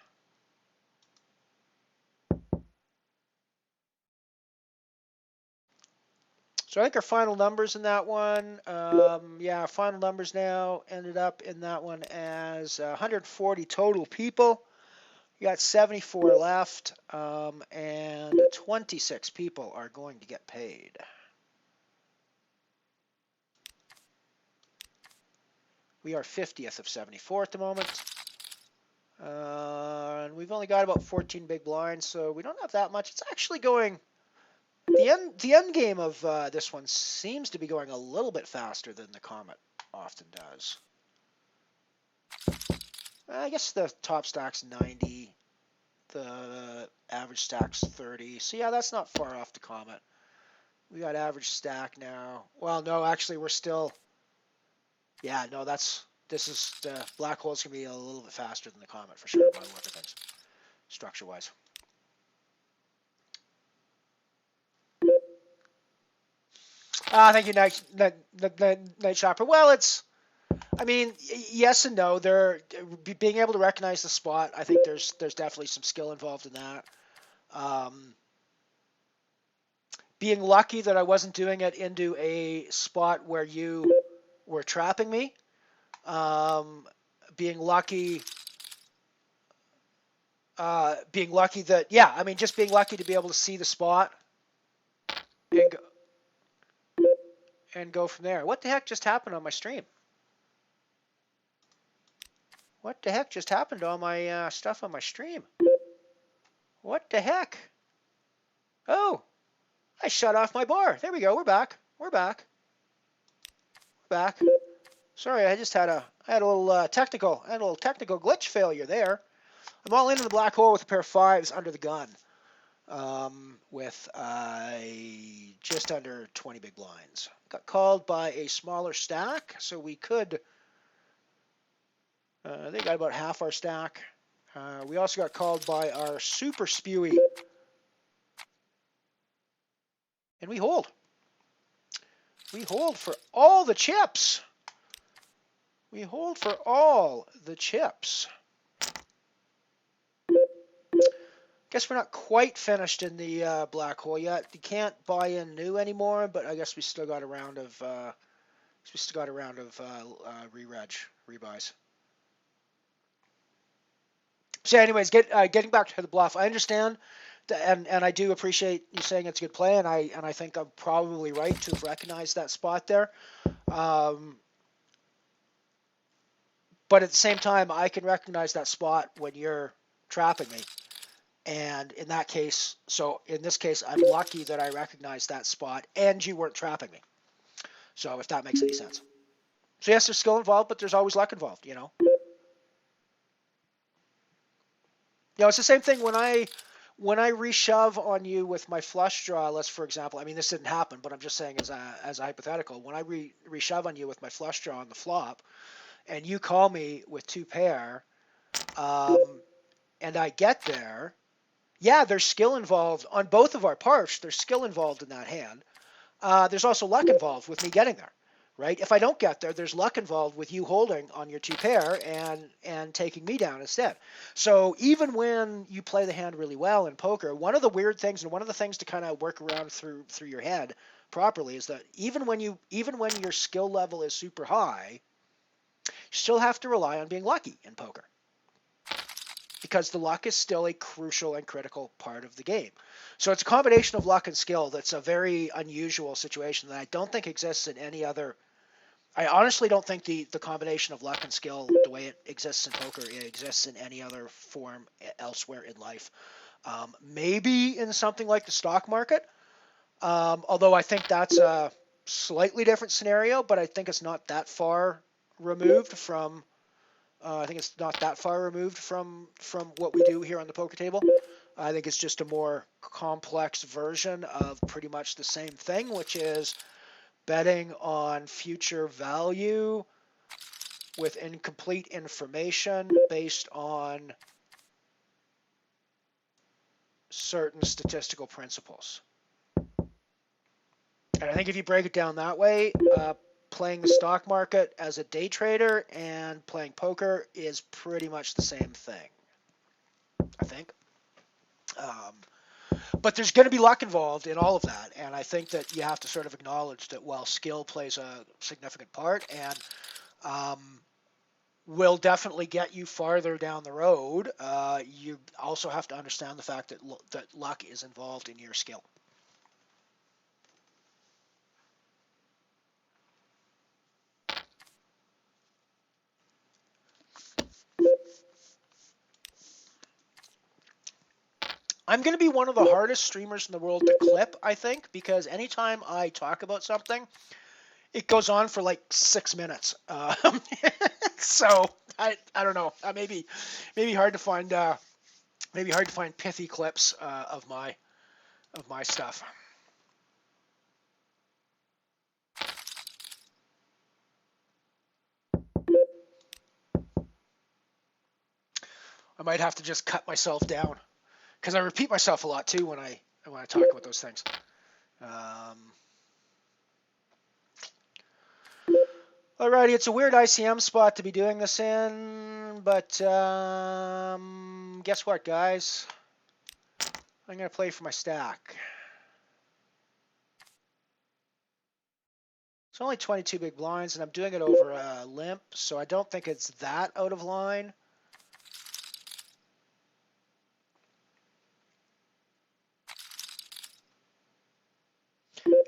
So I think our final numbers in that one, our final numbers now ended up in that one as 140 total people. We got 74 left, and 26 people are going to get paid. We are 50th of 74 at the moment. And we've only got about 14 big blinds, so we don't have that much. It's actually going. The end game of this one seems to be going a little bit faster than the Comet often does. I guess the top stack's 90, the average stack's 30. So yeah, that's not far off the Comet. We got average stack now. Well, no, actually we're still. Yeah, no, the black hole's gonna be a little bit faster than the Comet for sure by the look of things, structure-wise. Thank you, Night Shopper. Well, I mean, yes and no. Being able to recognize the spot, I think there's definitely some skill involved in that. Being lucky that I wasn't doing it into a spot where you were trapping me. Being lucky that, yeah, I mean, just being lucky to be able to see the spot and go from there. What the heck just happened on my stream? What the heck just happened to all my stuff on my stream? What the heck? Oh, I shut off my bar. There we go. We're back. We're back. We're back. Sorry, I just had a little technical glitch failure there. I'm all into the black hole with a pair of 5s under the gun, with just under 20 big blinds. Got called by a smaller stack, so we could. They got about half our stack. We also got called by our super spewy, and we hold. We hold for all the chips. We hold for all the chips. Guess we're not quite finished in the black hole yet. You can't buy in new anymore, but I guess we still got a round of rebuys. So, anyways, getting back to the bluff, I understand, and I do appreciate you saying it's a good play, and I think I'm probably right to have recognized that spot there. But at the same time, I can recognize that spot when you're trapping me. And in that case, so in this case, I'm lucky that I recognized that spot and you weren't trapping me. So if that makes any sense. So yes, there's skill involved, but there's always luck involved, you know. It's the same thing when I reshove on you with my flush draw. Let's, for example, I mean, this didn't happen, but I'm just saying as a hypothetical. When I reshove on you with my flush draw on the flop, and you call me with 2 pair, and I get there. Yeah, there's skill involved on both of our parts. There's skill involved in that hand. There's also luck involved with me getting there, right? If I don't get there, there's luck involved with you holding on your 2 pair and taking me down instead. So even when you play the hand really well in poker, one of the weird things and one of the things to kind of work around through your head properly is that even when your skill level is super high, you still have to rely on being lucky in poker. Because the luck is still a crucial and critical part of the game. So it's a combination of luck and skill that's a very unusual situation that I don't think exists in any other. I honestly don't think the combination of luck and skill, the way it exists in poker, it exists in any other form elsewhere in life. Maybe in something like the stock market, although I think that's a slightly different scenario, but I think it's not that far removed from. I think it's not that far removed from what we do here on the poker table. I think it's just a more complex version of pretty much the same thing, which is betting on future value with incomplete information based on certain statistical principles. And I think if you break it down that way, playing the stock market as a day trader and playing poker is pretty much the same thing, I think. But there's going to be luck involved in all of that, and I think that you have to sort of acknowledge that while skill plays a significant part and will definitely get you farther down the road, you also have to understand the fact that luck is involved in your skill. I'm going to be one of the hardest streamers in the world to clip, I think, because anytime I talk about something, it goes on for like 6 minutes. So I don't know. Maybe hard to find pithy clips of my stuff. I might have to just cut myself down. Because I repeat myself a lot too when I talk about those things. Alrighty, it's a weird ICM spot to be doing this in, but guess what, guys? I'm going to play for my stack. It's only 22 big blinds, and I'm doing it over a limp, so I don't think it's that out of line.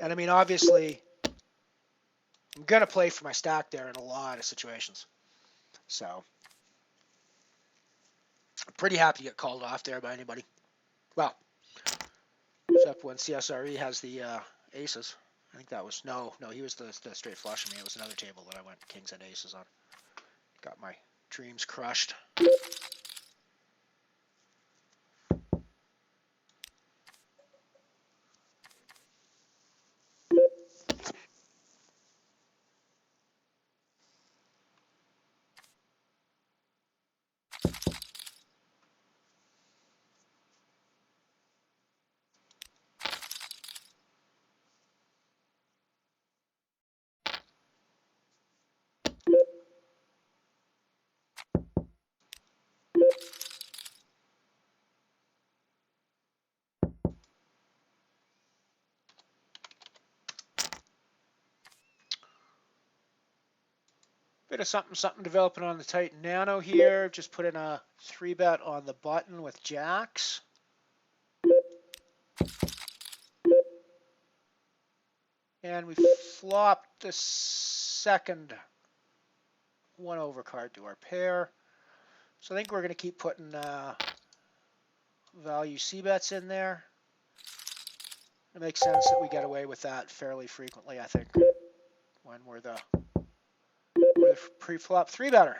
And I mean, obviously, I'm going to play for my stack there in a lot of situations. So I'm pretty happy to get called off there by anybody. Well, except when CSRE has the aces. I think that was, no, he was the straight flush. I mean, it was another table that I went kings and aces on. Got my dreams crushed. Bit of something developing on the Titan Nano here. Just put in a 3-bet on the button with jacks. And we flopped the second 1-over card to our pair. So I think we're going to keep putting value C-bets in there. It makes sense that we get away with that fairly frequently, I think, when we're the pre-flop 3-better.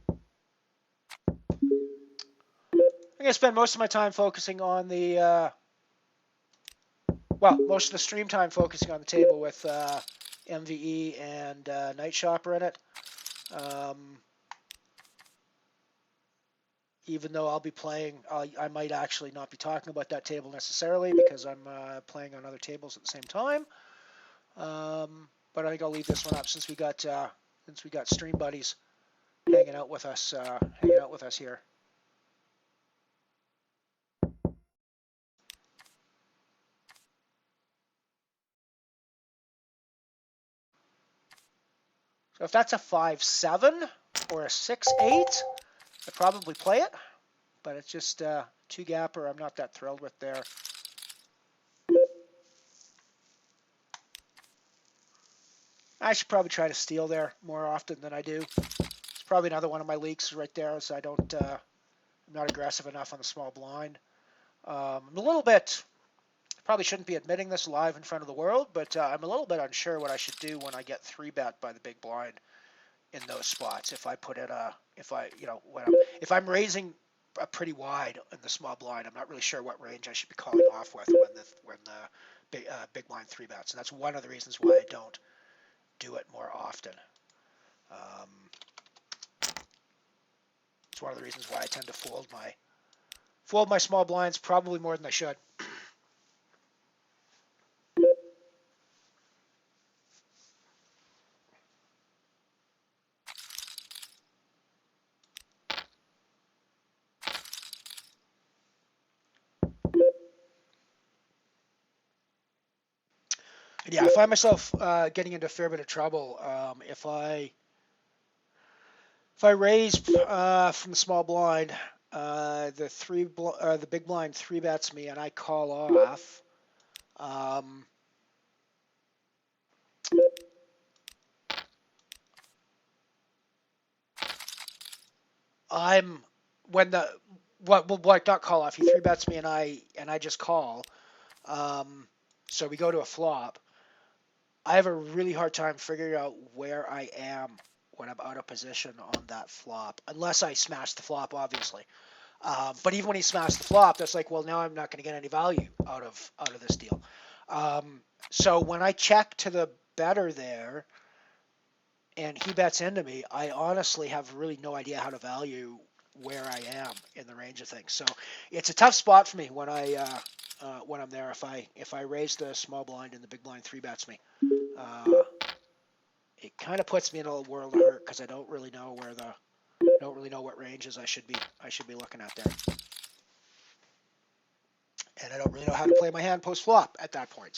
I'm going to spend most of my time focusing on the, most of the stream time focusing on the table with MVE and Night Shopper in it. Even though I'll be playing, I might actually not be talking about that table necessarily because I'm playing on other tables at the same time. But I think I'll leave this one up since we got stream buddies hanging out with us here. So if that's a 5-7 or a 6-8, I'd probably play it. But it's just 2-gapper I'm not that thrilled with there. I should probably try to steal there more often than I do. It's probably another one of my leaks right there, as I'm not aggressive enough on the small blind. I'm a little bit, probably shouldn't be admitting this live in front of the world, but I'm a little bit unsure what I should do when I get 3-bet by the big blind in those spots. If I put it, if I'm raising pretty wide in the small blind, I'm not really sure what range I should be calling off with when the big blind 3-bets. And that's one of the reasons why I don't do it more often. It's one of the reasons why I tend to fold my small blinds probably more than I should. And yeah, I find myself getting into a fair bit of trouble if I raise from the small blind, the big blind 3-bets me, and I call off. Not call off. He 3-bets me, and I just call. So we go to a flop. I have a really hard time figuring out where I am when I'm out of position on that flop, unless I smash the flop, obviously. But even when he smashed the flop, that's like, well, now I'm not going to get any value out of this deal. So when I check to the better there, and he bets into me, I honestly have really no idea how to value where I am in the range of things. So it's a tough spot for me when I'm there. If I raise the small blind and the big blind 3-bets me, it kind of puts me in a world of hurt because I don't really know what ranges I should be looking at there, and I don't really know how to play my hand post flop at that point.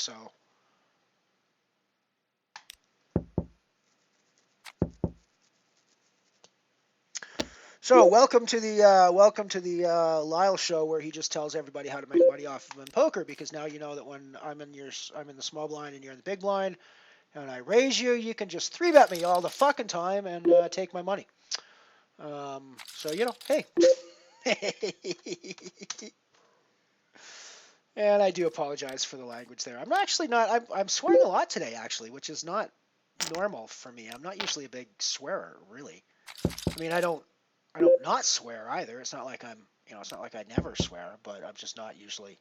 So welcome to the Lyle show, where he just tells everybody how to make money off of him in poker, because now you know that when I'm in the small blind and you're in the big blind, and I raise you, you can just 3-bet me all the fucking time and take my money. So hey. And I do apologize for the language there. I'm swearing a lot today, actually, which is not normal for me. I'm not usually a big swearer, really. I mean, I don't not swear either. It's not like it's not like I never swear, but I'm just not usually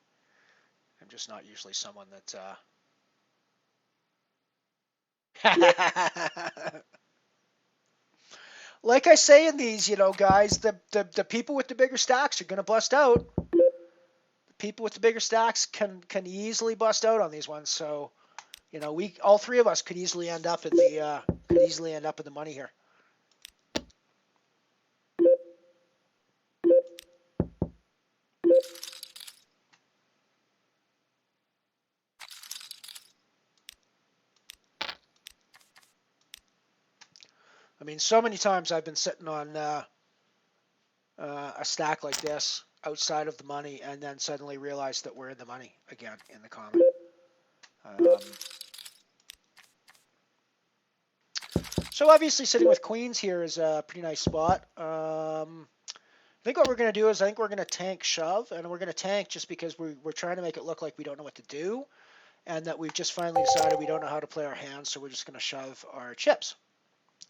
someone that like I say in these, guys, the people with the bigger stacks are going to bust out. The people with the bigger stacks can easily bust out on these ones. So, we all three of us could easily end up in the money here. I mean, so many times I've been sitting on a stack like this outside of the money, and then suddenly realize that we're in the money again in the common. So obviously sitting with queens here is a pretty nice spot. I think what we're going to do is we're going to tank shove, and we're going to tank just because we're trying to make it look like we don't know what to do, and that we've just finally decided we don't know how to play our hands, so we're just going to shove our chips,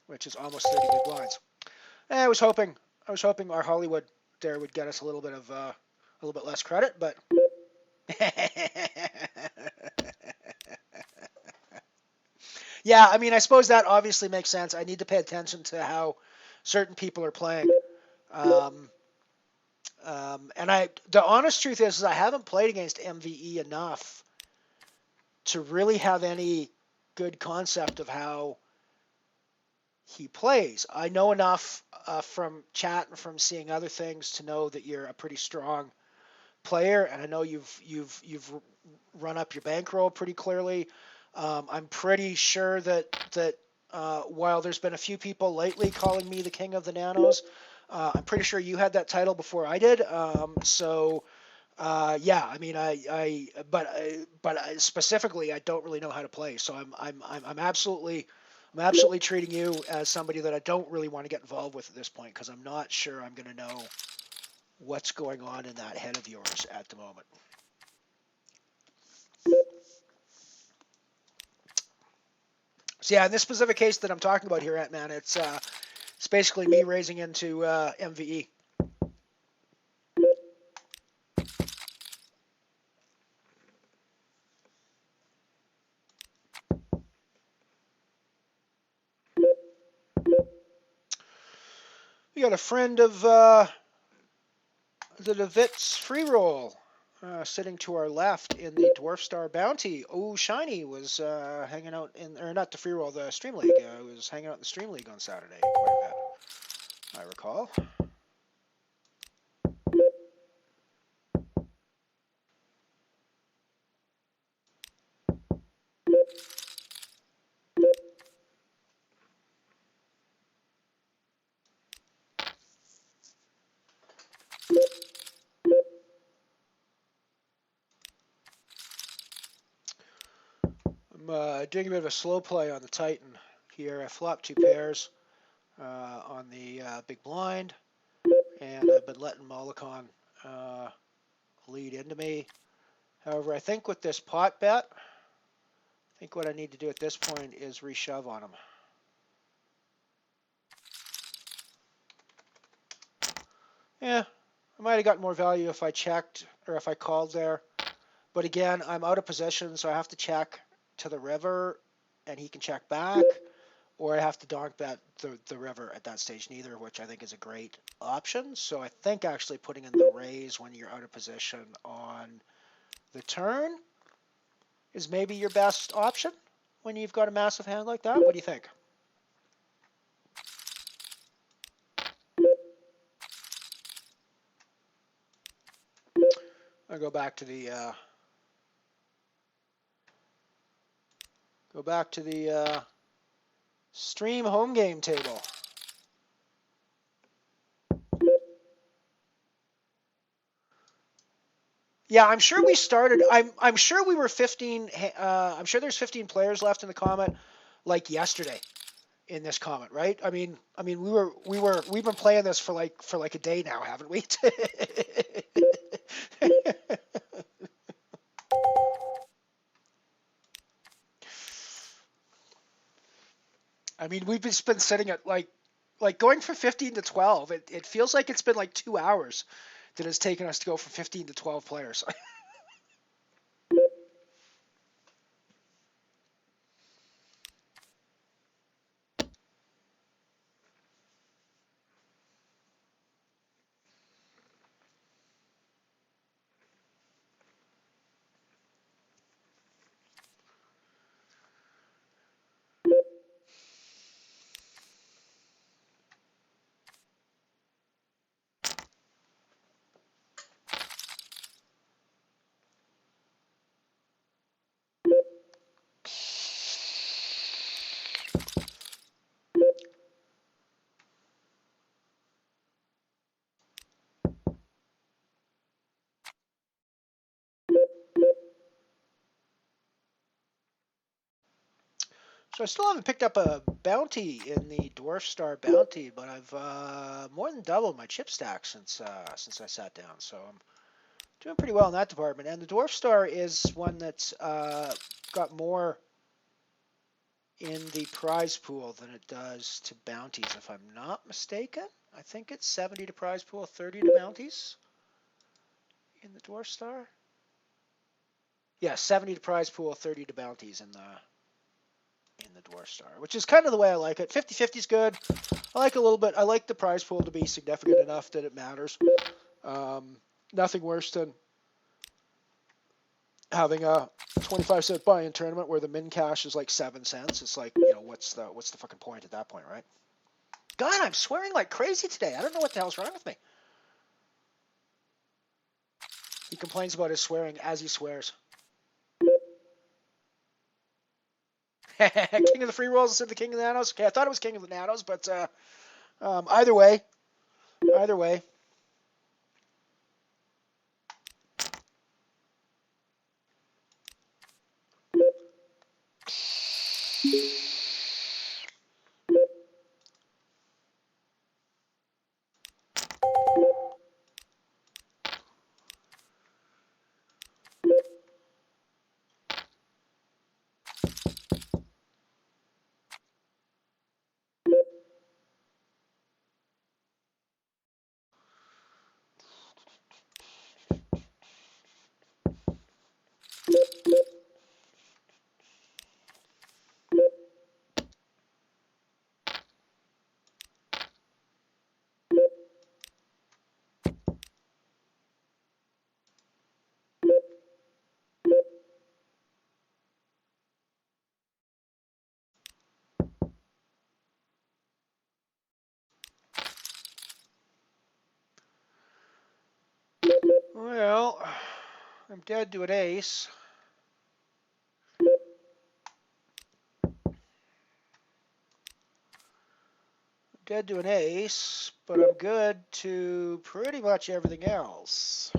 which is almost 30 big blinds. And I was hoping our Hollywood there would get us a little bit less credit, but yeah, I mean, I suppose that obviously makes sense. I need to pay attention to how certain people are playing. And the honest truth is I haven't played against MVE enough to really have any good concept of how he plays. I know enough from chat and from seeing other things to know that you're a pretty strong player, and I know you've run up your bankroll pretty clearly. I'm pretty sure that while there's been a few people lately calling me the king of the nanos, I'm pretty sure you had that title before I did. Yeah, I mean, but specifically, I don't really know how to play. So I'm absolutely treating you as somebody that I don't really want to get involved with at this point, because I'm not sure I'm going to know what's going on in that head of yours at the moment. So yeah, in this specific case that I'm talking about here, Ant-Man, it's basically me raising into MVE. We got a friend of the DeVitt's free roll sitting to our left in the Dwarf Star Bounty. Oh, Shiny was hanging out or not the free roll, the Stream League. Was hanging out in the Stream League on Saturday quite a bit, I recall. I'm doing a bit of a slow play on the Titan here. I flopped 2 pairs on the big blind, and I've been letting Mollicon lead into me. However, I think with this pot bet, I think what I need to do at this point is reshove on him. Yeah, I might have gotten more value if I checked or if I called there. But again, I'm out of position, so I have to check to the river, and he can check back, or I have to donk bet the river at that stage, neither of which I think is a great option. So I think actually putting in the raise when you're out of position on the turn is maybe your best option when you've got a massive hand like that. What do you think? I'll go back to the stream home game table. Yeah, I'm sure we started. I'm sure we were 15. I'm sure there's 15 players left in the Comet, like yesterday, in this Comet, right? We've been playing this for like a day now, haven't we? I mean, we've just been sitting at like going from 15 to 12. It feels like it's been like 2 hours that it's taken us to go from 15 to 12 players. So I still haven't picked up a bounty in the Dwarf Star bounty, but I've more than doubled my chip stack since I sat down. So I'm doing pretty well in that department. And the Dwarf Star is one that's got more in the prize pool than it does to bounties, if I'm not mistaken. I think it's 70 to prize pool, 30 to bounties in the Dwarf Star. Yeah, 70 to prize pool, 30 to bounties in the Dwarf Star, which is kind of the way I like it. 50-50 is good. I like a little bit. I like the prize pool to be significant enough that it matters. Nothing worse than having a 25-cent buy-in tournament where the min cash is like 7 cents. It's like, what's the fucking point at that point, right? God, I'm swearing like crazy today. I don't know what the hell's wrong with me. He complains about his swearing as he swears. King of the free rolls instead of the king of the nanos. Okay, I thought it was king of the nanos, but either way. Well, I'm dead to an ace. Dead to an ace, but I'm good to pretty much everything else.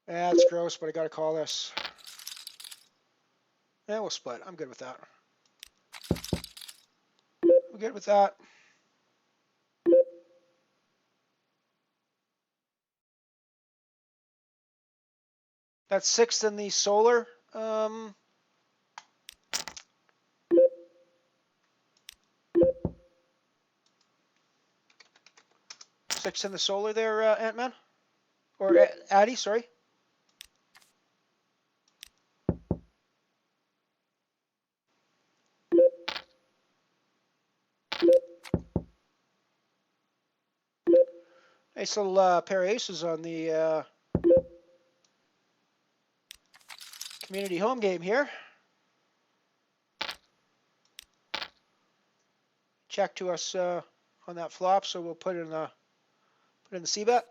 That's gross, but I gotta call this. Yeah, we'll split. I'm good with that. I'm good with that. That's 6th in the solar. 6th in the solar there, Ant-Man? Or Addy, sorry. Nice little pair of aces on the community home game here. Check to us on that flop, so we'll put in the C-bet.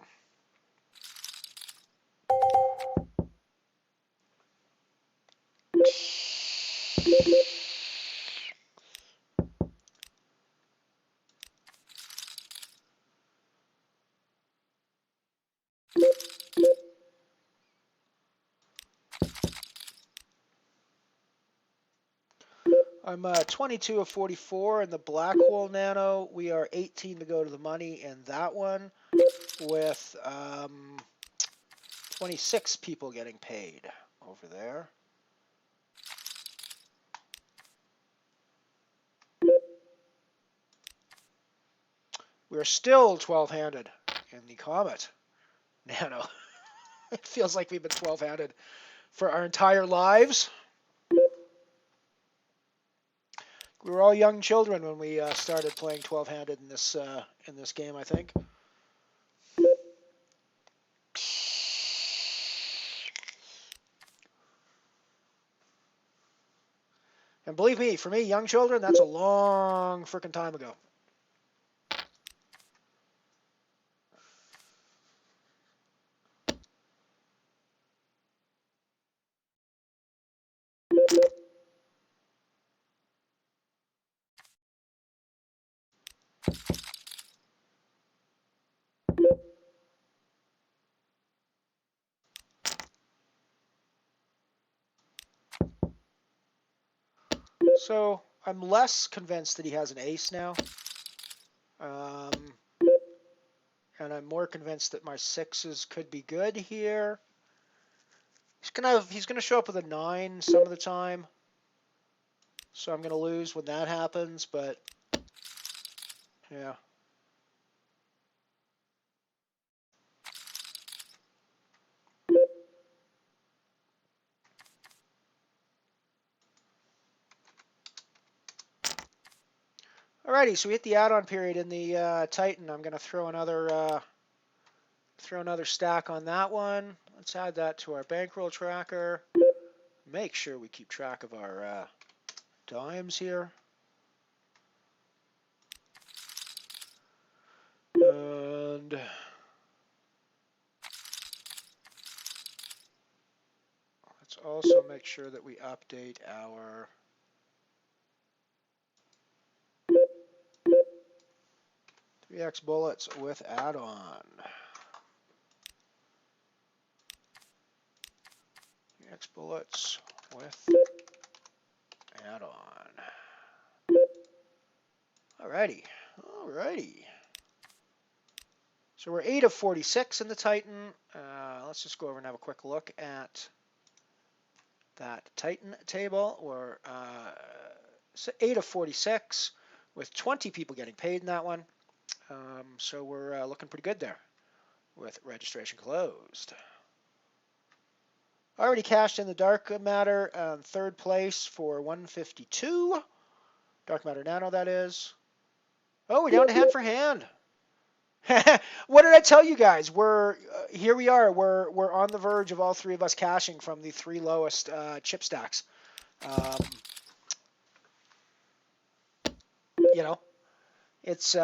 I'm 22 of 44 in the black hole nano. We are 18 to go to the money in that one, with 26 people getting paid over there. We're still 12-handed in the Comet Nano. It feels like we've been 12-handed for our entire lives. We were all young children when we started playing 12-handed in this game, I think. And believe me, for me, young children, that's a long frickin' time ago. So I'm less convinced that he has an ace now. And I'm more convinced that my sixes could be good here. He's gonna show up with a 9 some of the time. So I'm gonna lose when that happens, but yeah. Alrighty, so we hit the add-on period in the Titan. I'm gonna throw another stack on that one. Let's add that to our bankroll tracker. Make sure we keep track of our dimes here. And let's also make sure that we update our 3x bullets with add-on. 3x bullets with add-on. Alrighty. So we're 8 of 46 in the Titan. Let's just go over and have a quick look at that Titan table. We're 8 of 46 with 20 people getting paid in that one. So we're looking pretty good there with registration closed. Already cashed in the dark matter, third place for 152. Dark matter nano, that is. Oh, we're down to hand for hand. What did I tell you guys? We're here. We are. We're on the verge of all three of us cashing from the 3 lowest chip stacks. You know, it's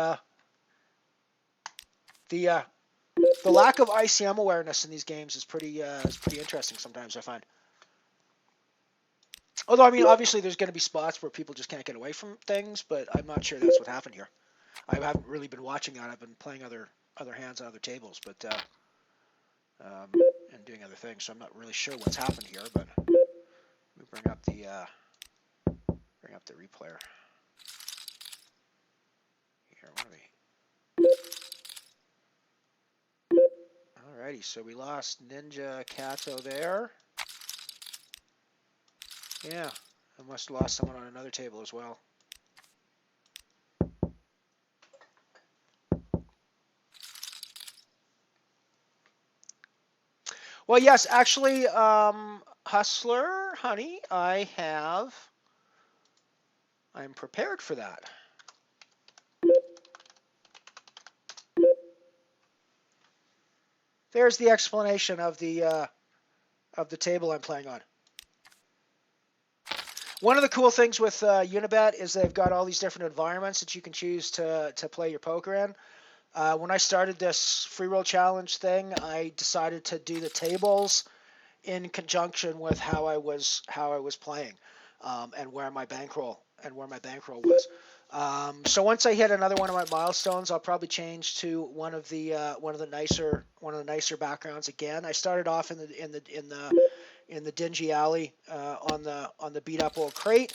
the lack of ICM awareness in these games is pretty interesting sometimes, I find. Although, I mean, obviously there's going to be spots where people just can't get away from things, but I'm not sure that's what happened here. I haven't really been watching that. I've been playing other hands on other tables, but and doing other things, so I'm not really sure what's happened here. But let me bring up the replayer. Here, what are we? Alrighty, so we lost Ninja Kato there. Yeah, I must have lost someone on another table as well. Well, yes, actually, Hustler, honey, I'm prepared for that. There's the explanation of the table I'm playing on. One of the cool things with Unibet is they've got all these different environments that you can choose to play your poker in. When I started this free roll challenge thing, I decided to do the tables in conjunction with how I was playing, and where my bankroll was. So once I hit another one of my milestones, I'll probably change to one of the nicer backgrounds again. I started off in the dingy alley on the beat up old crate.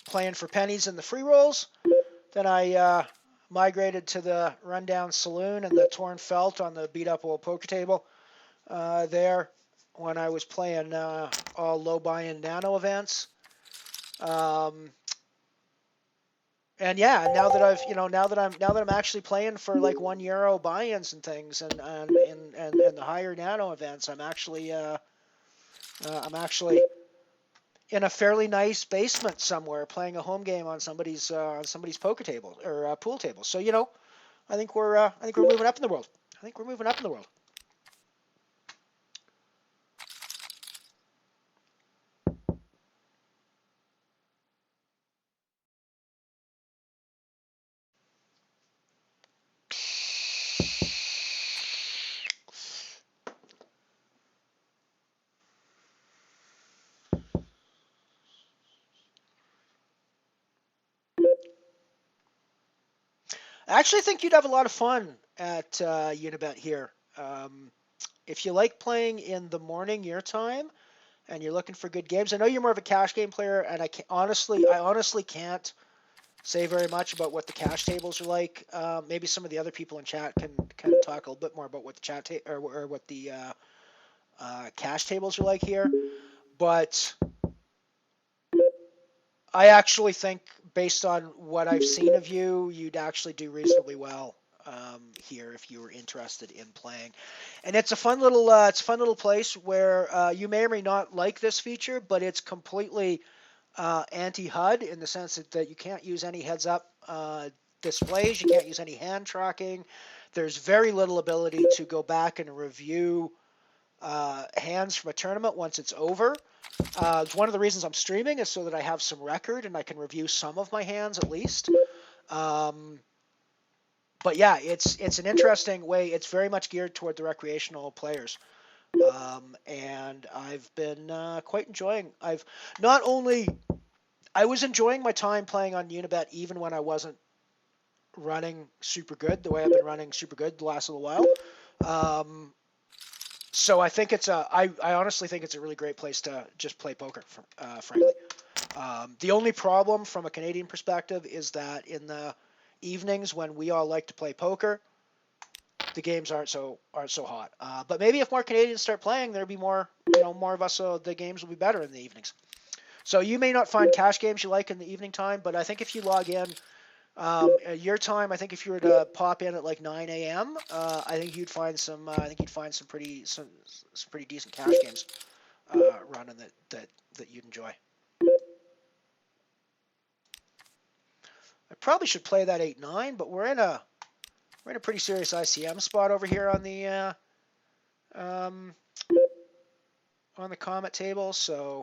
playing for pennies in the free rolls. Then I migrated to the rundown saloon and the torn felt on the beat up old poker table there when I was playing all low buy-in nano events. And yeah, now that I've now that I'm actually playing for like €1 buy-ins and things and the higher nano events, I'm actually in a fairly nice basement somewhere playing a home game on somebody's poker table or pool table. So I think we're moving up in the world. I think we're moving up in the world. I actually think you'd have a lot of fun at Unibet here. If you like playing in the morning your time and you're looking for good games, I know you're more of a cash game player, and I honestly can't say very much about what the cash tables are like. Maybe some of the other people in chat can talk a little bit more about what the chat or what the cash tables are like here. But I actually think, based on what I've seen of you, you'd actually do reasonably well here if you were interested in playing. And it's a fun little place where you may or may not like this feature, but it's completely anti-HUD in the sense that you can't use any heads-up displays, you can't use any hand tracking. There's very little ability to go back and review hands from a tournament once it's over. One of the reasons I'm streaming is so that I have some record and I can review some of my hands at least. But yeah, it's an interesting way. It's very much geared toward the recreational players. And I've been quite enjoying. I was enjoying my time playing on Unibet even when I wasn't running super good the way I've been running super good the last little while. So I think I honestly think it's a really great place to just play poker, frankly. The only problem from a Canadian perspective is that in the evenings when we all like to play poker, the games aren't so hot. But maybe if more Canadians start playing, there'll be more of us, so the games will be better in the evenings. So you may not find cash games you like in the evening time, but I think if you log in your time, I think if you were to pop in at like 9 a.m., I think you'd find some pretty decent cash games running that you'd enjoy. I probably should play that 8-9, but we're in a pretty serious ICM spot over here on the Comet table, so.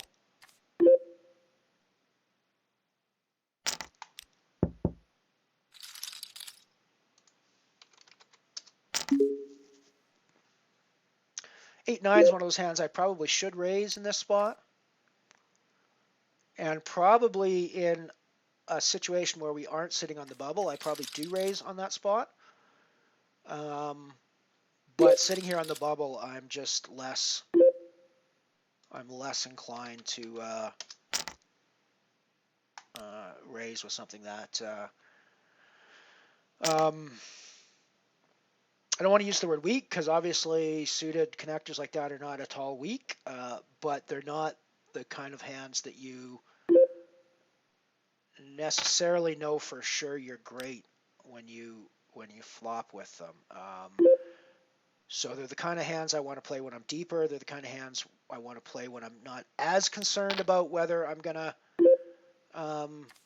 Eight nine is one of those hands I probably should raise in this spot, and probably in a situation where we aren't sitting on the bubble, I probably do raise on that spot. But sitting here on the bubble, I'm less inclined to raise with something that I don't want to use the word weak, because obviously suited connectors like that are not at all weak, but they're not the kind of hands that you necessarily know for sure you're great when you flop with them. So they're the kind of hands I want to play when I'm deeper. They're the kind of hands I want to play when I'm not as concerned about whether I'm going to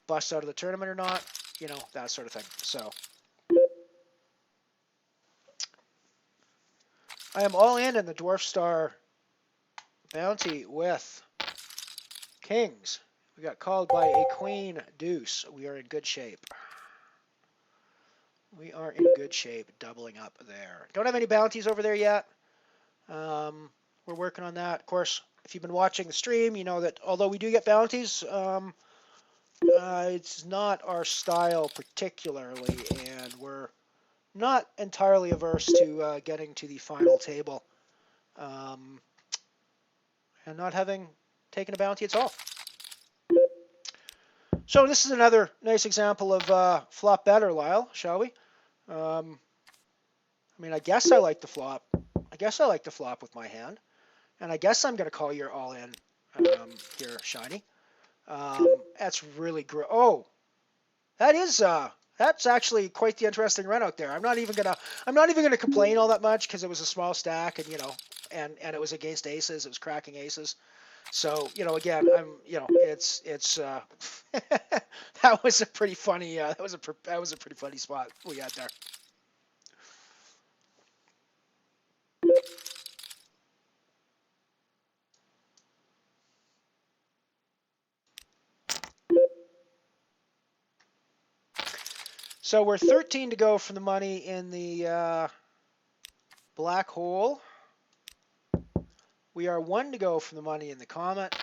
bust out of the tournament or not, that sort of thing. So I am all in the Dwarf Star bounty with kings. We got called by a queen deuce. We are in good shape. We are in good shape, doubling up there. Don't have any bounties over there yet. We're working on that. Of course, if you've been watching the stream, you know that although we do get bounties, it's not our style particularly, and we're not entirely averse to getting to the final table and not having taken a bounty at all. So this is another nice example of flop better, Lyle, shall we? I mean, I guess I like the flop. I guess I like the flop with my hand. And I guess I'm going to call your all-in here, Shiny. That's really great. Oh, that's actually quite the interesting run out there. I'm not even gonna complain all that much because it was a small stack, and and it was against aces. It was cracking aces. So again, it's that was a pretty funny that was a pretty funny spot we had there. So we're 13 to go from the money in the black hole. We are 1 to go from the money in the comet.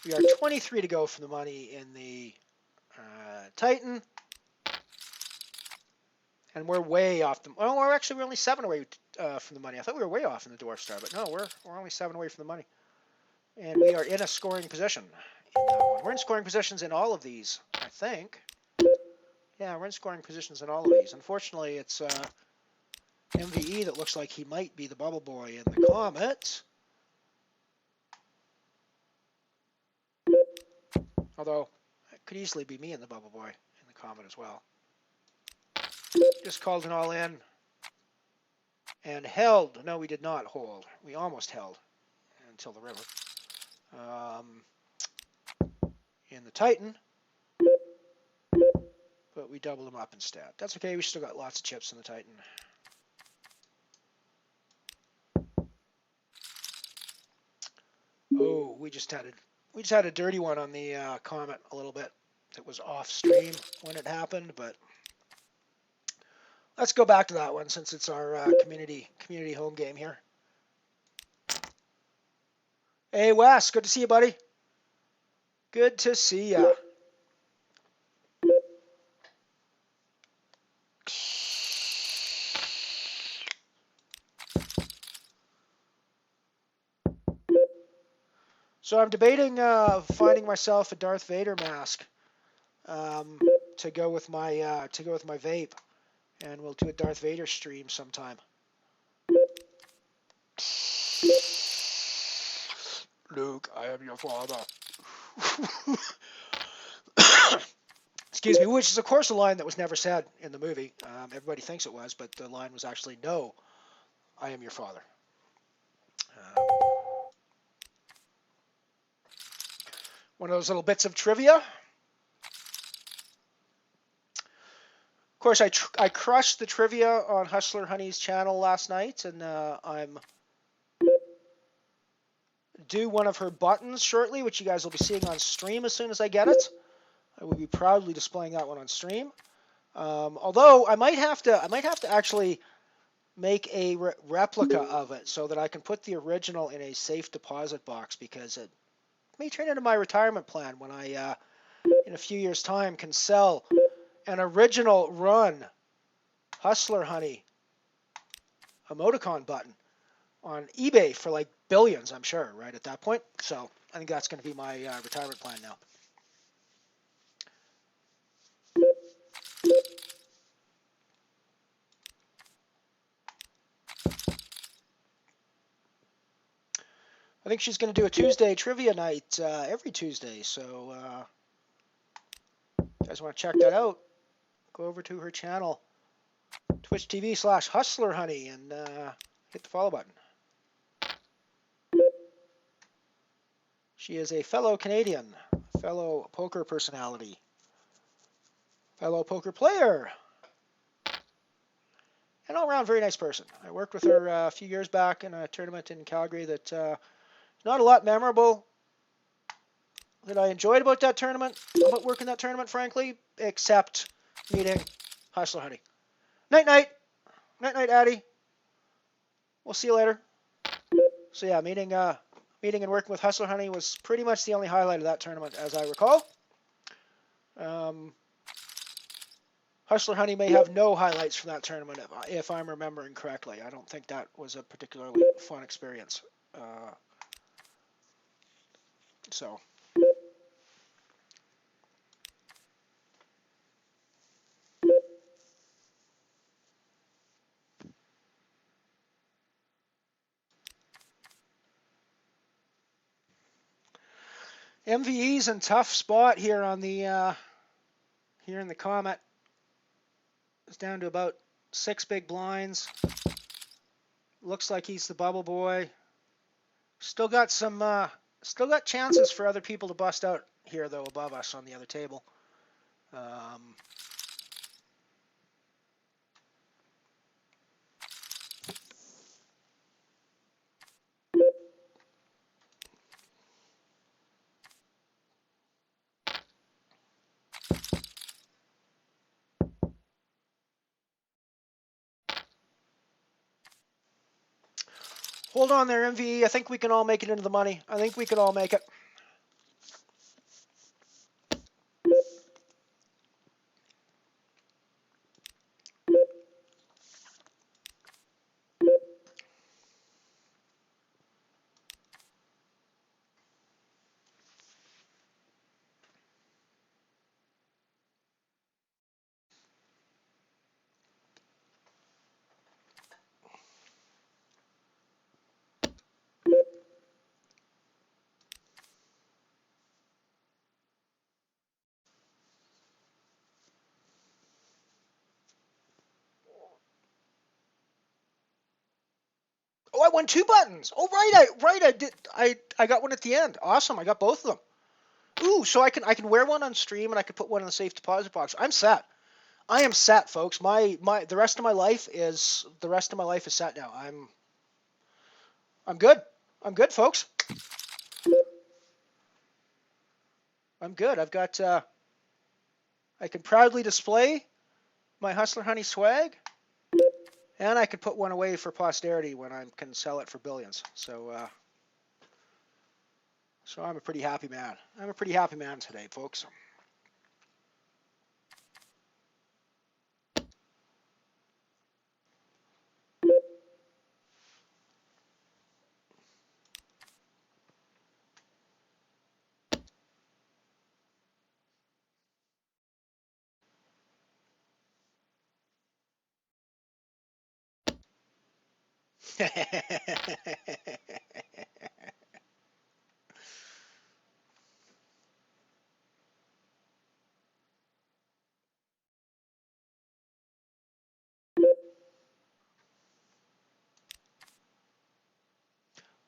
We are 23 to go from the money in the Titan. And we're way off the... Well, we're only 7 away from the money. I thought we were way off in the Dwarf Star, but no, we're only 7 away from the money. And we are in a scoring position in that one. We're in scoring positions in all of these, I think. Yeah, we're in scoring positions in all of these. Unfortunately, it's MVE that looks like he might be the bubble boy in the Comet. Although, it could easily be me in the bubble boy in the Comet as well. Just called an all-in. And held. No, we did not hold. We almost held until the river. In the Titan. But we doubled them up instead. That's okay. We still got lots of chips in the Titan. Oh, we just had a dirty one on the Comet a little bit. It was off stream when it happened, but let's go back to that one since it's our community home game here. Hey Wes, good to see you, buddy. Good to see ya. So I'm debating finding myself a Darth Vader mask to go with my vape, and we'll do a Darth Vader stream sometime. Luke, I am your father. Excuse me, which is of course a line that was never said in the movie. Everybody thinks it was, but the line was actually, "No, I am your father." One of those little bits of trivia. Of course, I crushed the trivia on Hustler Honey's channel last night, and I'm due one of her buttons shortly, which you guys will be seeing on stream as soon as I get it. I will be proudly displaying that one on stream. Although I might have to actually make a replica of it so that I can put the original in a safe deposit box, because it may turn into my retirement plan when I, in a few years' time, can sell an original run Hustler Honey emoticon button on eBay for like billions, I'm sure, right at that point. So I think that's going to be my retirement plan now. I think she's going to do a Tuesday trivia night every Tuesday. So if you guys want to check that out, go over to her channel, Twitch TV/Hustler Honey, and hit the follow button. She is a fellow Canadian, fellow poker personality, fellow poker player, and all around very nice person. I worked with her a few years back in a tournament in Calgary that not a lot memorable that I enjoyed about that tournament, about working that tournament, frankly, except meeting Hustler Honey. Night, night. Night, night, Addie. We'll see you later. So yeah, meeting and working with Hustler Honey was pretty much the only highlight of that tournament, as I recall. Hustler Honey may have no highlights from that tournament, if I'm remembering correctly. I don't think that was a particularly fun experience So. MVE's in tough spot here on the here in the Comet. It's down to about 6 big blinds. Looks like he's the bubble boy. Still got chances for other people to bust out here though above us on the other table. Hold on there, MVE. I think we can all make it into the money. I think we can all make it. Oh, I won 2 buttons. Oh, I got one at the end. Awesome. I got both of them. Ooh, so I can wear one on stream and I can put one in the safe deposit box. I'm set. I am set, folks. The rest of my life is set now. I'm good. I'm good, folks. I'm good. I've got I can proudly display my Hustler Honey swag. And I could put one away for posterity when I can sell it for billions. So I'm a pretty happy man. I'm a pretty happy man today, folks.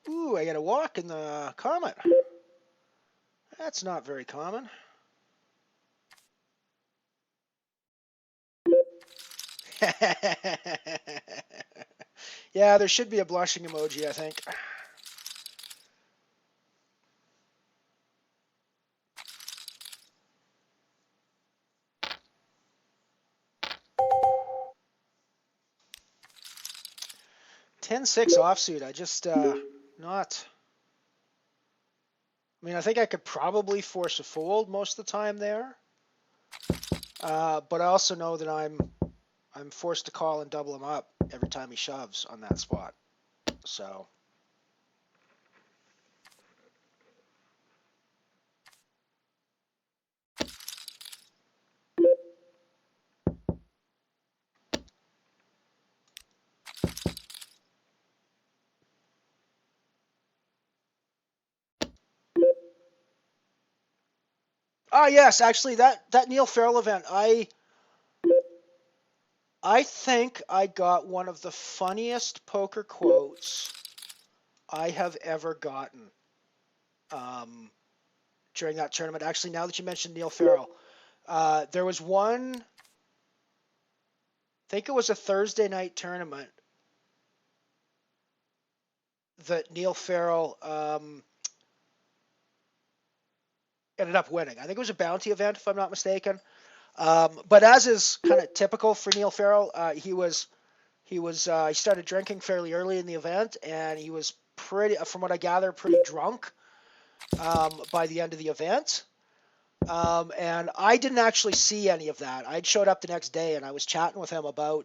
Ooh, I got a walk in the Comet. That's not very common. Yeah, there should be a blushing emoji, I think. (10-6) offsuit. I just not. I mean, I think I could probably force a fold most of the time there, but I also know that I'm forced to call and double him up every time he shoves on that spot. So. Oh yes, actually that Neil Farrell event, I think I got one of the funniest poker quotes I have ever gotten during that tournament. Actually, now that you mentioned Neil Farrell, there was one, I think it was a Thursday night tournament that Neil Farrell ended up winning. I think it was a bounty event, if I'm not mistaken. But as is kind of typical for Neil Farrell, he started drinking fairly early in the event, and he was from what I gather, pretty drunk by the end of the event. And I didn't actually see any of that. I'd showed up the next day, and I was chatting with him about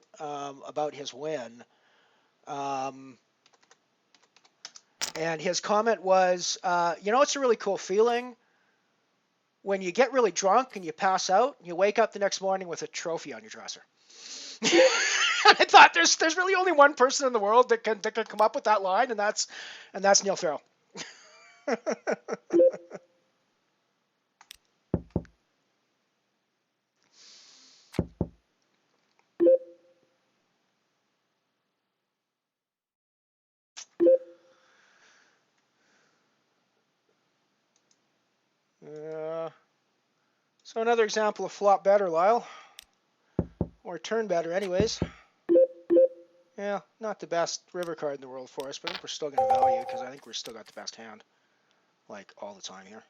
his win. And And his comment was, it's a really cool feeling when you get really drunk and you pass out and you wake up the next morning with a trophy on your dresser. I thought there's really only one person in the world that can come up with that line, and that's Neil Farrell. So another example of flop better, Lyle. Or turn better anyways. Yeah, not the best river card in the world for us, but I think we're still going to value it because I think we're still got the best hand. Like, all the time here.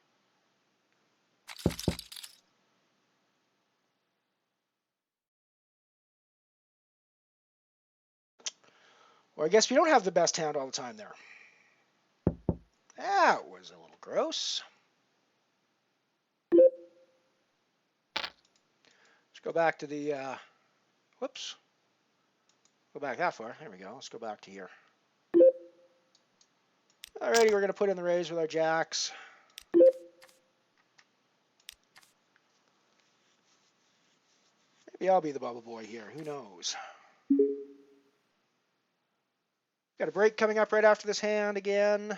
Or I guess we don't have the best hand all the time there. That was a little gross. Let's go back to the, whoops. Go back that far. There we go. Let's go back to here. Alrighty, we're going to put in the raise with our jacks. Maybe I'll be the bubble boy here. Who knows? Got a break coming up right after this hand again.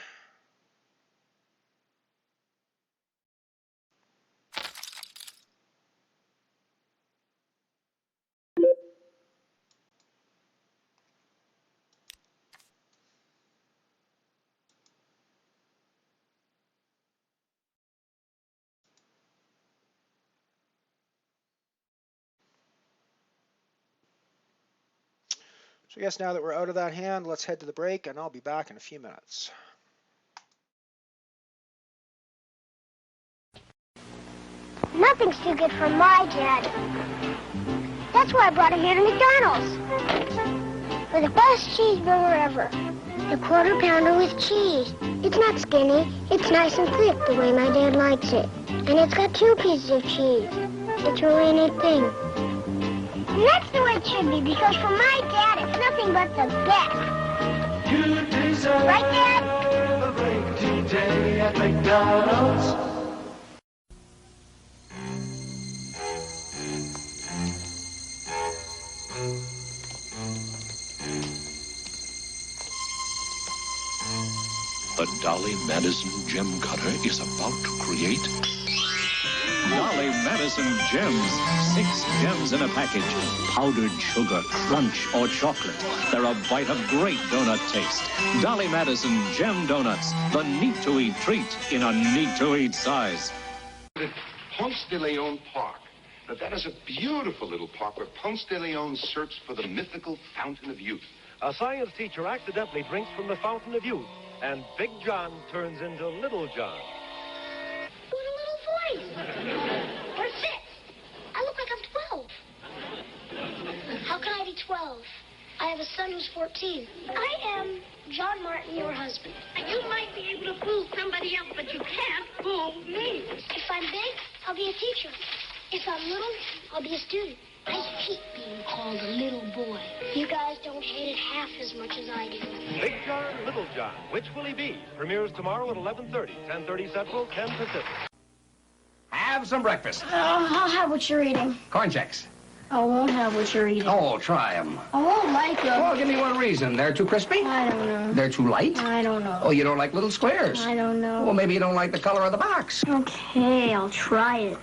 So I guess now that we're out of that hand, let's head to the break, and I'll be back in a few minutes. Nothing's too good for my dad. That's why I brought him here to McDonald's. For the best cheeseburger ever. The quarter pounder with cheese. It's not skinny. It's nice and thick the way my dad likes it. And it's got 2 pieces of cheese. It's really a neat thing. And that's the way it should be, because for my dad, it's nothing but the best. You deserve right, Dad? a break today at McDonald's. The Dolly Madison Gem Cutter is about to create Dolly Madison Gems. 6 gems in a package. Powdered sugar, crunch, or chocolate. They're a bite of great donut taste. Dolly Madison Gem Donuts. The neat-to-eat treat in a neat-to-eat size. Ponce de Leon Park. Now, that is a beautiful little park where Ponce de Leon searched for the mythical Fountain of Youth. A science teacher accidentally drinks from the Fountain of Youth, and Big John turns into Little John. What a little voice. Or 6. I look like I'm 12. How can I be 12? I have a son who's 14. I am John Martin, your husband. You might be able to fool somebody else, but you can't fool me. If I'm big, I'll be a teacher. If I'm little, I'll be a student. I hate being called a little boy. You guys don't hate it half as much as I do. Big John, Little John. Which will he be? Premieres tomorrow at 11:30, 10:30 Central, 10 Pacific. Have some breakfast. I'll have what you're eating. Corn checks. I won't have what you're eating. Oh, try them. I won't like them. Oh, give me one reason. They're too crispy? I don't know. They're too light? I don't know. Oh, you don't like little squares? I don't know. Well, maybe you don't like the color of the box. Okay, I'll try it.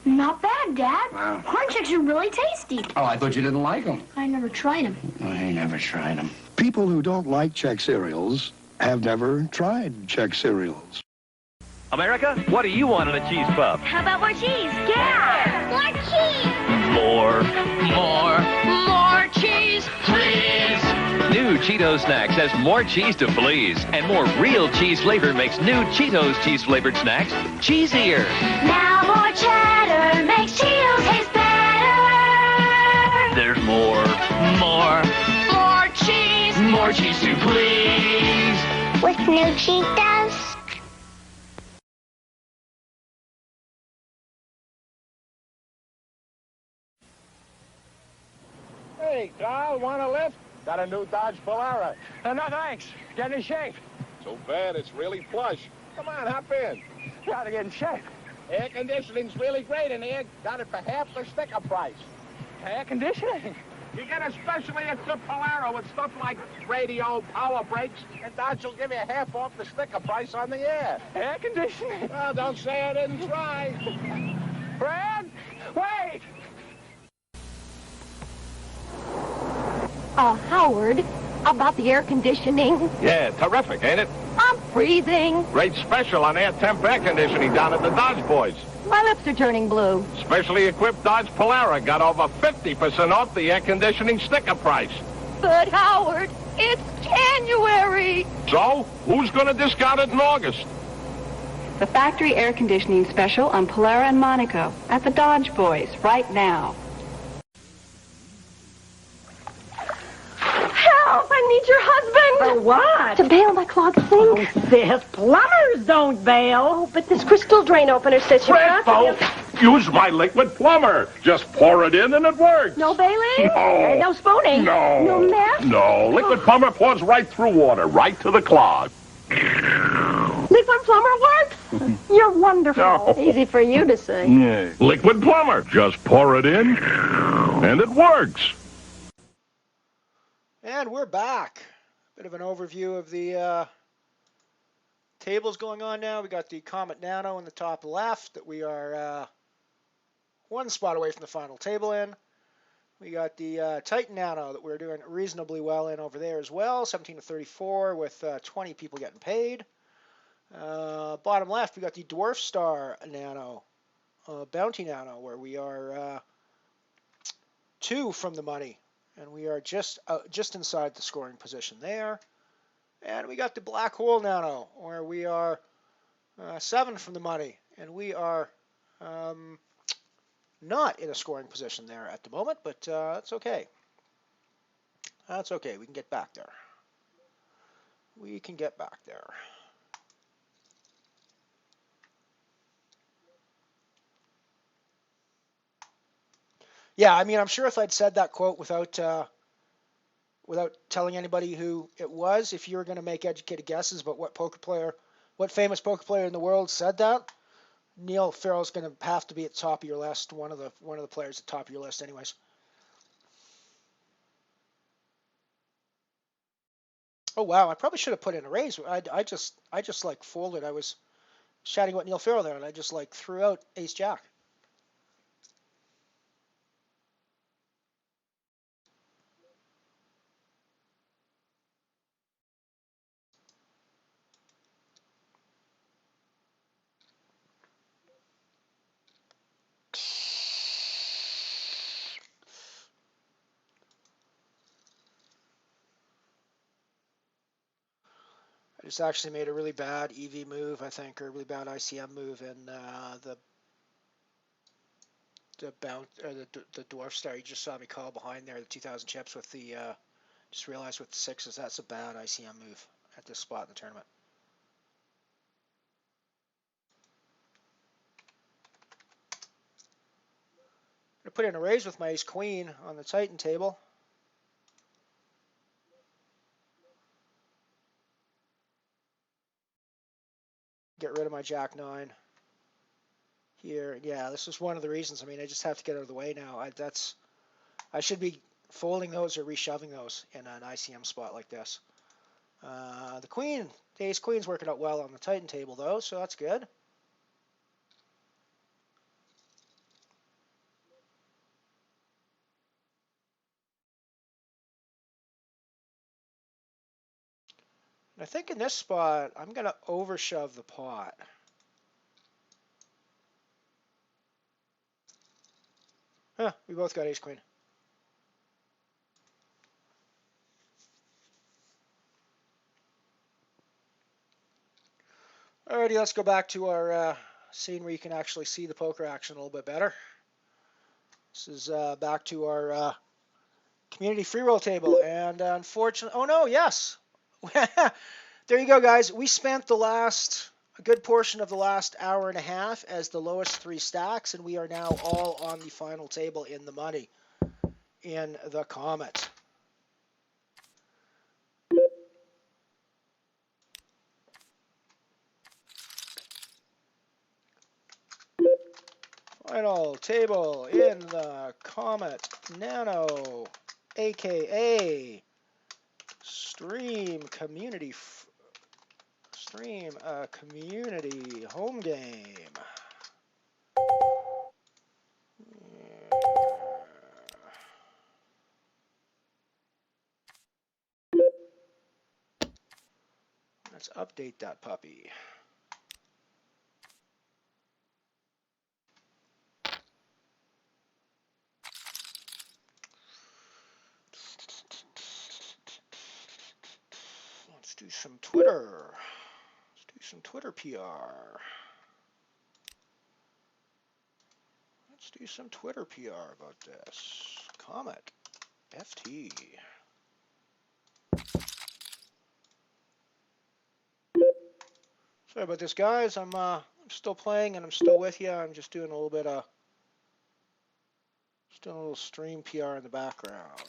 Not bad, Dad. Wow. Corn checks are really tasty. Oh, I thought you didn't like them. I never tried them. I never tried them. People who don't like Czech cereals have never tried Czech cereals. America, what do you want in a cheese puff? How about more cheese? Yeah! More cheese! More cheese, please. New Cheetos Snacks has more cheese to please, and more real cheese flavor makes new Cheetos cheese-flavored snacks cheesier. Now more cheddar makes Cheetos taste better. There's more cheese to please. With new Cheetos. Hey, Carl, want a lift? Got a new Dodge Polara. No, thanks. Get in shape. So bad it's really plush. Come on, hop in. Gotta get in shape. Air conditioning's really great in here. Got it for half the sticker price. Air conditioning? You get a specially equipped Polara with stuff like radio, power brakes, and Dodge will give you half off the sticker price on the air. Air conditioning? Well, don't say I didn't try. Brad, wait! Howard, about the air conditioning. Yeah, terrific, ain't it? I'm freezing. Great special on air temp air conditioning down at the Dodge Boys. My lips are turning blue. Specially equipped Dodge Polara got over 50% off the air conditioning sticker price. But, Howard, it's January. So, who's going to discount it in August? The factory air conditioning special on Polara and Monaco at the Dodge Boys right now. Help! I need your husband! For what? To bail my clogged sink. Oh, sis, plumbers don't bail. Oh, but this crystal drain opener says you Red folks, use my liquid plumber. Just pour it in and it works. No bailing? No. No spooning? No. No mess? No. Liquid plumber pours right through water, right to the clog. Liquid plumber works? You're wonderful. No. Easy for you to say. Yeah. Liquid plumber. Just pour it in and it works. And we're back. Bit of an overview of the tables going on now. We got the Comet Nano in the top left that we are one spot away from the final table in. We got the Titan Nano that we're doing reasonably well in over there as well, 17 to 34 with 20 people getting paid. Bottom left, we got the Dwarf Star Nano, Bounty Nano, where we are 2 from the money. And we are just inside the scoring position there. And we got the Black Hole Nano, where we are 7 from the money. And we are not in a scoring position there at the moment, but that's okay. That's okay. We can get back there. We can get back there. Yeah, I mean, I'm sure if I'd said that quote without telling anybody who it was, if you were going to make educated guesses about what famous poker player in the world said that, Neil Farrell's going to have to be at the top of your list. One of the players at the top of your list, anyways. Oh wow, I probably should have put in a raise. I just like folded. I was chatting about Neil Farrell there, and I just like threw out Ace Jack. I just actually made a really bad EV move, I think, or a really bad ICM move in the Dwarf Star. You just saw me call behind there, the 2,000 chips with the, just realized with the 6s, that's a bad ICM move at this spot in the tournament. I'm going to put in a raise with my Ace Queen on the Titan table. Get rid of my Jack 9 here. Yeah, this is one of the reasons. I mean, I just have to get out of the way now. I should be folding those or reshoving those in an ICM spot like this. The Ace Queen's working out well on the Titan table though, so that's good. And I think in this spot, I'm going to overshove the pot. Huh, we both got Ace Queen. Alrighty, let's go back to our scene where you can actually see the poker action a little bit better. This is back to our community free roll table. And unfortunately, oh no, yes. There you go, guys. We spent a good portion of the last hour and a half as the lowest 3 stacks, and we are now all on the final table in the money in the Comet. Final table in the Comet Nano, aka Stream Community Community Home Game. Let's update that puppy. Let's do some Twitter. Let's do some Twitter PR. Let's do some Twitter PR about this. Comet FT. Sorry about this, guys. I'm still playing and I'm still with you. I'm just doing a little bit of a little stream PR in the background.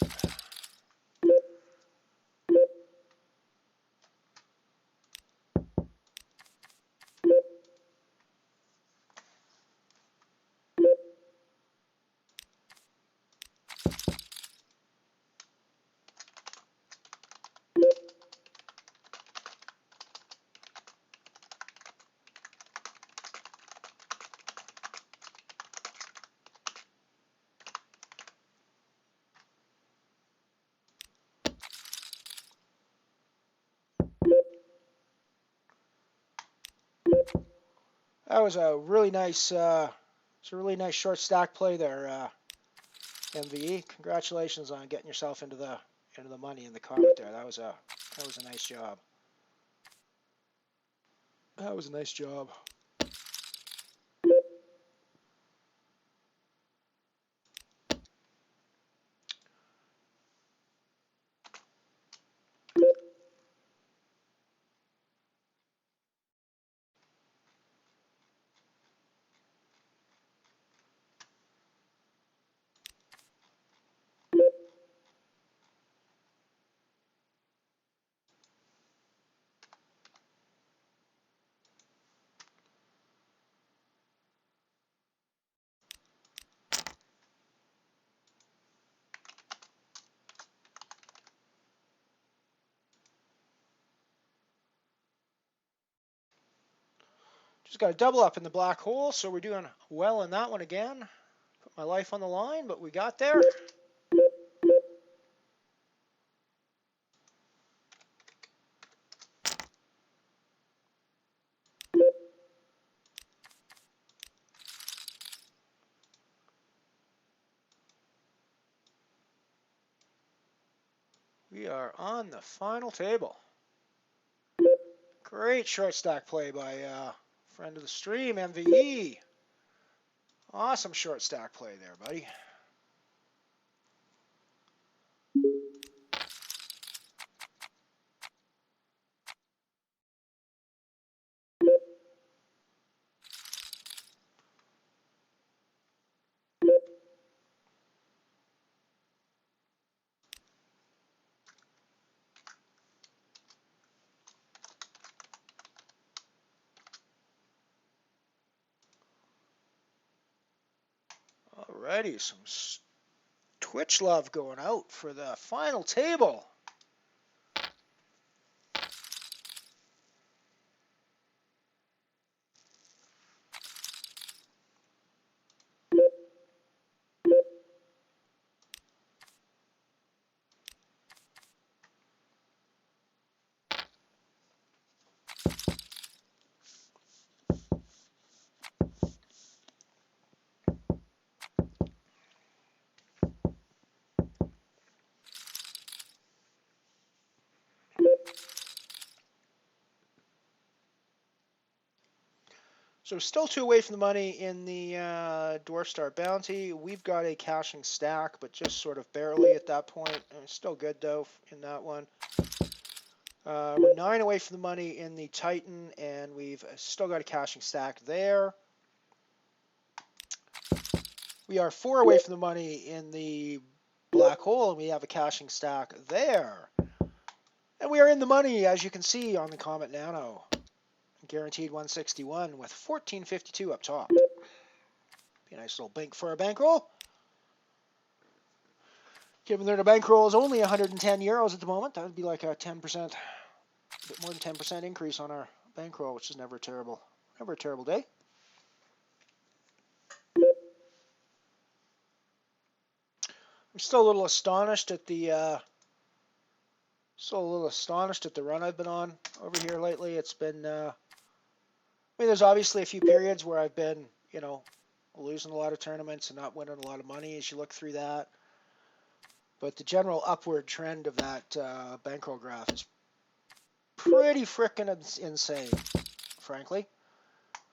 That was a really nice, short stack play there, MVE. Congratulations on getting yourself into the money in the Comet there. That was a nice job. That was a nice job. Just got a double up in the black hole, so we're doing well in that one again. Put my life on the line, but we got there. We are on the final table. Great short stack play by friend of the stream, MVE. Awesome short stack play there, buddy. Alrighty, some Twitch love going out for the final table. So still 2 away from the money in the Dwarf Star Bounty. We've got a cashing stack, but just sort of barely at that point. Still good though in that one. We're 9 away from the money in the Titan, and we've still got a cashing stack there. We are 4 away from the money in the Black Hole, and we have a cashing stack there. And we are in the money, as you can see, on the Comet Nano. Guaranteed 161 with 1452 up top. Be a nice little bank for our bankroll. Given that our bankroll is only 110 euros at the moment, that would be like a 10%, a bit more than 10% increase on our bankroll, which is never a terrible day. I'm still a little astonished at the run I've been on over here lately. It's been, I mean, there's obviously a few periods where I've been, you know, losing a lot of tournaments and not winning a lot of money as you look through that. But the general upward trend of that bankroll graph is pretty frickin' insane, frankly.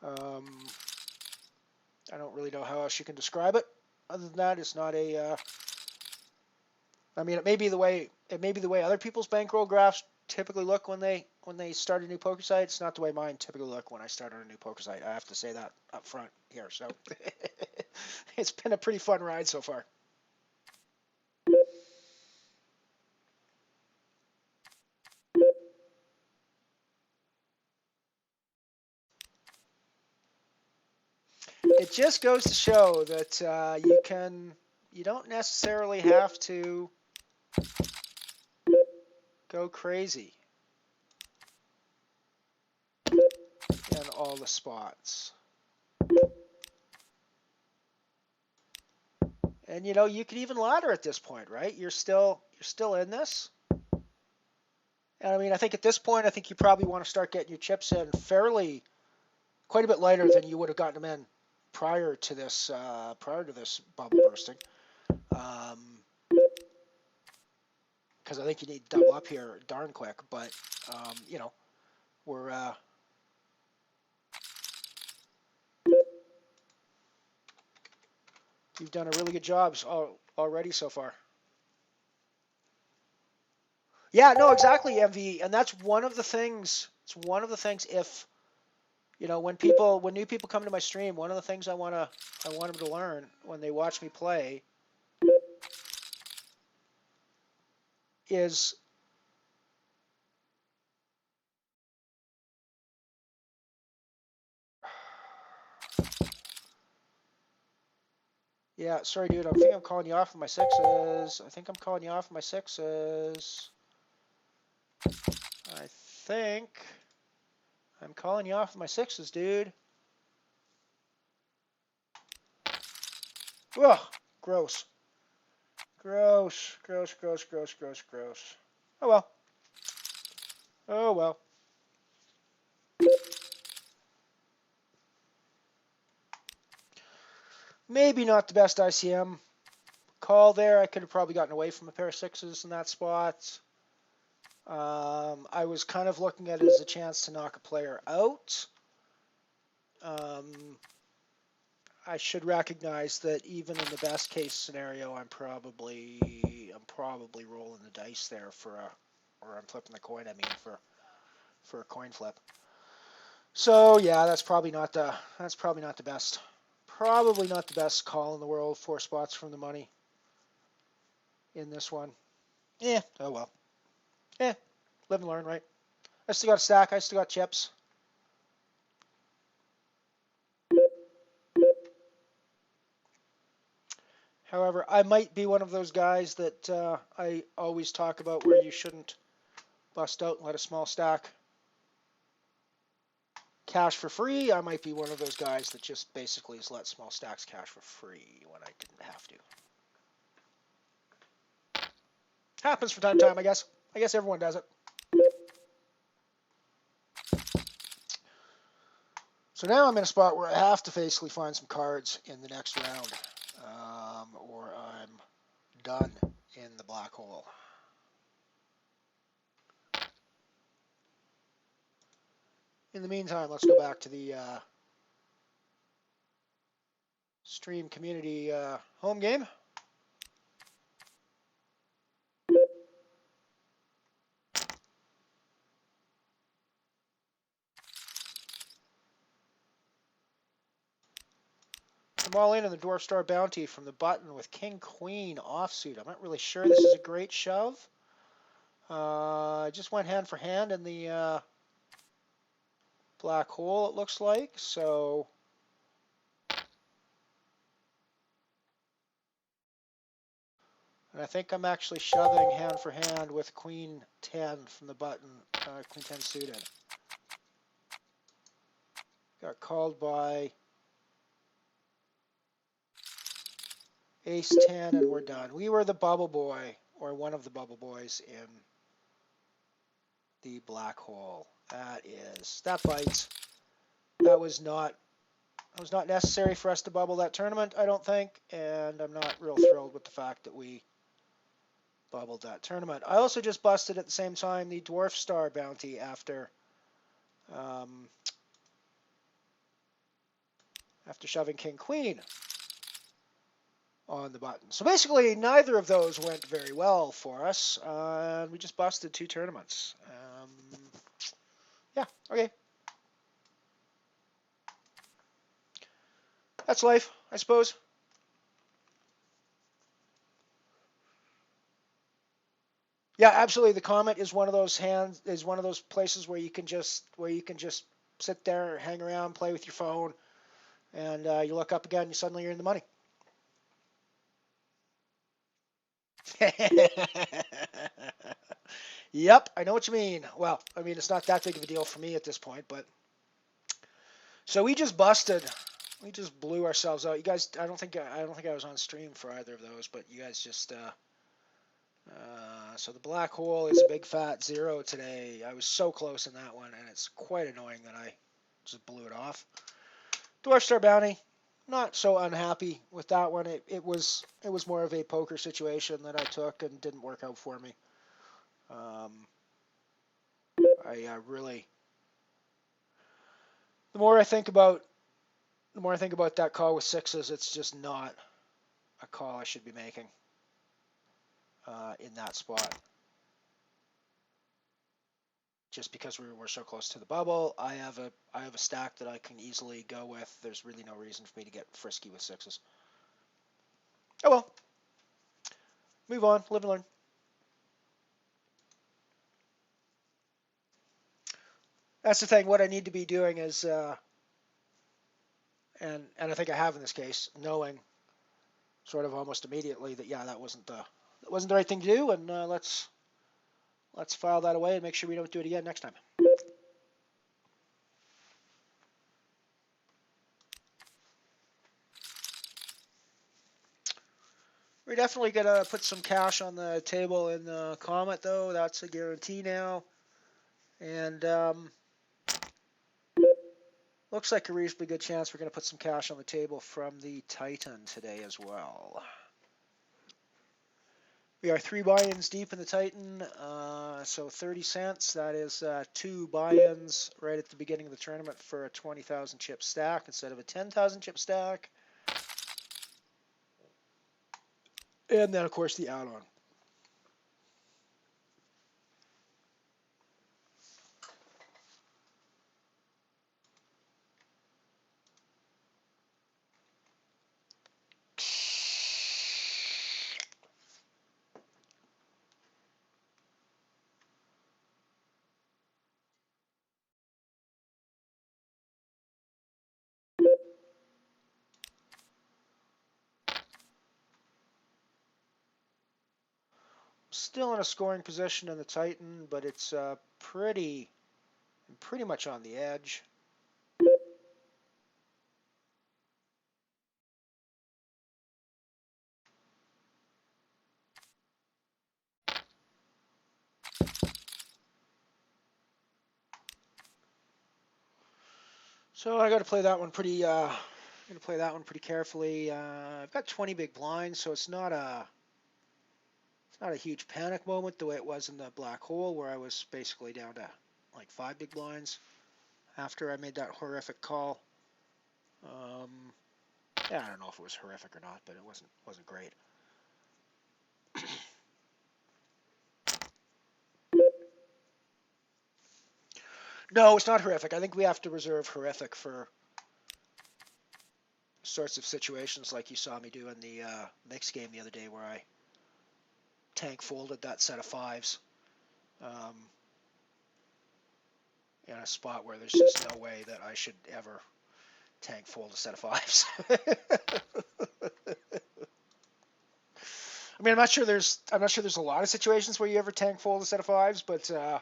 I don't really know how else you can describe it. Other than that, it's not a. I mean, it may be the way other people's bankroll graphs typically look when they start a new poker site. It's not the way mine typically look when I start on a new poker site. I have to say that up front here. So it's been a pretty fun ride so far. It just goes to show that you don't necessarily have to go crazy in all the spots. And you know, you could even ladder at this point, right? You're still in this. And I mean, I think at this point, I think you probably want to start getting your chips in quite a bit lighter than you would have gotten them in prior to this bubble bursting. Because I think you need to double up here darn quick. But you know, you've done a really good job already so far. Yeah, no, exactly, MV, and that's one of the things. It's one of the things. If you know, when new people come to my stream, one of the things I want them to learn when they watch me play is yeah, sorry, dude. I think I'm calling you off of my sixes. I think I'm calling you off of my sixes. I think I'm calling you off of my sixes, dude. Ugh, gross. Gross, gross, gross, gross, gross, gross. Oh well. Oh well. Maybe not the best ICM call there. I could have probably gotten away from a pair of sixes in that spot. I was kind of looking at it as a chance to knock a player out. I should recognize that even in the best case scenario, I'm probably rolling the dice there or I'm flipping the coin. I mean for a coin flip. So yeah, that's probably not the best. Probably not the best call in the world. 4 spots from the money in this one. Yeah, oh well. Yeah, live and learn, right? I still got a stack. I still got chips. However, I might be one of those guys that I always talk about where you shouldn't bust out and let a small stack cash for free. I might be one of those guys that just basically has let small stacks cash for free when I didn't have to. Happens from time to time, I guess. I guess everyone does it. So now I'm in a spot where I have to basically find some cards in the next round, or I'm done in the black hole. In the meantime, let's go back to the stream community home game. I'm all in on the Dwarf Star Bounty from the button with King Queen offsuit. I'm not really sure this is a great shove. I just went hand for hand in the black hole, it looks like. So And I think I'm actually shoving hand for hand with Queen 10 from the button, Queen 10 suited. Got called by Ace 10 and we're done. We were the bubble boy, or one of the bubble boys in the black hole. That bites. That was not necessary for us to bubble that tournament, I don't think, and I'm not real thrilled with the fact that we bubbled that tournament. I also just busted at the same time the Dwarf Star bounty after shoving King Queen on the button. So basically, neither of those went very well for us. We just busted 2 tournaments. Yeah, okay. That's life, I suppose. Yeah, absolutely. The Comet is one of those places where you can just sit there, hang around, play with your phone, and you look up again, and suddenly you're in the money. Yep, I know what you mean. Well, I mean, it's not that big of a deal for me at this point, but so we just busted. We just blew ourselves out. You guys, I don't think I was on stream for either of those, but you guys just so the black hole is a big fat 0 today. I was so close in that one, and it's quite annoying that I just blew it off. Dwarf Star Bounty, not so unhappy with that one. It was more of a poker situation that I took and didn't work out for me. I really, the more I think about that call with 6s, it's just not a call I should be making in that spot. Just because we were so close to the bubble, I have a stack that I can easily go with. There's really no reason for me to get frisky with 6s. Oh well. Move on. Live and learn. That's the thing. What I need to be doing is, and I think I have in this case, knowing sort of almost immediately that that wasn't the right thing to do, and let's file that away and make sure we don't do it again next time. We're definitely going to put some cash on the table in the Comet, though. That's a guarantee now. And looks like a reasonably good chance we're going to put some cash on the table from the Titan today as well. We are 3 buy-ins deep in the Titan, so 30 cents. That is 2 buy-ins right at the beginning of the tournament for a 20,000 chip stack instead of a 10,000 chip stack. And then, of course, the add-on. Still in a scoring position in the Titan, but it's pretty much on the edge. So I got to play that one pretty. Carefully. I've got 20 big blinds, so it's not a huge panic moment the way it was in the black hole, where I was basically down to like 5 big blinds after I made that horrific call. Yeah, I don't know if it was horrific or not, but it wasn't great. No, it's not horrific. I think we have to reserve horrific for sorts of situations like you saw me do in the mixed game the other day, where I tank folded that set of 5s in a spot where there's just no way that I should ever tank fold a set of 5s. I mean, I'm not sure there's a lot of situations where you ever tank fold a set of fives, but it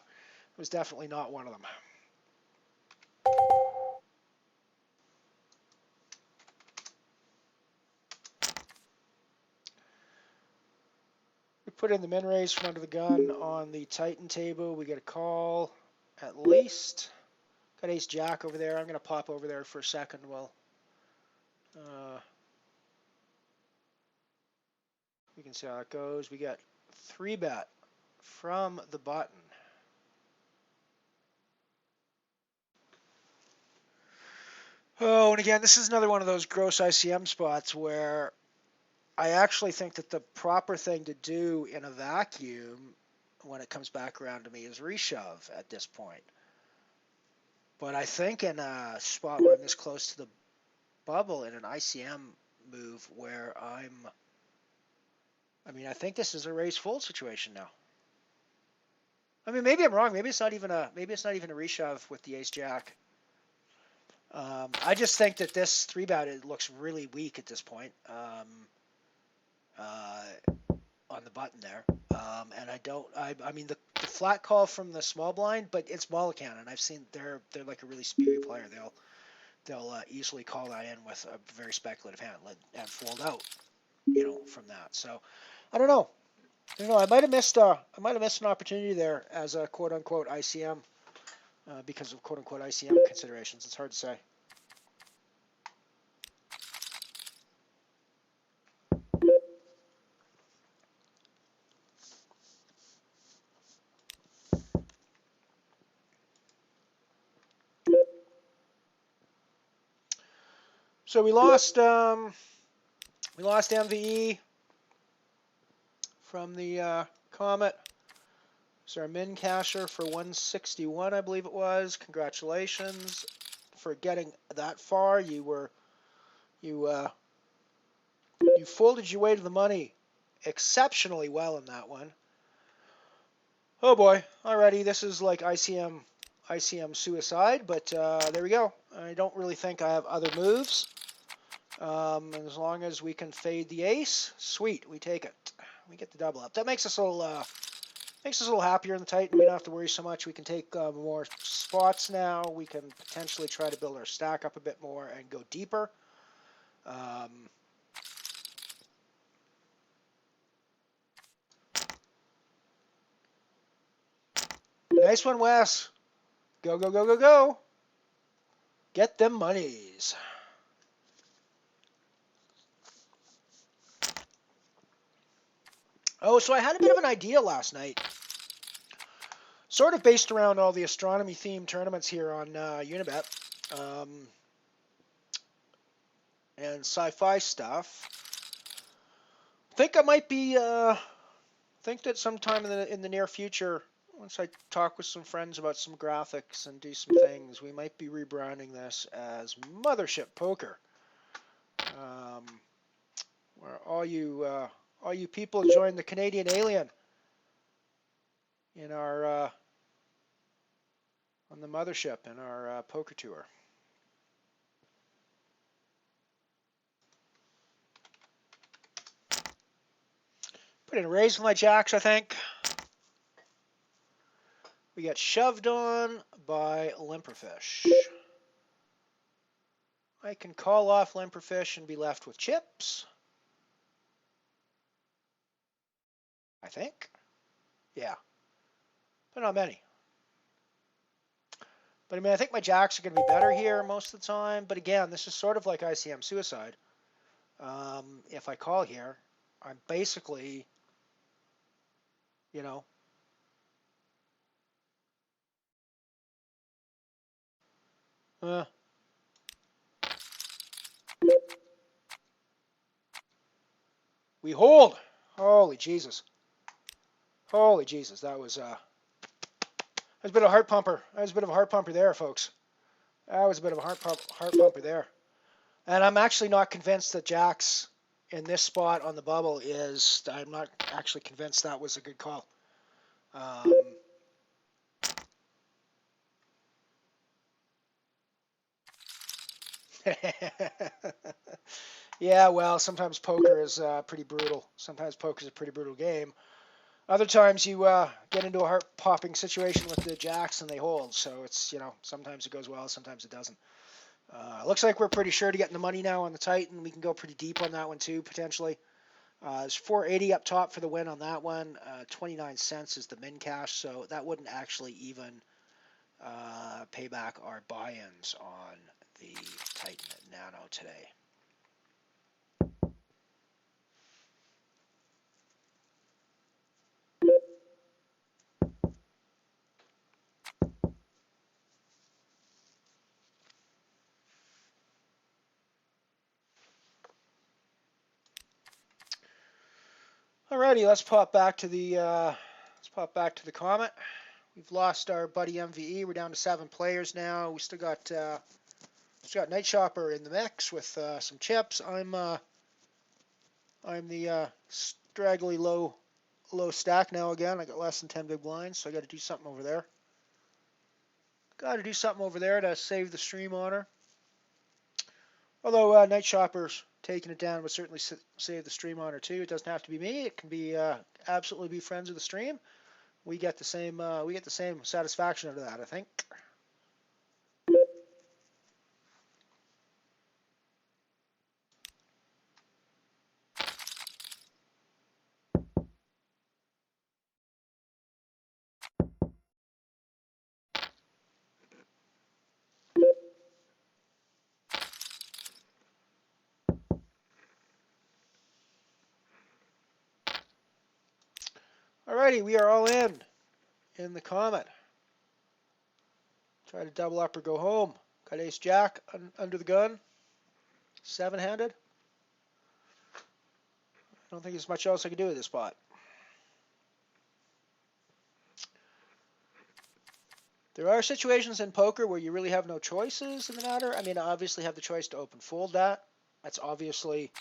was definitely not one of them. We put in the min raise from under the gun on the Titan table. We get a call at least. Got ace jack over there. I'm going to pop over there for a second while we can see how it goes. We got 3-bet from the button. Oh, and again, this is another one of those gross ICM spots where I actually think that the proper thing to do in a vacuum when it comes back around to me is reshove at this point. But I think in a spot where I'm this close to the bubble in an ICM move where I think this is a raise fold situation now. I mean, maybe I'm wrong. Maybe it's not even a reshove with the ace jack. I just think that this 3-bet, it looks really weak at this point on the button there. And I mean the flat call from the small blind, but it's Mulligan, and I've seen they're like a really speedy player. They'll easily call that in with a very speculative hand and fold out, from that. So I don't know. I might have missed an opportunity there as a quote unquote ICM because of quote unquote ICM considerations. It's hard to say. So we lost MVE from the Comet. It's our min casher for 161, I believe it was. Congratulations for getting that far. You folded your way to the money exceptionally well in that one. Oh boy, already this is like ICM suicide, but there we go. I don't really think I have other moves. And as long as we can fade the ace, sweet, we take it. We get the double up. That makes us a little happier in the Titan. We don't have to worry so much. We can take more spots now. We can potentially try to build our stack up a bit more and go deeper. Nice one, Wes. Go, go, go, go, go. Get them monies. Oh, so I had a bit of an idea last night. Sort of based around all the astronomy-themed tournaments here on Unibet. And sci-fi stuff. Think I might be, think that sometime in the near future, once I talk with some friends about some graphics and do some things, we might be rebranding this as MotherShip Poker. Where all you people join the Canadian Alien in our on the MotherShip in our poker tour. Put in a raise with my jacks, I think. We get shoved on by Limperfish. I can call off Limperfish and be left with chips. I think. Yeah. But not many. But I mean, I think my jacks are going to be better here most of the time. But again, this is sort of like ICM suicide. If I call here, I'm basically, we hold. Holy Jesus. Holy Jesus. That was a bit of a heart pumper. That was a bit of a heart pumper there, folks. That was a bit of a heart pumper there. And I'm actually not convinced that jacks in this spot on the bubble I'm not actually convinced that was a good call. Yeah, well, sometimes poker is pretty brutal. Sometimes poker's a pretty brutal game. Other times you get into a heart-popping situation with the jacks and they hold. So it's, sometimes it goes well, sometimes it doesn't. Looks like we're pretty sure to get in the money now on the Titan. We can go pretty deep on that one too, potentially. There's 480 up top for the win on that one. 29 cents is the min cash, so that wouldn't actually even pay back our buy-ins on the Titan Nano today. Alrighty, let's pop back to the Comet. We've lost our buddy MVE. We're down to 7 players now. We still got Night Shopper in the mix with some chips. I'm the straggly low stack now again. I got less than 10 big blinds, so I got to do something over there. Got to do something over there to save the stream honor. Although Night Shopper's taking it down would certainly save the stream honor too. It doesn't have to be me. It can be absolutely be friends of the stream. We get the same satisfaction out of that, I think. Alrighty, we are all in the Comet. Try to double up or go home. Got ace jack under the gun. 7-handed. I don't think there's much else I can do with this spot. There are situations in poker where you really have no choices in the matter. I mean, I obviously have the choice to open fold that. That's obviously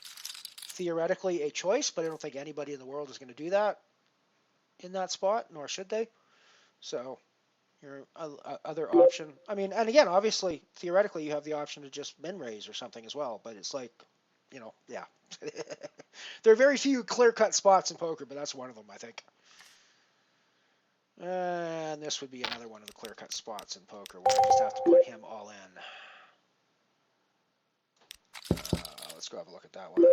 theoretically a choice, but I don't think anybody in the world is going to do that in that spot, nor should they. So your other option, I mean, and again, obviously, theoretically, you have the option to just min raise or something as well, but it's like, yeah. There are very few clear-cut spots in poker, but that's one of them, I think. And this would be another one of the clear-cut spots in poker where I just have to put him all in. Let's go have a look at that one.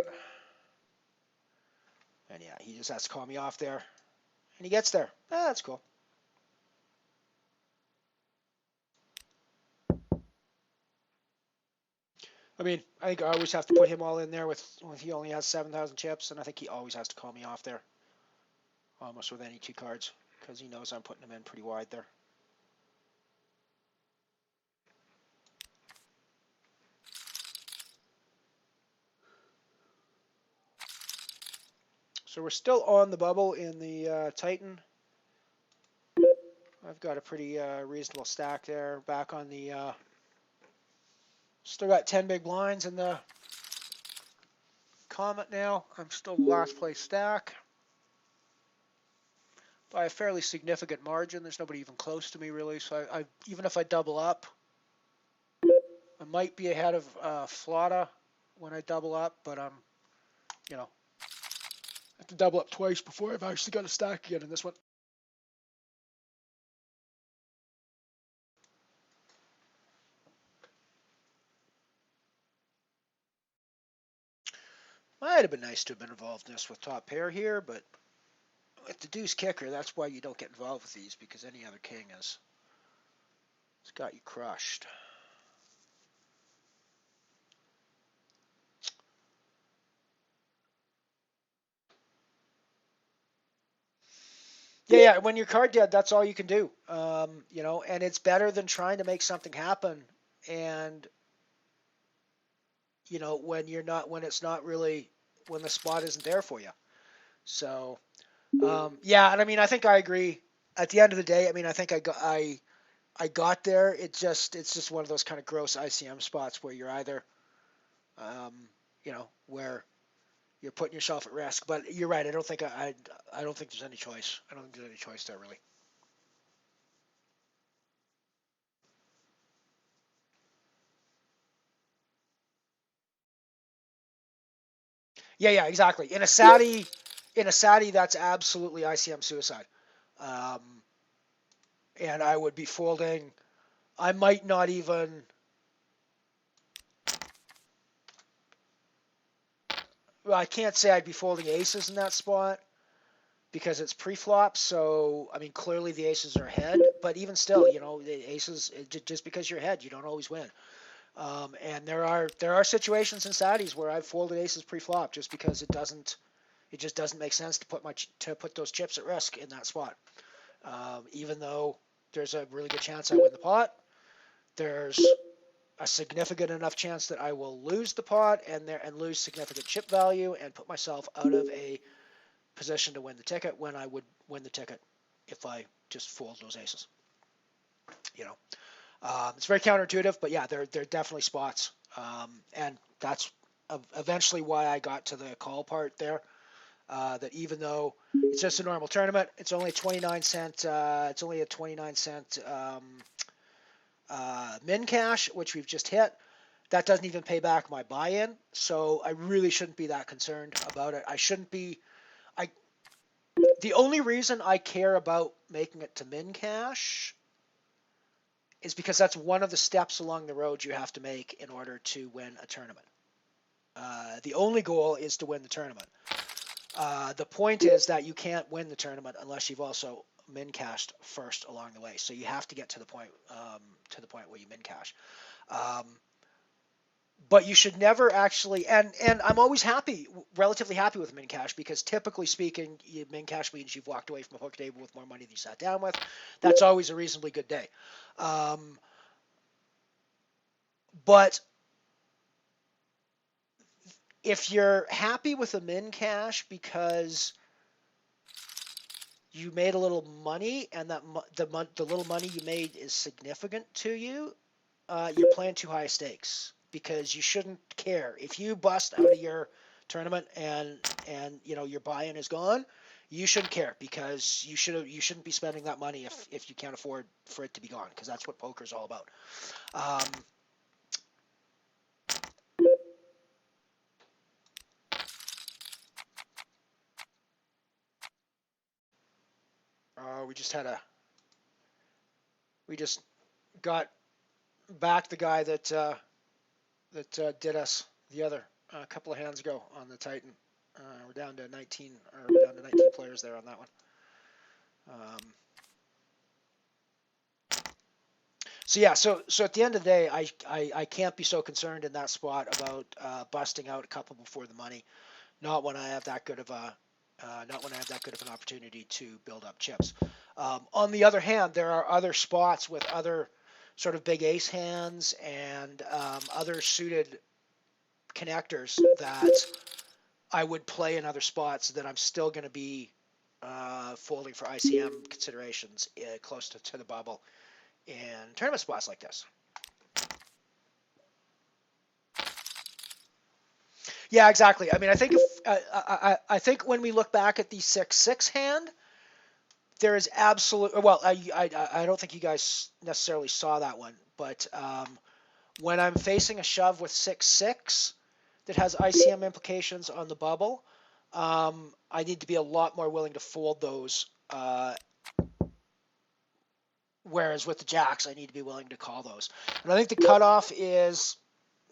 And yeah, he just has to call me off there. And he gets there. That's cool. I mean, I think I always have to put him all in there with he only has 7,000 chips, and I think he always has to call me off there. Almost with any 2 cards, because he knows I'm putting him in pretty wide there. So we're still on the bubble in the Titan. I've got a pretty reasonable stack there. Back on the... still got 10 big blinds in the Comet now. I'm still last place stack. By a fairly significant margin. There's nobody even close to me, really. So I even if I double up, I might be ahead of Flata when I double up, but I have to double up twice before I've actually got a stack again in this one. Might have been nice to have been involved in this with top pair here, but with the deuce kicker, that's why you don't get involved with these, because any other king it's got you crushed. Yeah, when you're card dead, that's all you can do. And it's better than trying to make something happen. And when it's not really, when the spot isn't there for you. So, yeah, and I mean, I think I agree. At the end of the day, I mean, I think I got there. It's just one of those kind of gross ICM spots where you're either, where you're putting yourself at risk. But you're right. I don't think there's any choice. I don't think there's any choice there really. Yeah, exactly. In a Satty, that's absolutely ICM suicide. And I would be folding. I might not even. Well, I can't say I'd be folding aces in that spot because it's pre-flop. So, I mean, clearly the aces are ahead. But even still, the aces, just because you're ahead, you don't always win. And there are situations in Satties where I've folded aces pre-flop just because it just doesn't make sense to put those chips at risk in that spot. Even though there's a really good chance I win the pot, there's a significant enough chance that I will lose the pot and lose significant chip value and put myself out of a position to win the ticket when I would win the ticket if I just fold those aces. It's very counterintuitive, but yeah, there are definitely spots, and that's eventually why I got to the call part there. That even though it's just a normal tournament, it's only a 29-cent. It's only a 29-cent min cash, which we've just hit. That doesn't even pay back my buy-in, so I really shouldn't be that concerned about it. I shouldn't be. The only reason I care about making it to min cash is because that's one of the steps along the road you have to make in order to win a tournament. The only goal is to win the tournament. The point is that you can't win the tournament unless you've also min cashed first along the way. So you have to get to the point where you min cash. But you should never actually, and I'm always relatively happy with min cash because typically speaking, min cash means you've walked away from a poker table with more money than you sat down with. That's always a reasonably good day. But if you're happy with a min cash because you made a little money and that the little money you made is significant to you, you're playing too high stakes because you shouldn't care. If you bust out of your tournament and your buy-in is gone, you shouldn't care because you shouldn't be spending that money if you can't afford for it to be gone, because that's what poker is all about. We just got back the guy that did us the other couple of hands ago on the Titan. We're down to 19 players there on that one. So at the end of the day, I can't be so concerned in that spot about busting out a couple before the money. Not when I have that good of an opportunity to build up chips. On the other hand, there are other spots with other sort of big ace hands and other suited connectors that I would play in other spots that I'm still going to be folding for ICM considerations close to the bubble in tournament spots like this. Yeah, exactly. I mean, I think I think when we look back at the 6-6 hand, there is absolute. Well, I don't think you guys necessarily saw that one, but when I'm facing a shove with 6-6 that has ICM implications on the bubble, I need to be a lot more willing to fold those. Whereas with the jacks, I need to be willing to call those. And I think the cutoff is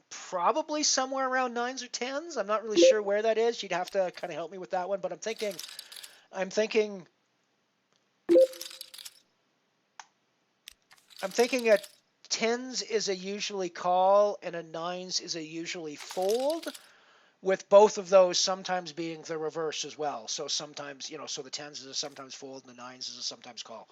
probably somewhere around 9s or 10s. I'm not really sure where that is. You'd have to kind of help me with that one. But I'm thinking a 10s is a usually call and a 9s is a usually fold, with both of those sometimes being the reverse as well. So sometimes, so the 10s is a sometimes fold and the 9s is a sometimes call,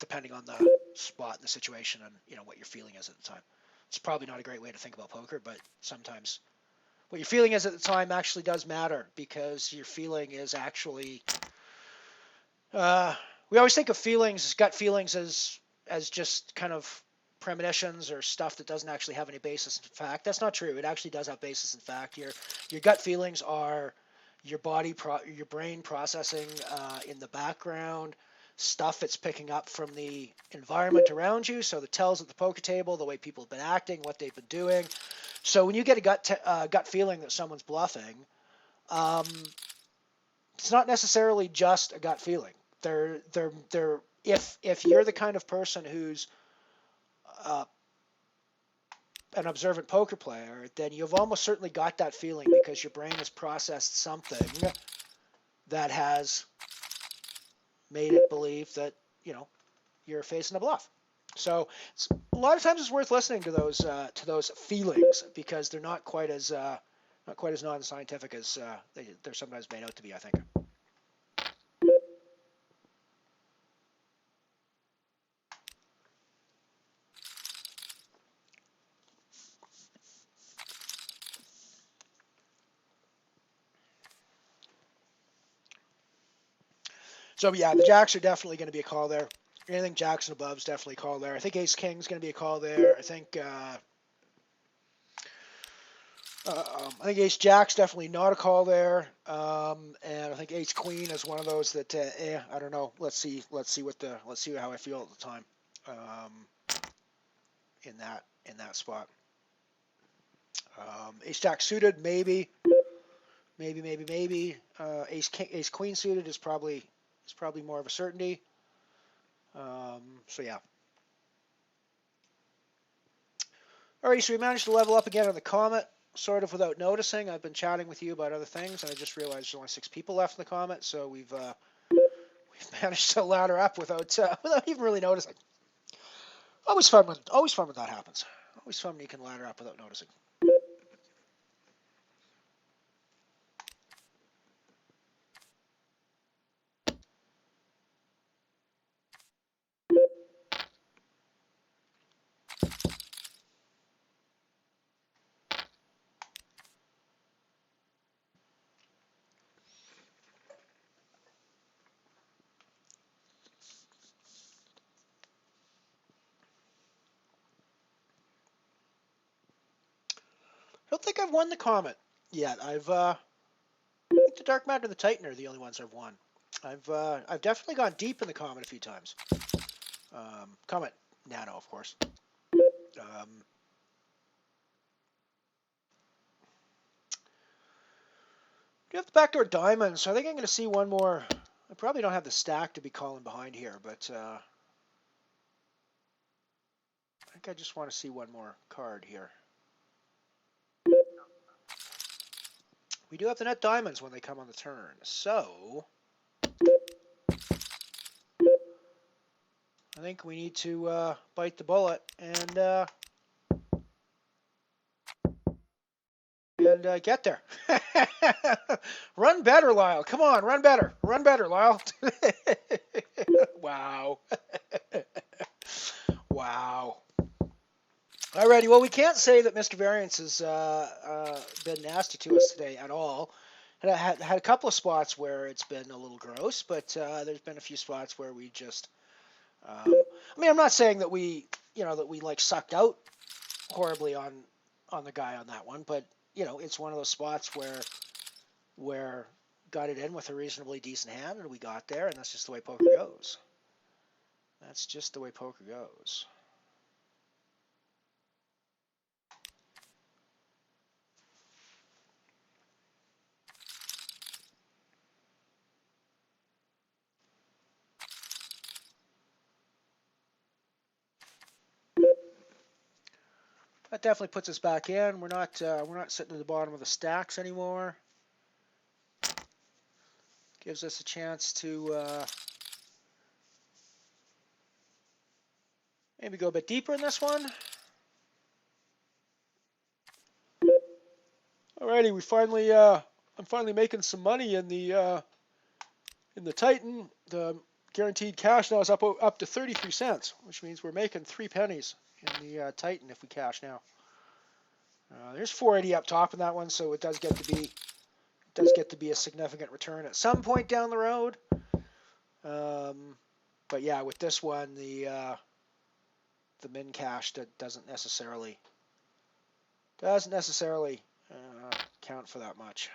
depending on the spot and the situation and, what your feeling is at the time. It's probably not a great way to think about poker, but sometimes what your feeling is at the time actually does matter, because your feeling is actually, we always think of gut feelings as just kind of premonitions or stuff that doesn't actually have any basis in fact. That's not true. It actually does have basis in fact. Your gut feelings are your your brain processing in the background stuff it's picking up from the environment around you. So the tells at the poker table, the way people have been acting, what they've been doing. So when you get a gut feeling that someone's bluffing, it's not necessarily just a gut feeling. If you're the kind of person who's an observant poker player, then you've almost certainly got that feeling because your brain has processed something that has made it believe that, you're facing a bluff. So a lot of times it's worth listening to those feelings because they're not quite as non-scientific as they're sometimes made out to be, I think. So yeah, the jacks are definitely going to be a call there. Anything jacks and above is definitely a call there. I think ace king is going to be a call there. I think ace jack's definitely not a call there. And I think ace queen is one of those that I don't know. Let's see how I feel at the time. In that spot. Ace jack suited, maybe. Ace queen suited is probably more of a certainty. So yeah. All right, so we managed to level up again on the Comet, sort of without noticing. I've been chatting with you about other things, and I just realized there's only 6 people left in the Comet, so we've managed to ladder up without even really noticing. Always fun when that happens. Always fun when you can ladder up without noticing. I don't think I've won the Comet yet. I think the Dark Matter and the Titan are the only ones I've won. I've definitely gone deep in the Comet a few times. Comet Nano, of course. Do you have the backdoor diamonds? So I think I'm going to see one more. I probably don't have the stack to be calling behind here, but I think I just want to see one more card here. We do have the net diamonds when they come on the turn, so I think we need to bite the bullet and get there. Run better, Lyle. Come on, run better. Run better, Lyle. Wow. Wow. Alrighty, well, we can't say that Mr. Variance has been nasty to us today at all. And I had a couple of spots where it's been a little gross, but there's been a few spots where we just... I mean, I'm not saying that we like sucked out horribly on the guy on that one, but, it's one of those spots where got it in with a reasonably decent hand, and we got there, and that's just the way poker goes. That's just the way poker goes. That definitely puts us back in. We're not sitting at the bottom of the stacks anymore. Gives us a chance to maybe go a bit deeper in this one. Alrighty, I'm finally making some money in the Titan. The guaranteed cash now is up to 33 cents, which means we're making 3 pennies in the Titan if we cash now. There's 480 up top in that one, so it does get to be a significant return at some point down the road. But yeah, with this one, the min cash doesn't necessarily count for that much.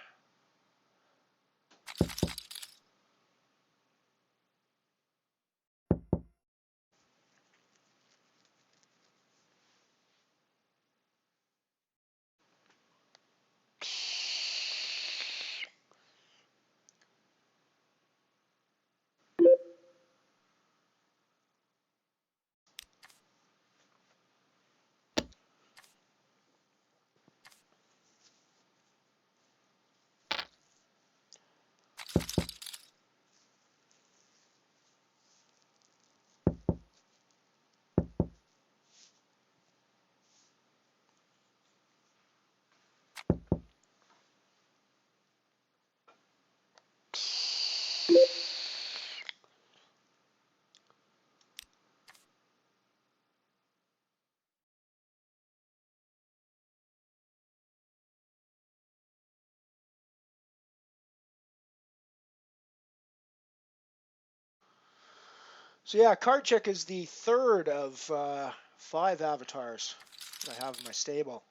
So yeah, Card Chick is the third of 5 avatars that I have in my stable.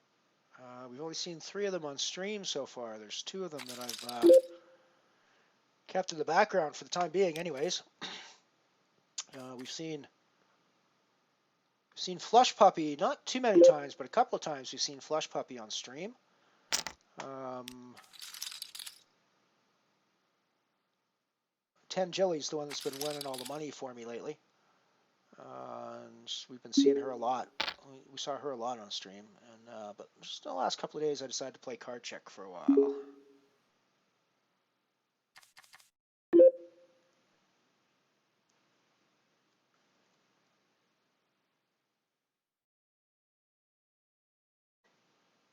We've only seen 3 of them on stream so far. There's 2 of them that I've kept in the background for the time being anyways. We've seen Flush Puppy, not too many times, but a couple of times we've seen Flush Puppy on stream. 10 Jilly's the one that's been winning all the money for me lately. And we've been seeing her a lot. We saw her a lot on stream. And but just in the last couple of days I decided to play Card Chick for a while.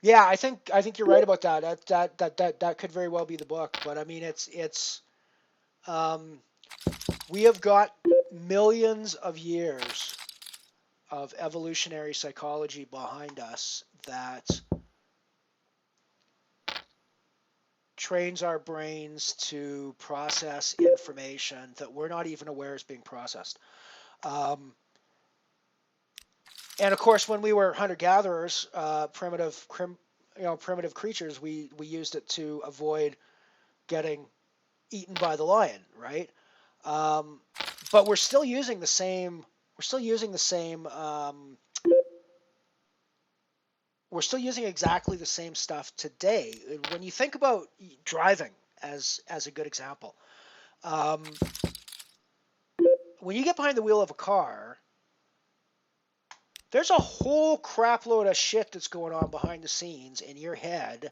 Yeah, I think you're right about that. That could very well be the book. But I mean, it's we have got millions of years of evolutionary psychology behind us that trains our brains to process information that we're not even aware is being processed. And of course, when we were hunter-gatherers, primitive creatures, we used it to avoid getting eaten by the lion, right? But we're still using the same. We're still using the same. We're still using exactly the same stuff today. When you think about driving as a good example, when you get behind the wheel of a car, there's a whole crap load of shit that's going on behind the scenes in your head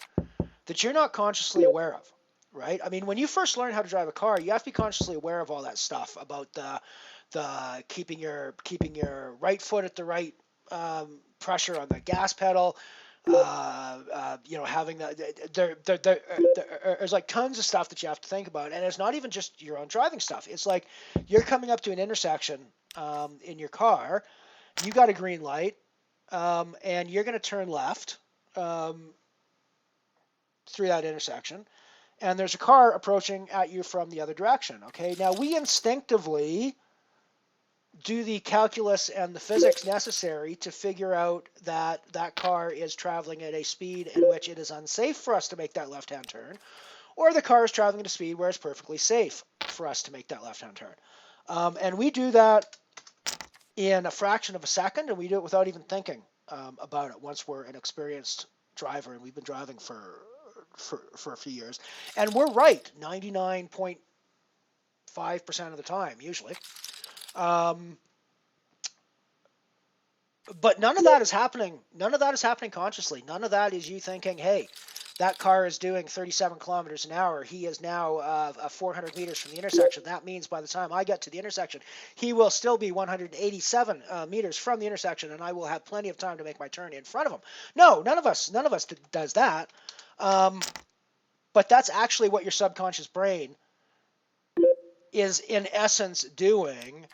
that you're not consciously aware of, right? I mean, when you first learn how to drive a car, you have to be consciously aware of all that stuff about the keeping your right foot at the right pressure on the gas pedal. Having there's like tons of stuff that you have to think about, and it's not even just your own driving stuff. It's like you're coming up to an intersection in your car. You got a green light, and you're going to turn left through that intersection, and there's a car approaching at you from the other direction. Okay, now we instinctively do the calculus and the physics necessary to figure out that that car is traveling at a speed in which it is unsafe for us to make that left-hand turn, or the car is traveling at a speed where it's perfectly safe for us to make that left-hand turn. And we do that in a fraction of a second, and we do it without even thinking about it once we're an experienced driver, and we've been driving for a few years. And we're right 99.5% of the time, usually. But none of that is happening. None of that is happening consciously. None of that is you thinking, hey, that car is doing 37 kilometers an hour. He is now 400 meters from the intersection. That means by the time I get to the intersection, he will still be 187 meters from the intersection, and I will have plenty of time to make my turn in front of him. No, none of us does that. But that's actually what your subconscious brain is in essence doing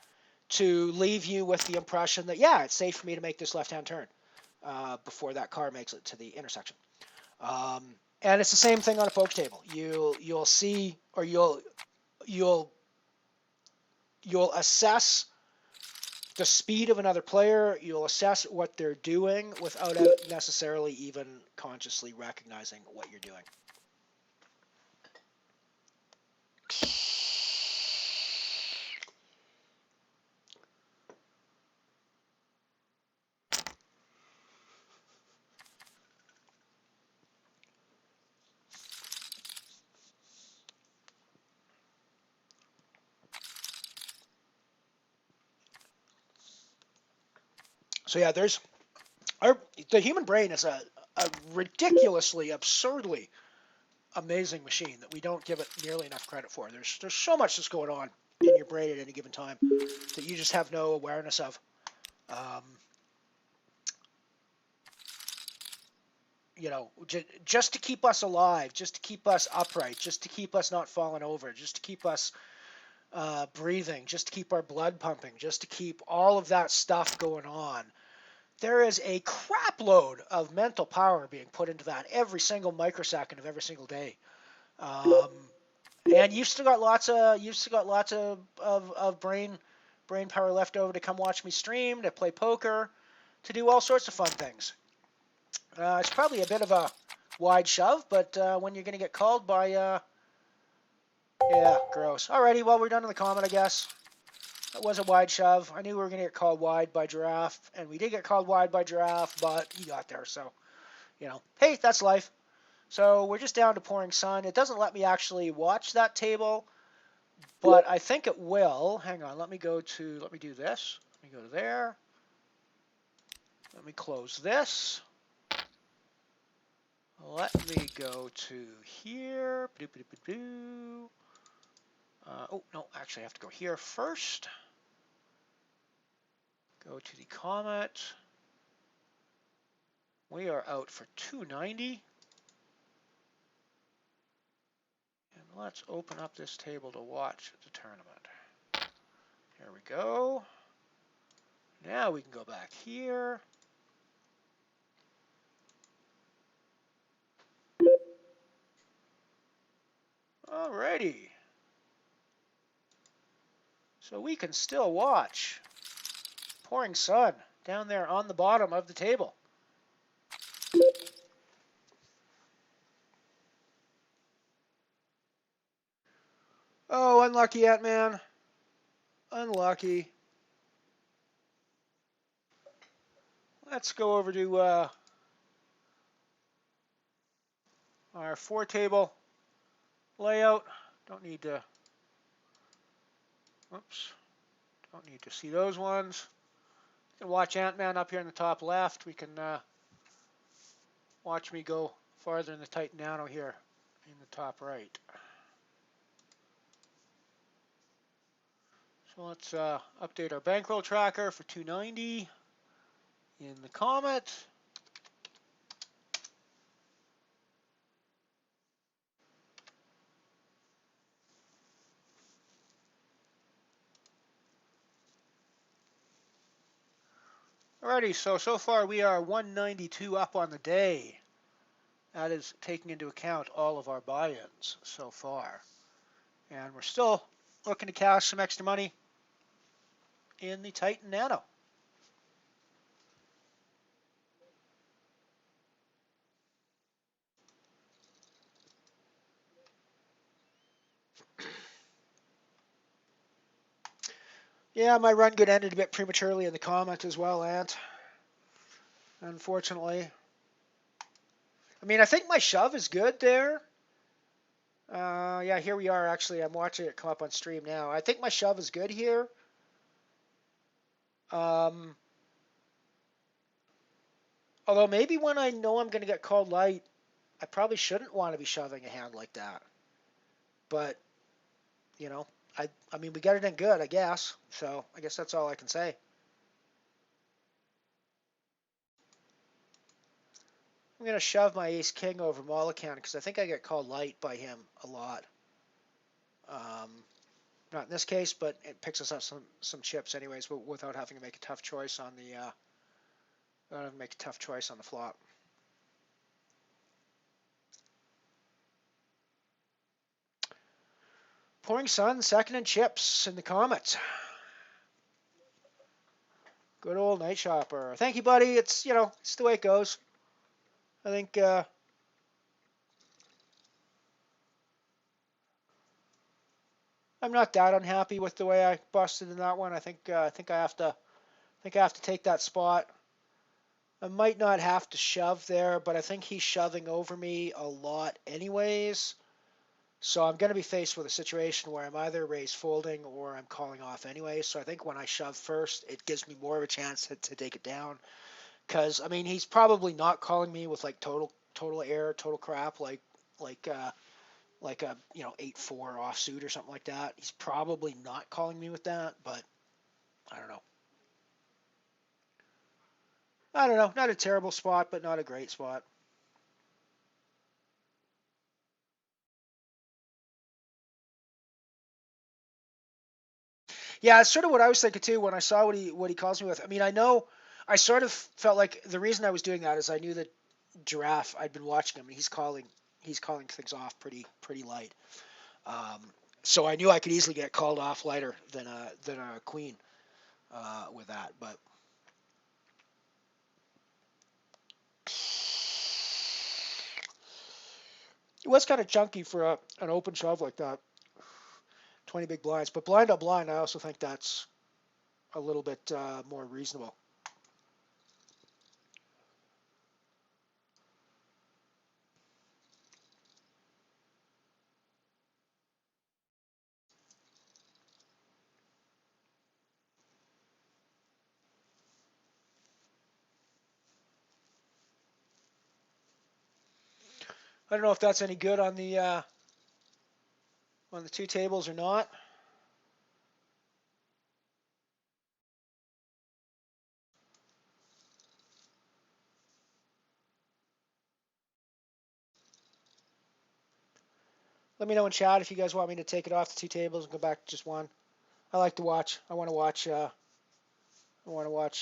to leave you with the impression that, yeah, it's safe for me to make this left-hand turn before that car makes it to the intersection. And it's the same thing on a poker table. You'll see, or you'll assess the speed of another player. You'll assess what they're doing without necessarily even consciously recognizing what you're doing. So yeah, the human brain is a ridiculously, absurdly amazing machine that we don't give it nearly enough credit for. There's so much that's going on in your brain at any given time that you just have no awareness of. Just to keep us alive, just to keep us upright, just to keep us not falling over, just to keep us breathing, just to keep our blood pumping, just to keep all of that stuff going on. There is a crap load of mental power being put into that every single microsecond of every single day. And you've still got lots of brain power left over to come watch me stream, to play poker, to do all sorts of fun things. It's probably a bit of a wide shove, but when you're going to get called by, yeah, gross. Alrighty, well, we're done in the comment, I guess. That was a wide shove. I knew we were going to get called wide by Giraffe, and we did get called wide by Giraffe, but he got there, so, you know. Hey, that's life. So we're just down to pouring sun. It doesn't let me actually watch that table, but I think it will. Hang on, let me do this. Let me go to there. Let me close this. Let me go to here. Oh, no, actually I have to go here first. Go to the Comet. We are out for 290. And let's open up this table to watch the tournament. Here we go. Now we can go back here. Alrighty. So we can still watch pouring sun down there on the bottom of the table. Oh, unlucky Ant-Man. Unlucky. Let's go over to our 4-table layout. Don't need to see those ones. You can watch Ant-Man up here in the top left. We can watch me go farther in the Titan Nano here in the top right. So let's update our bankroll tracker for 290 in the Comet. Alrighty, so far we are 192 up on the day. That is taking into account all of our buy-ins so far. And we're still looking to cash some extra money in the Titan Nano. Yeah, my run good ended a bit prematurely in the Comet as well, Ant. Unfortunately. I mean, I think my shove is good there. Yeah, here we are, actually. I'm watching it come up on stream now. I think my shove is good here. Although maybe when I know I'm going to get called light, I probably shouldn't want to be shoving a hand like that. But, you know, I mean, we got it in good, I guess. So I guess that's all I can say. I'm going to shove my ace-king over Mullican because I think I get called light by him a lot. Not in this case, but it picks us up some chips anyways, but without having to make a tough choice on the flop. Pouring Sun, second and chips in the Comet. Good old Night Shopper. Thank you, buddy. It's, you know, it's the way it goes. I think I'm not that unhappy with the way I busted in that one. I think I have to take that spot. I might not have to shove there, but I think he's shoving over me a lot anyways. So I'm going to be faced with a situation where I'm either raise folding or I'm calling off anyway. So I think when I shove first, it gives me more of a chance to take it down. Because, I mean, he's probably not calling me with like total error, total crap, like a, you know, 8-4 offsuit or something like that. He's probably not calling me with that, but I don't know. Not a terrible spot, but not a great spot. Yeah, it's sort of what I was thinking too when I saw what he calls me with. I mean, I know I sort of felt like the reason I was doing that is I knew that Giraffe. I'd been watching him, and he's calling things off pretty light. So I knew I could easily get called off lighter than a Queen with that, but. It was kind of chunky for an open shove like that. 20 big blinds. But blind on blind, I also think that's a little bit more reasonable. I don't know if that's any good on the two tables or not. Let me know in chat if you guys want me to take it off the two tables and go back to just one. I like to watch. I want to watch.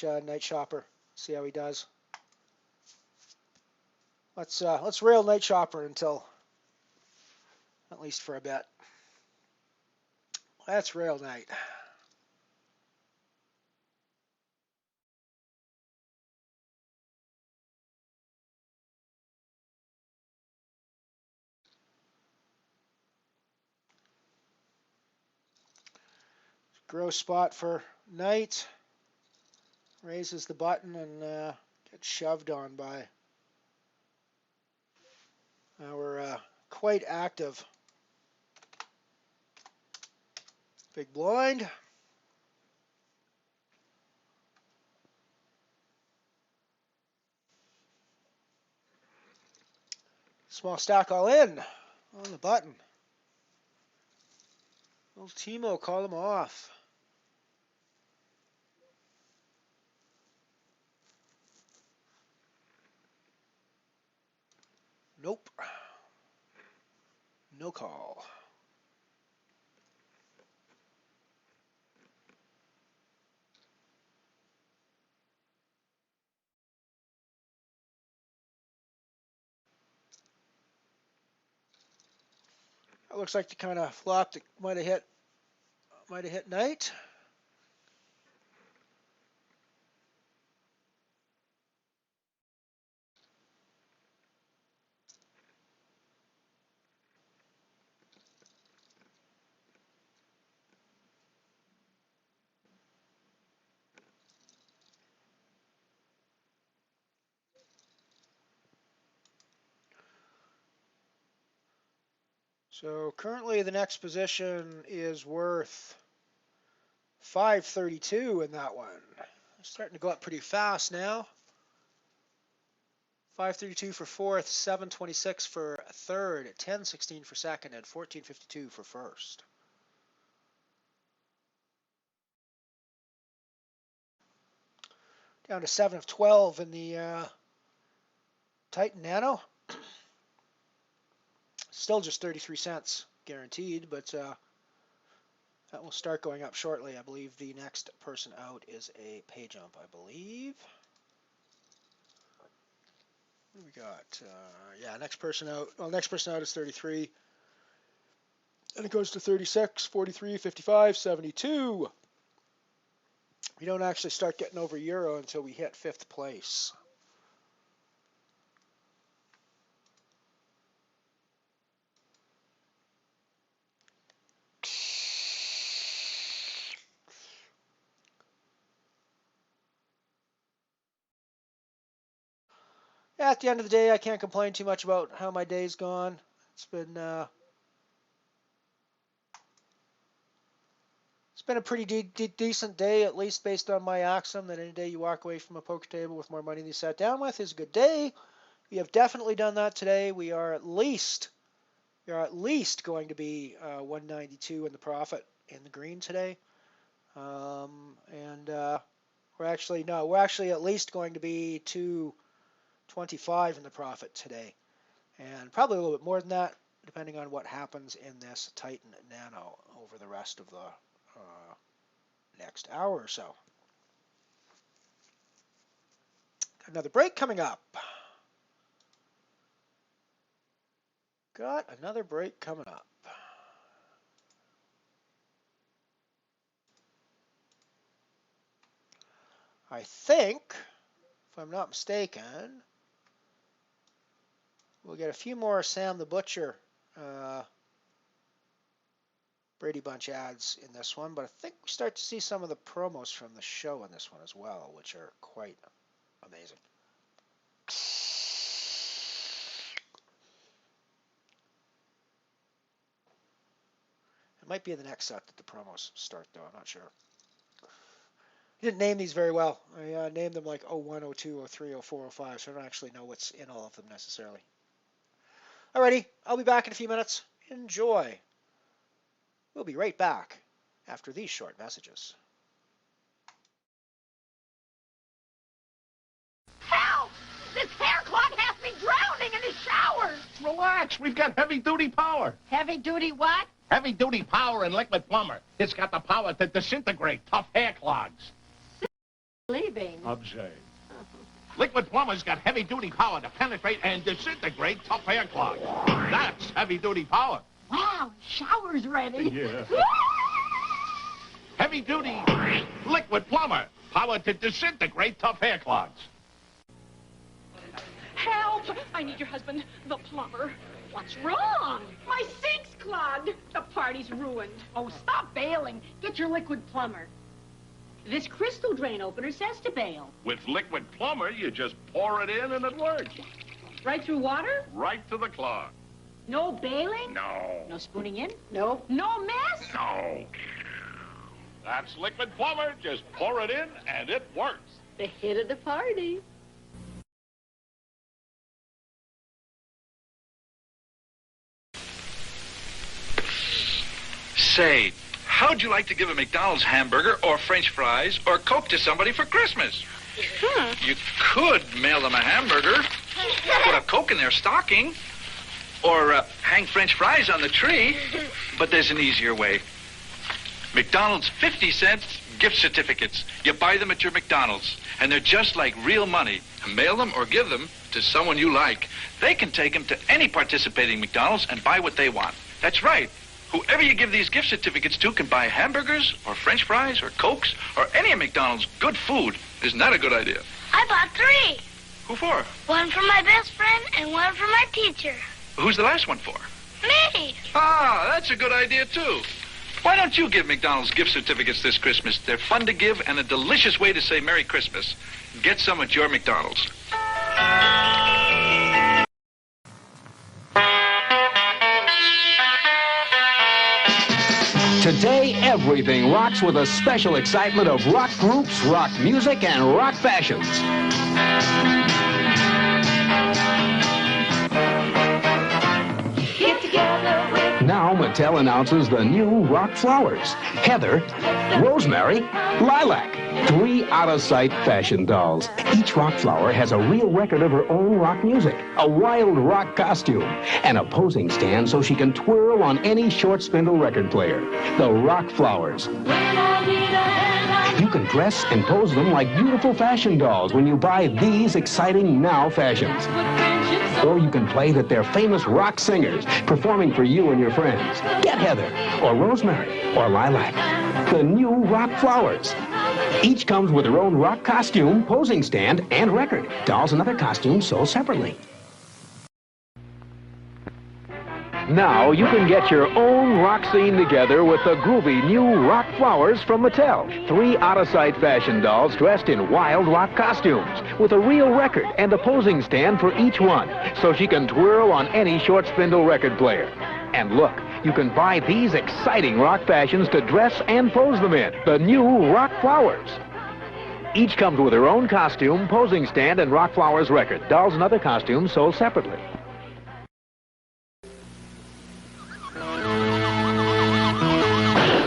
Night Shopper. See how he does. Let's rail Night Shopper until at least for a bit. That's rail night. Gross spot for Knight. Raises the button and gets shoved on by our quite active big blind. Small stack all in on the button. Little Timo call him off. Nope. No call. That looks like the kind of flop that might have hit Knight. So currently the next position is worth 532 in that one. Starting to go up pretty fast now. 532 for fourth, 726 for third, 1016 for second, and 1452 for first. Down to 7 of 12 in the Titan Nano. Still just 33 cents guaranteed, but that will start going up shortly. I believe the next person out is a pay jump, I believe. What do we got? Yeah, next person out. Well, next person out is 33. And it goes to 36, 43, 55, 72. We don't actually start getting over Euro until we hit 5th place. At the end of the day, I can't complain too much about how my day's gone. It's been a pretty decent day, at least based on my axiom that any day you walk away from a poker table with more money than you sat down with is a good day. We have definitely done that today. We are at least going to be 192 in the profit in the green today, and we're actually at least going to be 225 in the profit today, and probably a little bit more than that, depending on what happens in this Titan Nano over the rest of the next hour or so. Got another break coming up. Got another break coming up. I think, if I'm not mistaken, we'll get a few more Sam the Butcher Brady Bunch ads in this one, but I think we start to see some of the promos from the show in this one as well, which are quite amazing. It might be in the next set that the promos start, though. I'm not sure. I didn't name these very well. I named them like 01, 02, 03, 04, 05, so I don't actually know what's in all of them necessarily. Alrighty, I'll be back in a few minutes. Enjoy. We'll be right back after these short messages. Help! This hair clog has me drowning in the shower! Relax, we've got heavy-duty power. Heavy-duty what? Heavy-duty power in Liquid Plumber. It's got the power to disintegrate tough hair clogs. Leaving. Observe. Liquid Plumber's got heavy-duty power to penetrate and disintegrate tough hair clogs. That's heavy-duty power. Wow, shower's ready. Yeah. Heavy-duty Liquid Plumber. Power to disintegrate tough hair clogs. Help! I need your husband, the plumber. What's wrong? My sink's clogged. The party's ruined. Oh, stop bailing. Get your Liquid Plumber. This crystal drain opener says to bail. With Liquid Plumber, you just pour it in and it works. Right through water? Right to the clog. No bailing? No. No spooning in? No. No mess? No. That's Liquid Plumber. Just pour it in and it works. The hit of the party. Say, how'd you like to give a McDonald's hamburger or French fries or Coke to somebody for Christmas? You could mail them a hamburger, put a Coke in their stocking, or hang French fries on the tree, but there's an easier way. McDonald's 50-cent gift certificates. You buy them at your McDonald's, and they're just like real money. Mail them or give them to someone you like. They can take them to any participating McDonald's and buy what they want. That's right. Whoever you give these gift certificates to can buy hamburgers or French fries or Cokes or any of McDonald's good food. Isn't that a good idea? I bought 3. Who for? One for my best friend and one for my teacher. Who's the last one for? Me. Ah, that's a good idea, too. Why don't you give McDonald's gift certificates this Christmas? They're fun to give and a delicious way to say Merry Christmas. Get some at your McDonald's. Today, everything rocks with a special excitement of rock groups, rock music, and rock fashions. Get together with Now, Mattel announces the new rock flowers. Heather, Rosemary, Lilac. 3 out-of-sight fashion dolls. Each rock flower has a real record of her own rock music, a wild rock costume, and a posing stand so she can twirl on any short spindle record player. The rock flowers. You can dress and pose them like beautiful fashion dolls when you buy these exciting now fashions. Or you can play that they're famous rock singers performing for you and your friends. Get Heather, or Rosemary, or Lilac. The new rock flowers. Each comes with their own rock costume, posing stand, and record. Dolls and other costumes sold separately. Now you can get your own rock scene together with the groovy new rock flowers from Mattel. 3 out-of-sight fashion dolls dressed in wild rock costumes with a real record and a posing stand for each one so she can twirl on any short spindle record player. And look, you can buy these exciting rock fashions to dress and pose them in. The new rock flowers. Each comes with her own costume, posing stand, and rock flowers record. Dolls and other costumes sold separately.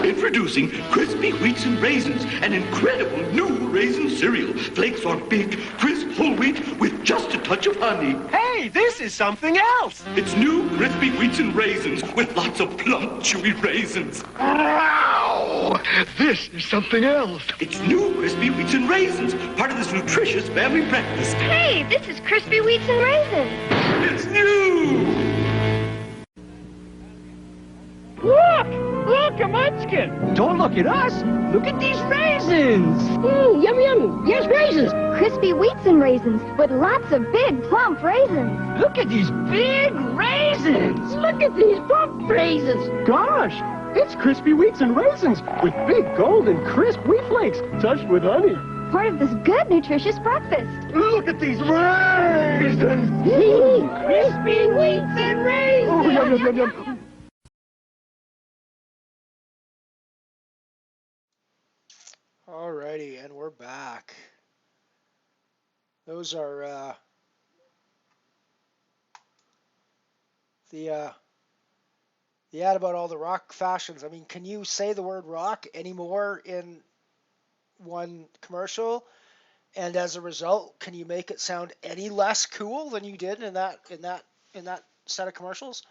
Introducing Crispy Wheats and Raisins, an incredible new raisin cereal. Flakes are big, crisp, full wheat with just a touch of honey. Hey, this is something else. It's new crispy wheats and raisins with lots of plump, chewy raisins. Wow! This is something else. It's new crispy wheats and raisins, part of this nutritious family breakfast. Hey, this is crispy wheats and raisins. It's new! Look, a munchkin. Don't look at us. Look at these raisins. Yum, yum. Yes, raisins. Crispy wheats and raisins with lots of big, plump raisins. Look at these big raisins. Look at these plump raisins. Gosh, it's crispy wheats and raisins with big golden crisp wheat flakes touched with honey. Part of this good, nutritious breakfast. Look at these raisins. Crispy wheats and raisins. Oh, yum, yum, yum, yum. Alrighty, and we're back. Those are the ad about all the rock fashions. I mean, can you say the word rock anymore in one commercial? And as a result, can you make it sound any less cool than you did in that set of commercials?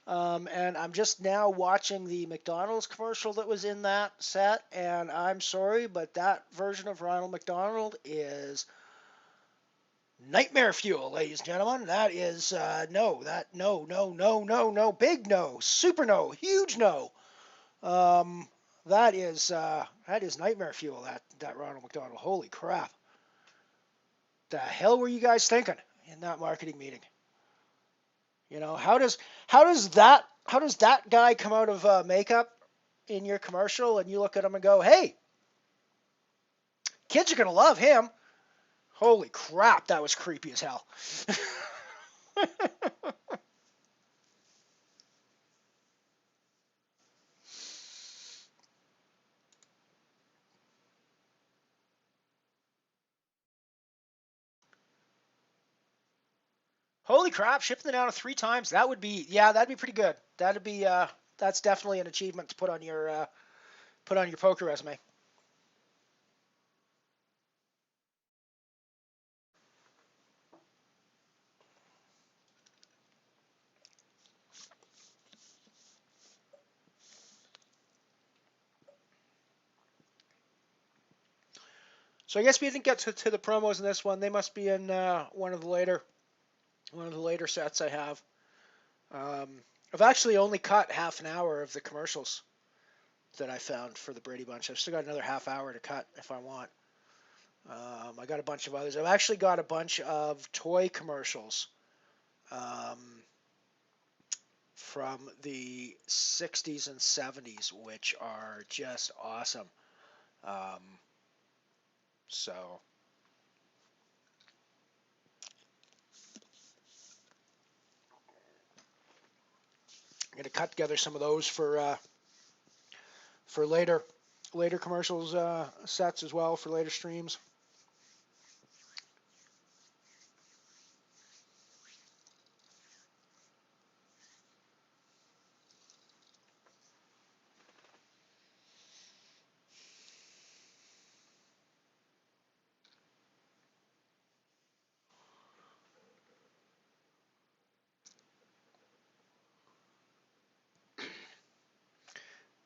And I'm just now watching the McDonald's commercial that was in that set, and I'm sorry, but that version of Ronald McDonald is nightmare fuel, ladies and gentlemen. That is no, big no, super no, huge no. That is nightmare fuel. That Ronald McDonald. Holy crap! The hell were you guys thinking in that marketing meeting? You know, how does that guy come out of makeup in your commercial and you look at him and go, hey, kids are gonna love him? Holy crap, that was creepy as hell. Holy crap, shipping it down to 3 times. That'd be pretty good. That's definitely an achievement to put on your poker resume. So I guess we didn't get to the promos in this one. They must be in one of the later sets I have. I've actually only cut half an hour of the commercials that I found for the Brady Bunch. I've still got another half hour to cut if I want. I got a bunch of others. I've actually got a bunch of toy commercials from the 60s and 70s, which are just awesome. So I'm going to cut together some of those for later commercials sets as well, for later streams.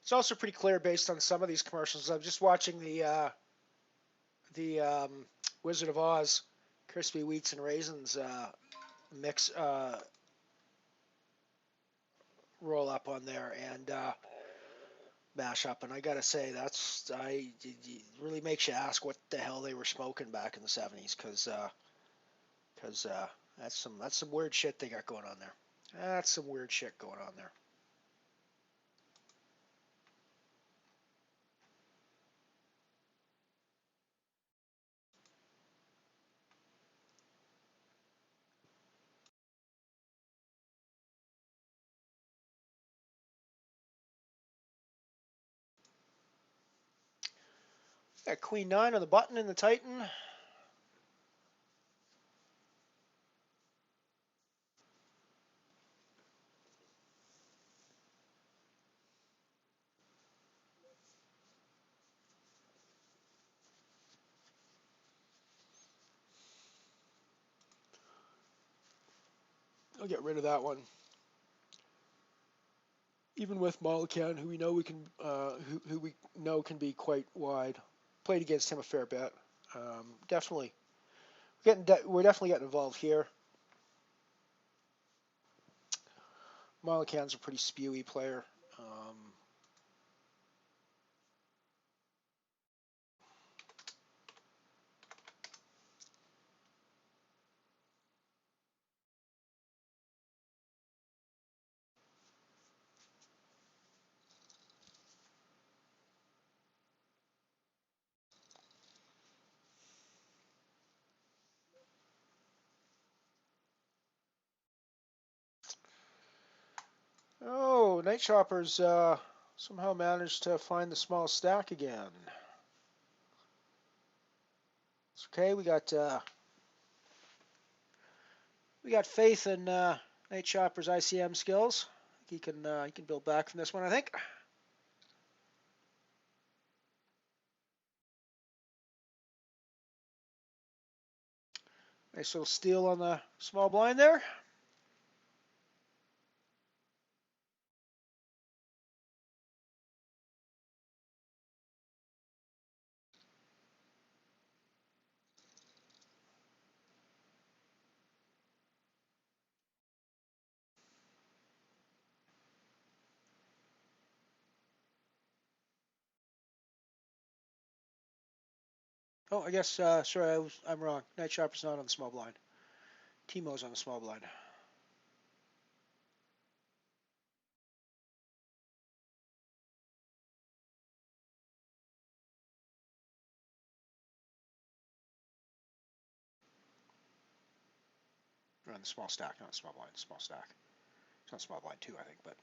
It's also pretty clear based on some of these commercials. I'm just watching the Wizard of Oz crispy wheats and raisins mix roll up on there and mash up, and I gotta say it really makes you ask what the hell they were smoking back in the 70s, because that's some weird shit they got going on there. That's some weird shit going on there. Got Queen 9 on the button in the Titan. I'll get rid of that one. Even with Mullican, who we know who we know can be quite wide, played against him a fair bit. Definitely, we're definitely getting involved here. Mullican's a pretty spewy player. Oh, Night Shoppers somehow managed to find the small stack again. It's okay. We got faith in Night Shopper's ICM skills. He can build back from this one, I think. Nice little steal on the small blind there. Oh, I guess, sorry, I'm wrong. Night Shopper's not on the small blind. Timo's on the small blind. Or on the small stack, not small blind, small stack. It's not small blind too, I think, but.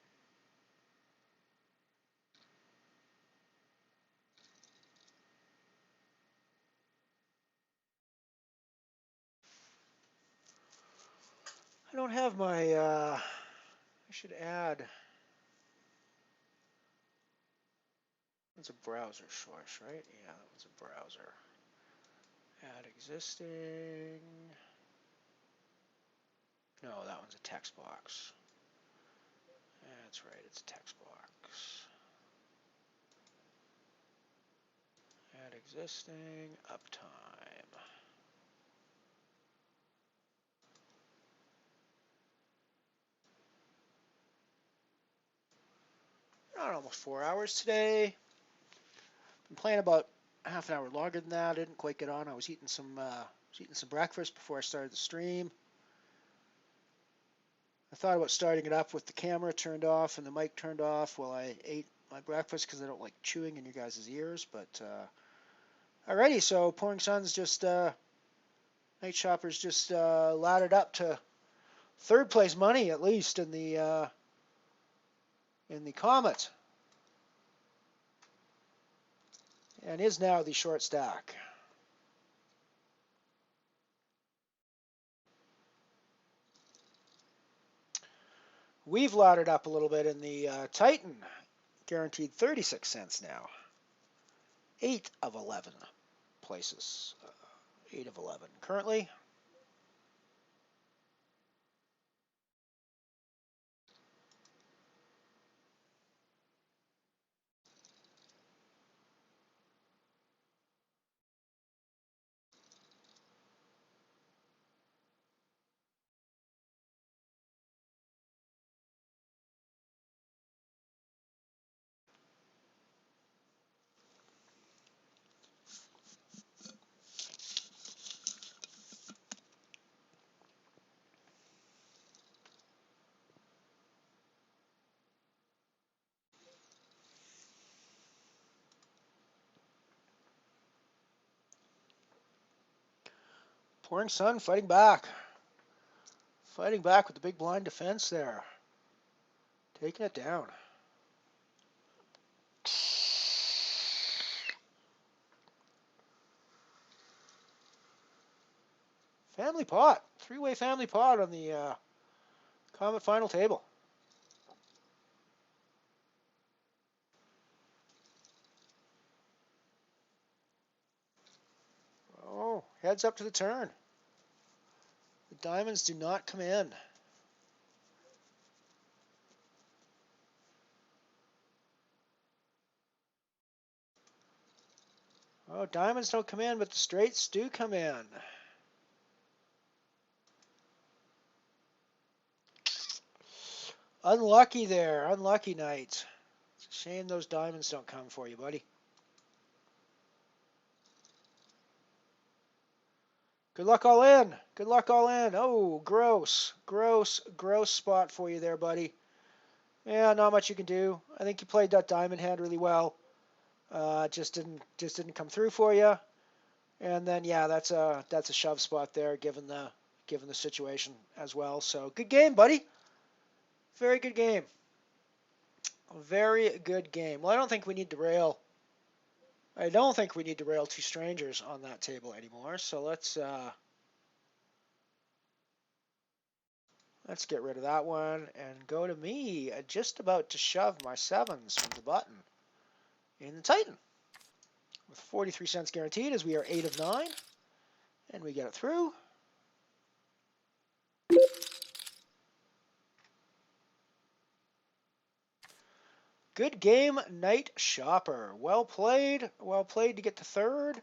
I don't have my, I should add. That's a browser source, right? Yeah, that was a browser. Add existing. No, that one's a text box. That's right, it's a text box. Add existing, uptime. Almost 4 hours today. Been playing about half an hour longer than that. I didn't quite get on. I was eating some breakfast before I started the stream. I thought about starting it up with the camera turned off and the mic turned off while I ate my breakfast because I don't like chewing in your guys' ears. But alrighty, so Pouring Sun's just Night Shoppers just laddered up to third place money at least in the Comet, and is now the short stack. We've laddered up a little bit in the Titan, guaranteed 36 cents now. 8 of 11 places. 8 of 11 currently. Pouring Sun fighting back. Fighting back with the big blind defense there. Taking it down. Family pot. Three-way family pot on the Comet final table. Oh, heads up to the turn. The diamonds do not come in. Oh, diamonds don't come in, but the straights do come in. Unlucky there. Unlucky night. It's a shame those diamonds don't come for you, buddy. Good luck all in. Good luck all in. Oh, gross. Gross, gross spot for you there, buddy. Yeah, not much you can do. I think you played that diamond hand really well. Just didn't come through for you. And then yeah, that's a shove spot there, given the situation as well. So good game, buddy. Very good game. Very good game. Well, I don't think we need to rail. I don't think we need to rail two strangers on that table anymore. So let's get rid of that one and go to me. Just about to shove my sevens from the button in the Titan with 43 cents guaranteed, as we are 8 of 9, and we get it through. Good game, Night Shopper. Well played. Well played to get to third.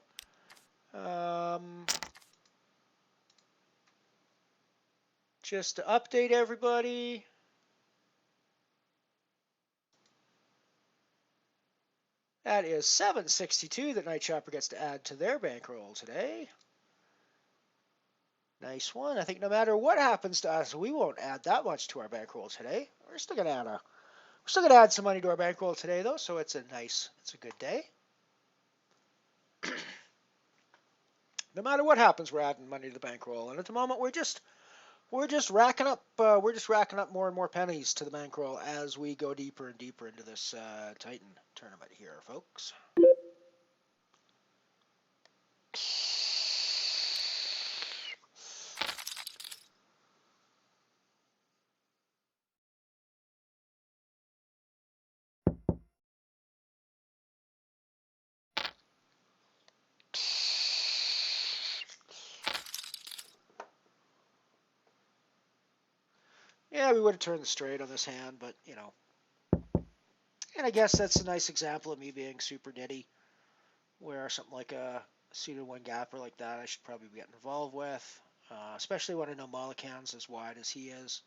Just to update everybody. That is $7.62 that Night Shopper gets to add to their bankroll today. Nice one. I think no matter what happens to us, we won't add that much to our bankroll today. We're still gonna add some money to our bankroll today, though. So it's a good day. No matter what happens, we're adding money to the bankroll, and at the moment we're just racking up more and more pennies to the bankroll as we go deeper and deeper into this Titan tournament here, folks. Yeah, we would have turned the straight on this hand, but, you know. And I guess that's a nice example of me being super nitty, where something like a suited one gapper like that I should probably be getting involved with, especially when I know Mollican's as wide as he is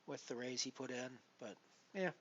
with the raise he put in. But, yeah.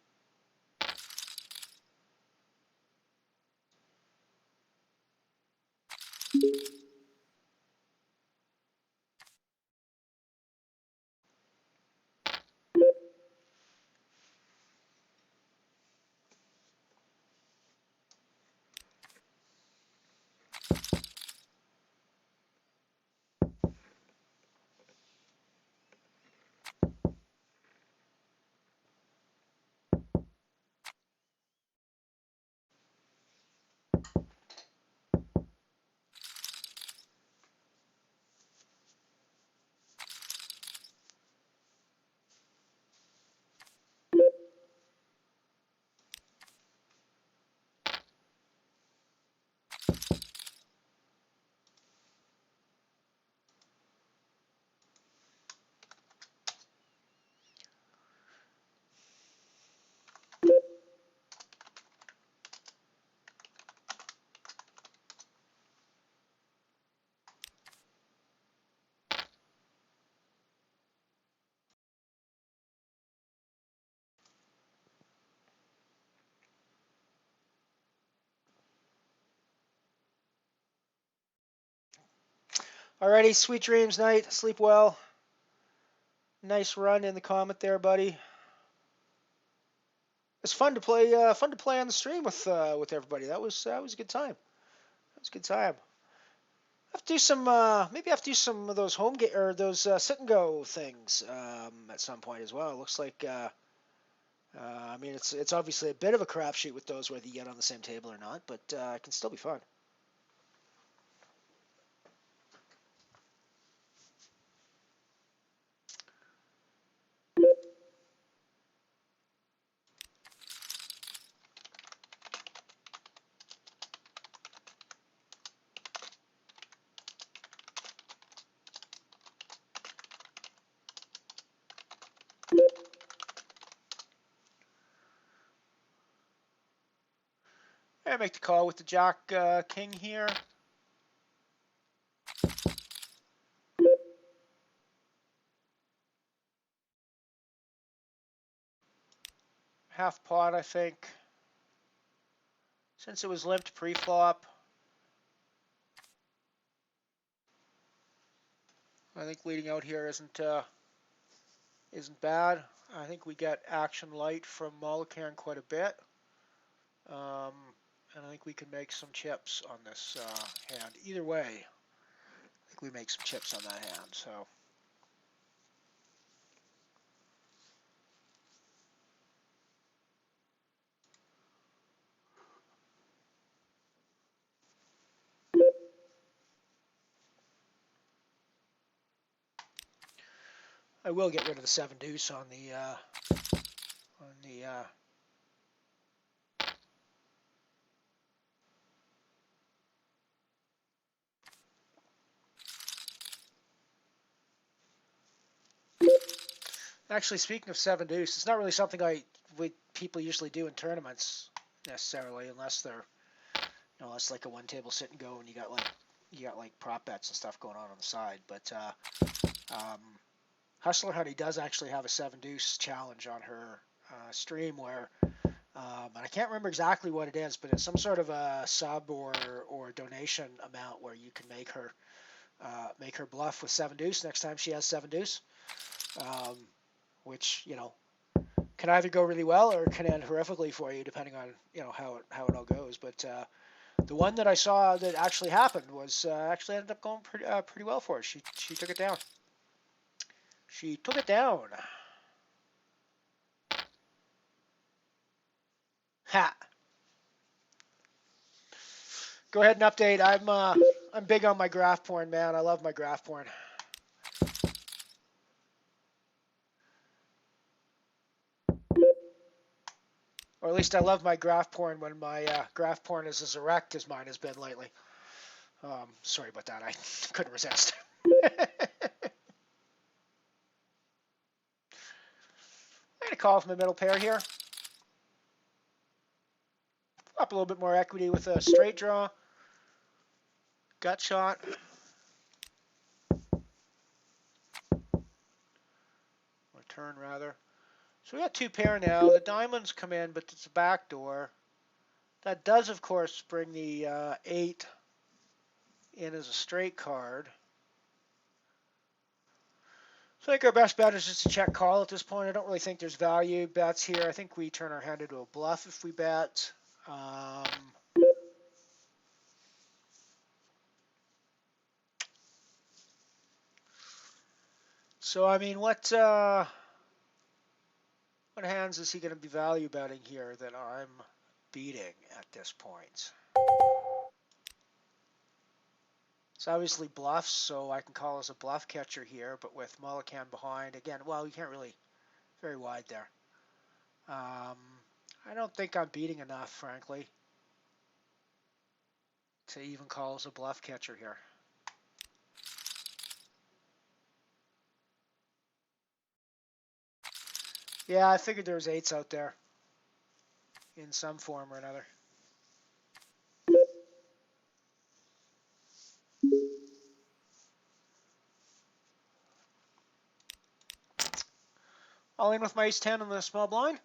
Alrighty, sweet dreams, Night. Sleep well. Nice run in the Comet there, buddy. It's fun to play on the stream with everybody. That was a good time. That was a good time. I have to do some maybe I have to do some of those home or those sit and go things at some point as well. It looks like I mean it's obviously a bit of a crapshoot with those whether you get on the same table or not, but it can still be fun. I make the call with the Jack King here. Half pot, I think. Since it was limped pre-flop, I think leading out here isn't bad. I think we get action light from Mollican quite a bit. And I think we can make some chips on this hand. Either way, I think we make some chips on that hand. So I will get rid of the 7 deuce on the Actually, speaking of 7 deuce, it's not really something people usually do in tournaments necessarily, unless they're, it's like a one table sit and go, and you got like prop bets and stuff going on the side. But Hustler Honey does actually have a 7 deuce challenge on her stream where, and I can't remember exactly what it is, but it's some sort of a sub or donation amount where you can make her bluff with 7 deuce next time she has 7 deuce. Which, can either go really well or can end horrifically for you, depending on, how it all goes. But the one that I saw that actually happened was actually ended up going pretty well for her. She took it down. She took it down. Ha! Go ahead and update. I'm big on my graph porn, man. I love my graph porn. Or at least I love my graph porn when my graph porn is as erect as mine has been lately. Sorry about that. I couldn't resist. I'm going to call for my middle pair here. Up a little bit more equity with a straight draw. Gut shot. Or turn, rather. So we got 2 pair now. The diamonds come in, but it's a back door. That does, of course, bring the 8 in as a straight card. So I think our best bet is just to check call at this point. I don't really think there's value bets here. I think we turn our hand into a bluff if we bet. So, I mean, what hands is he going to be value betting here that I'm beating at this point? It's obviously bluffs, so I can call as a bluff catcher here, but with Mullican behind, again, well, you can't really, very wide there. I don't think I'm beating enough, frankly, to even call as a bluff catcher here. Yeah, I figured there was 8s out there in some form or another. All in with my ace-10 on the small blind.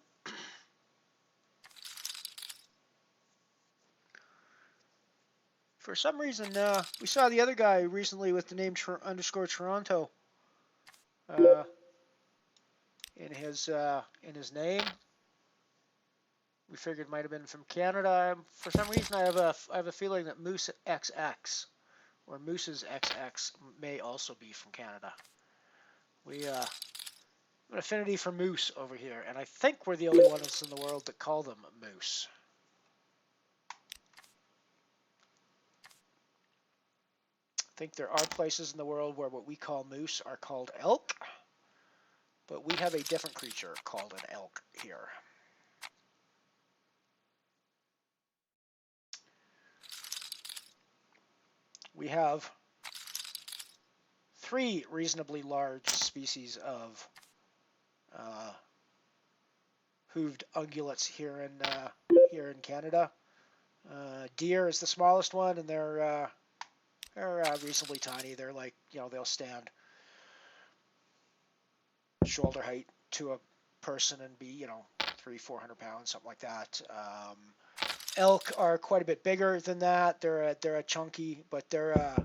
For some reason, we saw the other guy recently with the name _Toronto in his name. We figured it might have been from Canada. For some reason, I have a feeling that Moose XX or Moose's XX may also be from Canada. We have an affinity for moose over here, and I think we're the only ones in the world that call them moose. I think there are places in the world where what we call moose are called elk, but we have a different creature called an elk here. We have 3 reasonably large species of hooved ungulates here in Canada. Deer is the smallest one, and they're reasonably tiny. They're like, they'll stand shoulder height to a person and be, 300-400 pounds, something like that. Elk are quite a bit bigger than that. They're a chunky, but they're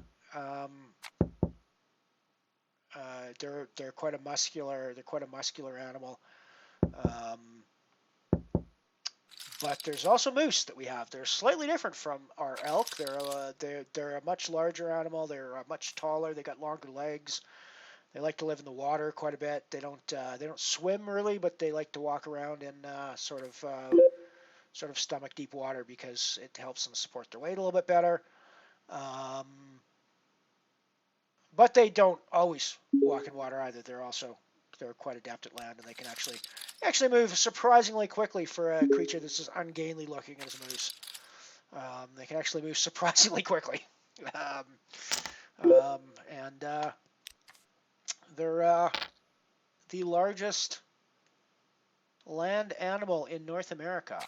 quite a muscular. They're quite a muscular animal. But there's also moose that we have. They're slightly different from our elk. They're a much larger animal. They're much taller. They got longer legs. They like to live in the water quite a bit. They don't swim really, but they like to walk around in sort of stomach deep water because it helps them support their weight a little bit better. But they don't always walk in water either. They're quite adept at land, and they can actually move surprisingly quickly for a creature that's as ungainly looking as a moose. They can actually move surprisingly quickly. And they're the largest land animal in North America,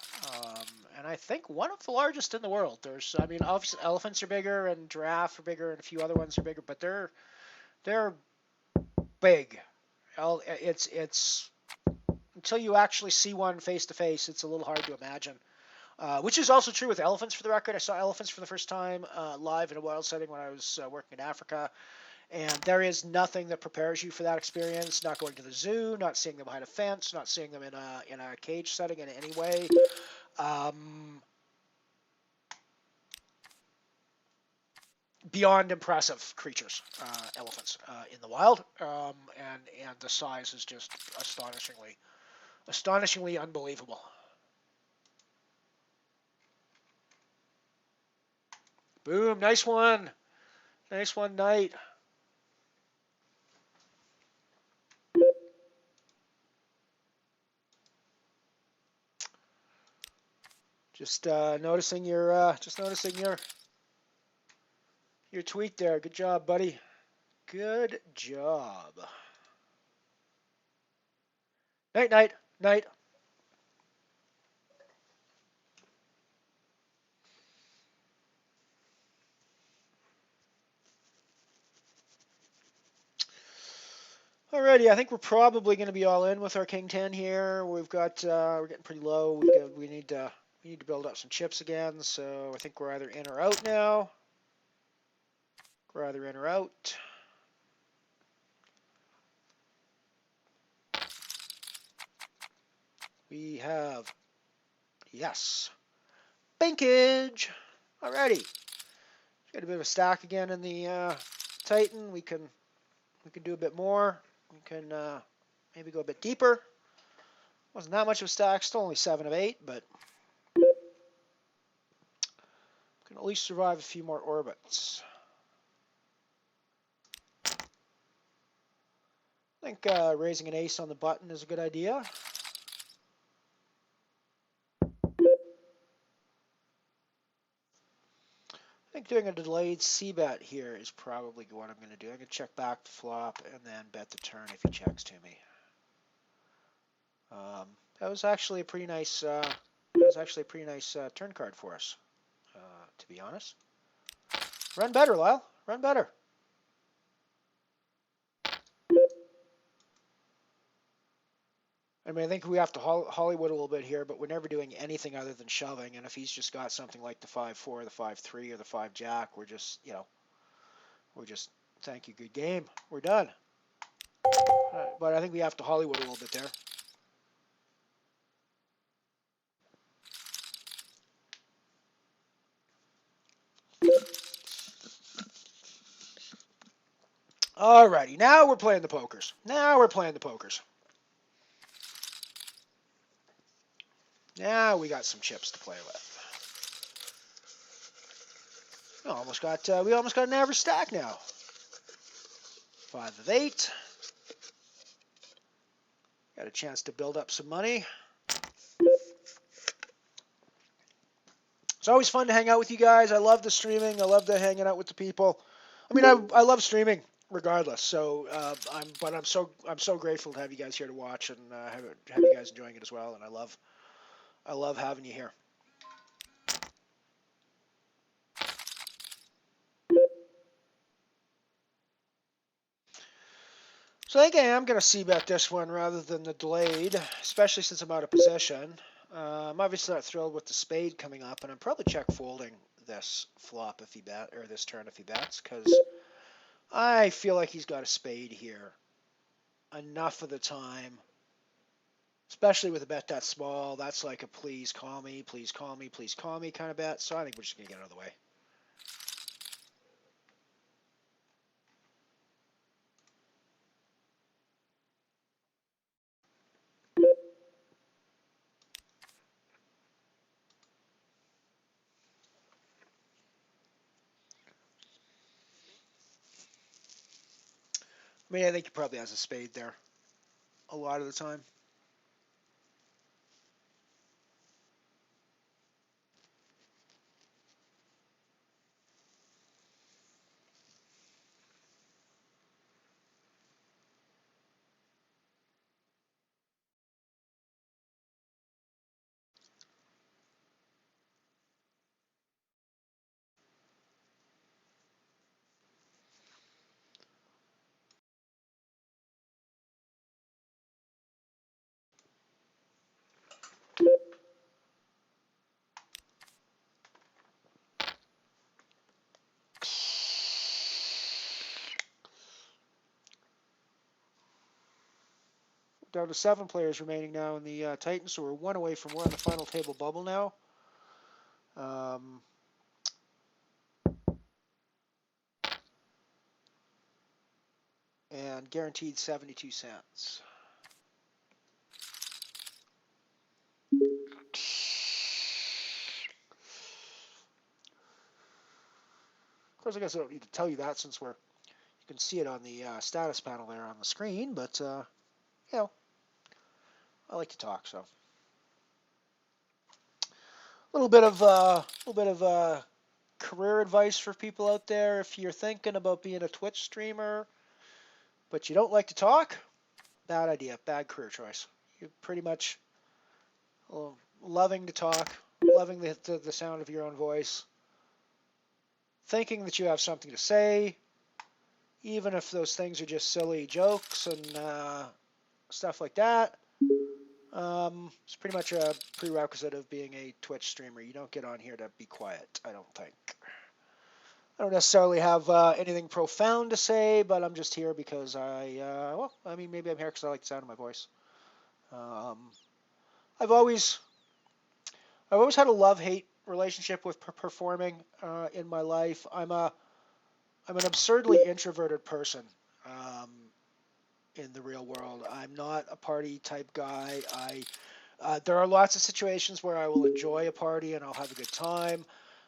and I think one of the largest in the world. Obviously elephants are bigger, and giraffe are bigger, and a few other ones are bigger, but they're big. It's until you actually see one face to face, it's a little hard to imagine. Which is also true with elephants, for the record. I saw elephants for the first time live in a wild setting when I was working in Africa. And there is nothing that prepares you for that experience. Not going to the zoo, not seeing them behind a fence, not seeing them in a cage setting in any way. Beyond impressive creatures, elephants in the wild, and the size is just astonishingly unbelievable. Boom! Nice one, Knight. Just noticing your tweet there. Good job, buddy. Good job. Night. Alrighty, I think we're probably going to be all in with our King 10 here. We're getting pretty low. We need to build up some chips again. So I think we're either in or out now. We're either in or out. We have, yes, bankage. Alrighty, got a bit of a stack again in the Titan. We can do a bit more. We can maybe go a bit deeper. Wasn't that much of a stack. Still only 7 of 8, but can at least survive a few more orbits. I think raising an ace on the button is a good idea. I think doing a delayed c-bet here is probably what I'm going to do. I'm going to check back the flop and then bet the turn if he checks to me. That was actually a pretty nice. Turn card for us, to be honest. Run better, Lyle. Run better. I think we have to Hollywood a little bit here, but we're never doing anything other than shoving. And if he's just got something like the 5-4, the 5-3, or the 5-jack, we're just, thank you, good game. We're done. But I think we have to Hollywood a little bit there. Alrighty, now we're playing the pokers. Now we got some chips to play with. We almost got an average stack now. 5 of 8. Got a chance to build up some money. It's always fun to hang out with you guys. I love the streaming. I love the hanging out with the people. I love streaming regardless. So I'm so grateful to have you guys here to watch and have you guys enjoying it as well. And I love having you here. So I think I am going to c-bet this one rather than the delayed, especially since I'm out of position. I'm obviously not thrilled with the spade coming up, and I'm probably check folding this flop if he bet, or this turn if he bets, because I feel like he's got a spade here enough of the time, especially with a bet that small. That's like a please call me, please call me, please call me kind of bet. So I think we're just going to get out of the way. I mean, I think he probably has a spade there a lot of the time. Down to 7 players remaining now in the Titans, so we're 1 away from we're on the final table bubble now. And guaranteed 72 cents. Of course, I guess I don't need to tell you that since you can see it on the status panel there on the screen, but you know, I like to talk, so. A little bit of career advice for people out there. If you're thinking about being a Twitch streamer, but you don't like to talk, bad idea, bad career choice. You're pretty much loving to talk, loving the sound of your own voice, thinking that you have something to say, even if those things are just silly jokes and stuff like that. It's pretty much a prerequisite of being a Twitch streamer. You don't get on here to be quiet, I don't think. I don't necessarily have anything profound to say, but I'm just here because well, I mean, maybe I'm here because I like the sound of my voice. I've always had a love-hate relationship with performing in my life. I'm an absurdly introverted person in the real world. I'm not a party type guy. There are lots of situations where I will enjoy a party and I'll have a good time.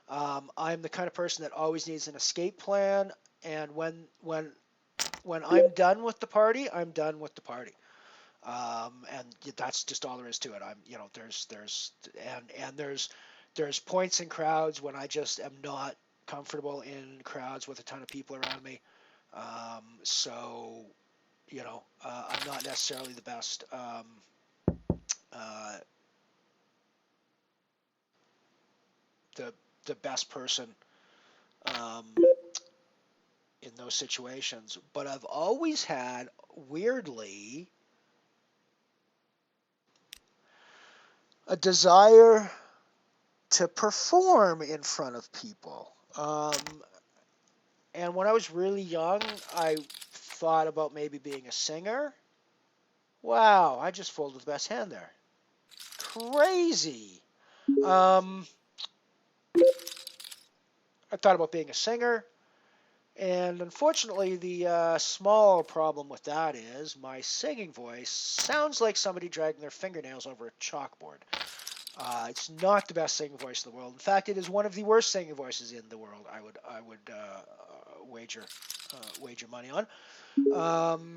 I'm the kind of person that always needs an escape plan, and when I'm done with the party, I'm done with the party. And that's just all there is to it. There's points in crowds when I just am not comfortable in crowds with a ton of people around me. So, I'm not necessarily the best the best person in those situations, but I've always had, weirdly, a desire to perform in front of people. And when I was really young, I thought about maybe being a singer. Wow, I just folded the best hand there. Crazy. I thought about being a singer. And unfortunately, the small problem with that is my singing voice sounds like somebody dragging their fingernails over a chalkboard. It's not the best singing voice in the world. In fact, it is one of the worst singing voices in the world. I would wager money on.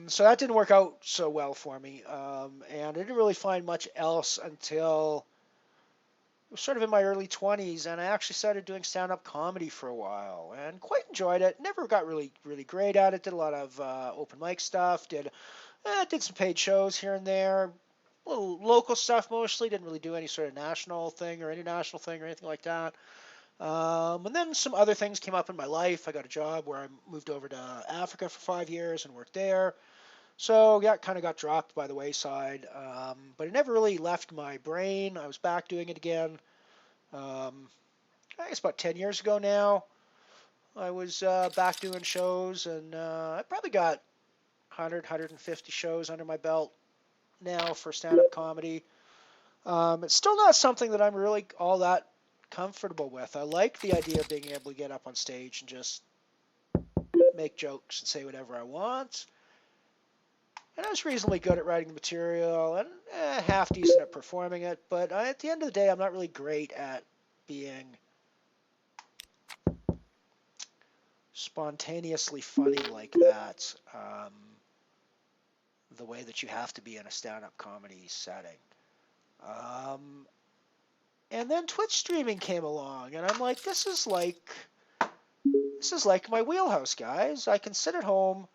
So that didn't work out so well for me, and I didn't really find much else until it was sort of in my early 20s, and I actually started doing stand-up comedy for a while, and quite enjoyed it. Never got really great at it. Did a lot of open mic stuff. Did some paid shows here and there. Little local stuff mostly. Didn't really do any sort of national thing or international thing or anything like that. And then some other things came up in my life. I got a job where I moved over to Africa for 5 years and worked there. So yeah, it kind of got dropped by the wayside, but it never really left my brain. I was back doing it again. I guess about 10 years ago now. I was back doing shows, and I probably got 100, 150 shows under my belt now for stand-up comedy. It's still not something that I'm really all that comfortable with. I like the idea of being able to get up on stage and just make jokes and say whatever I want. And I was reasonably good at writing the material and half decent at performing it. But at the end of the day, I'm not really great at being spontaneously funny like that, the way that you have to be in a stand-up comedy setting. And then Twitch streaming came along, and I'm like, this is like my wheelhouse, guys. I can sit at home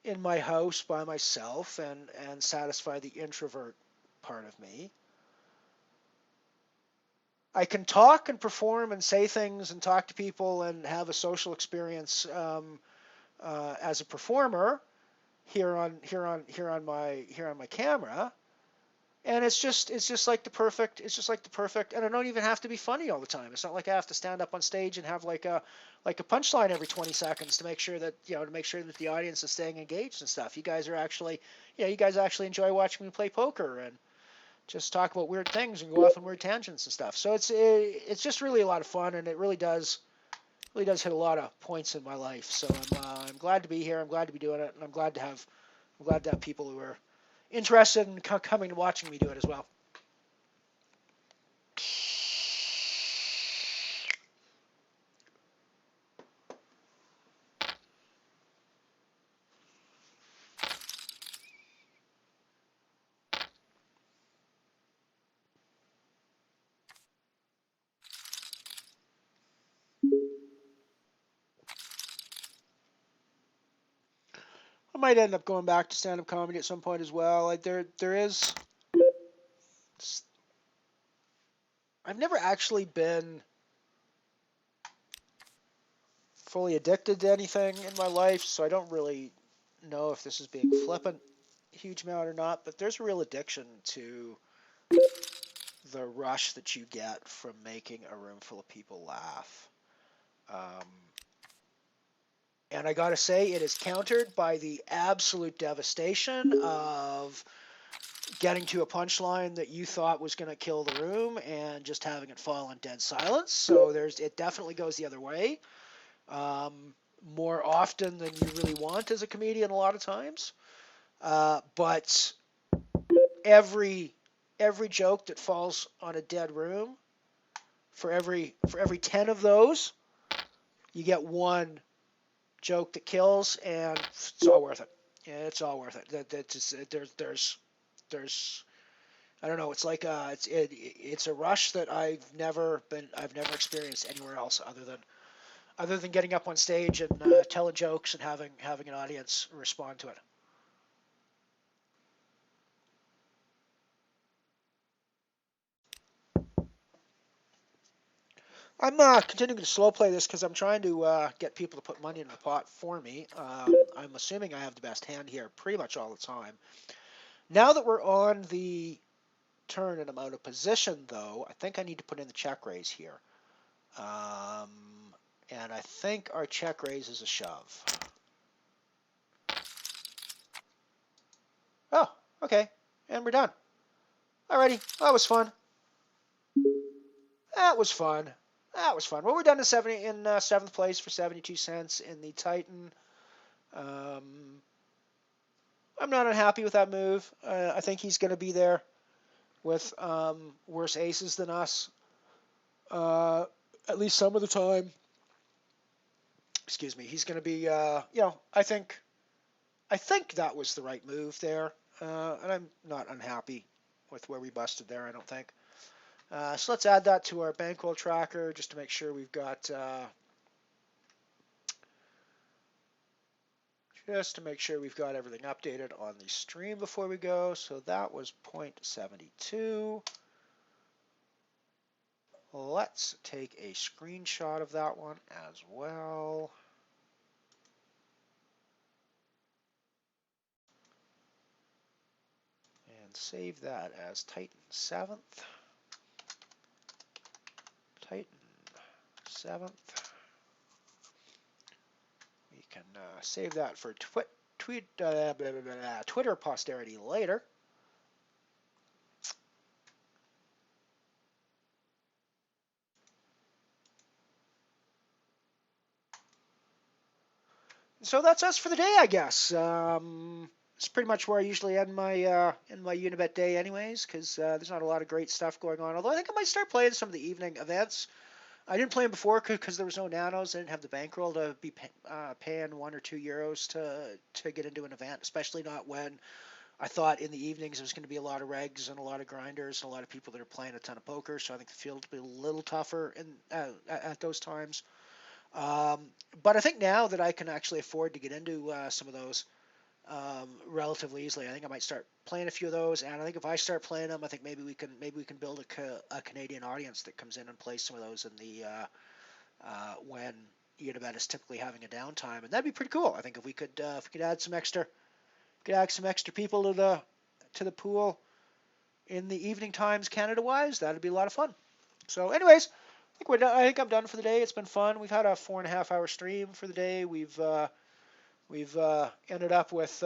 in my house by myself and satisfy the introvert part of me. I can talk and perform and say things and talk to people and have a social experience as a performer here on my camera. And it's just like the perfect, and I don't even have to be funny all the time. It's not like I have to stand up on stage and have like a punchline every 20 seconds to make sure that, the audience is staying engaged and stuff. You guys actually enjoy watching me play poker and just talk about weird things and go off on weird tangents and stuff. So it's just really a lot of fun, and it really does hit a lot of points in my life. So I'm glad to be here. I'm glad to be doing it, and I'm glad to have people who are interested in coming and watching me do it as well. I might end up going back to stand-up comedy at some point as well. I've never actually been fully addicted to anything in my life, so I don't really know if this is being flippant a huge amount or not, but there's a real addiction to the rush that you get from making a room full of people laugh. And I gotta say, it is countered by the absolute devastation of getting to a punchline that you thought was going to kill the room and just having it fall in dead silence. So it definitely goes the other way, more often than you really want as a comedian a lot of times. But every joke that falls on a dead room, for every 10 of those, you get one joke that kills, and it's all worth it. Yeah, it's all worth it. There's I don't know. It's like it's a rush that I've never experienced anywhere else other than getting up on stage and telling jokes and having an audience respond to it. I'm continuing to slow play this because I'm trying to get people to put money in the pot for me. I'm assuming I have the best hand here pretty much all the time. Now that we're on the turn and I'm out of position, though, I think I need to put in the check raise here. And I think our check raise is a shove. Oh, okay. And we're done. Alrighty. That was fun. Well, we're done in seventh place for 72 cents in the Titan. I'm not unhappy with that move. I think he's going to be there with worse aces than us, at least some of the time. Excuse me. He's going to be, I think that was the right move there, and I'm not unhappy with where we busted there, I don't think. So let's add that to our bankroll tracker just to make sure we've got everything updated on the stream before we go. So that was 0.72. Let's take a screenshot of that one as well. and save that as Titan 7th. Titan 7th. We can save that for Twitter posterity later. So that's us for the day, I guess. It's pretty much where I usually end my Unibet day, anyways, because there's not a lot of great stuff going on. Although I think I might start playing some of the evening events. I didn't play them before because there was no nanos. I didn't have the bankroll to be paying €1 or €2 to get into an event, especially not when I thought in the evenings there was going to be a lot of regs and a lot of grinders and a lot of people that are playing a ton of poker. So I think the field will be a little tougher at those times. But I think now that I can actually afford to get into some of those relatively easily, I think I might start playing a few of those. And I think if I start playing them, I think maybe we can build a Canadian audience that comes in and plays some of those in the when Unibet is typically having a downtime, and that'd be pretty cool. I think if we could add some extra people to the pool in the evening times, Canada wise, that'd be a lot of fun. So, anyways. I think I'm done for the day. It's been fun. We've had a 4.5 hour stream for the day. We've ended up with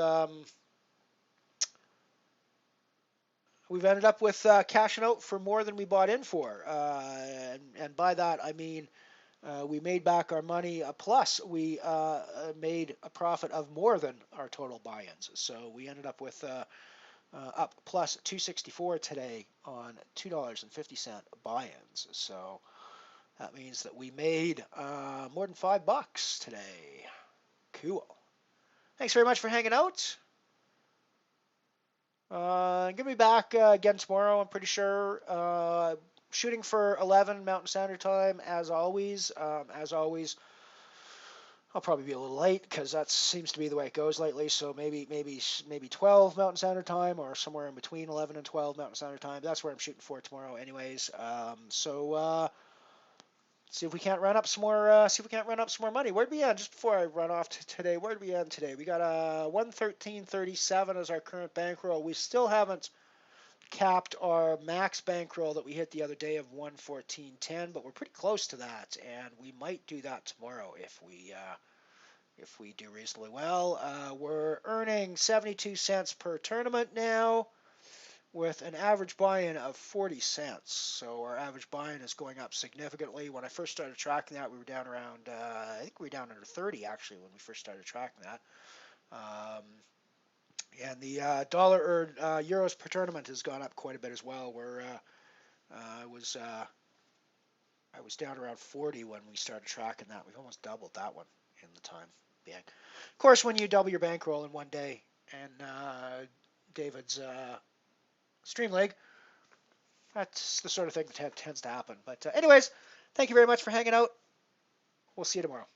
cashing out for more than we bought in for, and by that I mean we made back our money. Plus, we made a profit of more than our total buy-ins. So we ended up with up plus 264 today on $2.50 buy-ins. So. That means that we made more than $5 today. Cool. Thanks very much for hanging out. Give me back again tomorrow, I'm pretty sure. Shooting for 11 Mountain Standard Time, as always. I'll probably be a little late because that seems to be the way it goes lately. So maybe 12 Mountain Standard Time, or somewhere in between 11 and 12 Mountain Standard Time. That's where I'm shooting for tomorrow, anyways. See if we can't run up some more money. Where'd we end just before I run off today? Where'd we end today? We got 113.37 as our current bankroll. We still haven't capped our max bankroll that we hit the other day of 114.10, but we're pretty close to that, and we might do that tomorrow if we do reasonably well. We're earning 72 cents per tournament now, with an average buy-in of 40 cents. So our average buy-in is going up significantly. When I first started tracking that, we were down around, I think we were down under 30 actually when we first started tracking that. And the dollar or euros per tournament has gone up quite a bit as well. I was down around 40 when we started tracking that. We've almost doubled that one in the time being. Of course, when you double your bankroll in one day, and David's stream leg, that's the sort of thing that tends to happen. But anyways, thank you very much for hanging out. We'll see you tomorrow.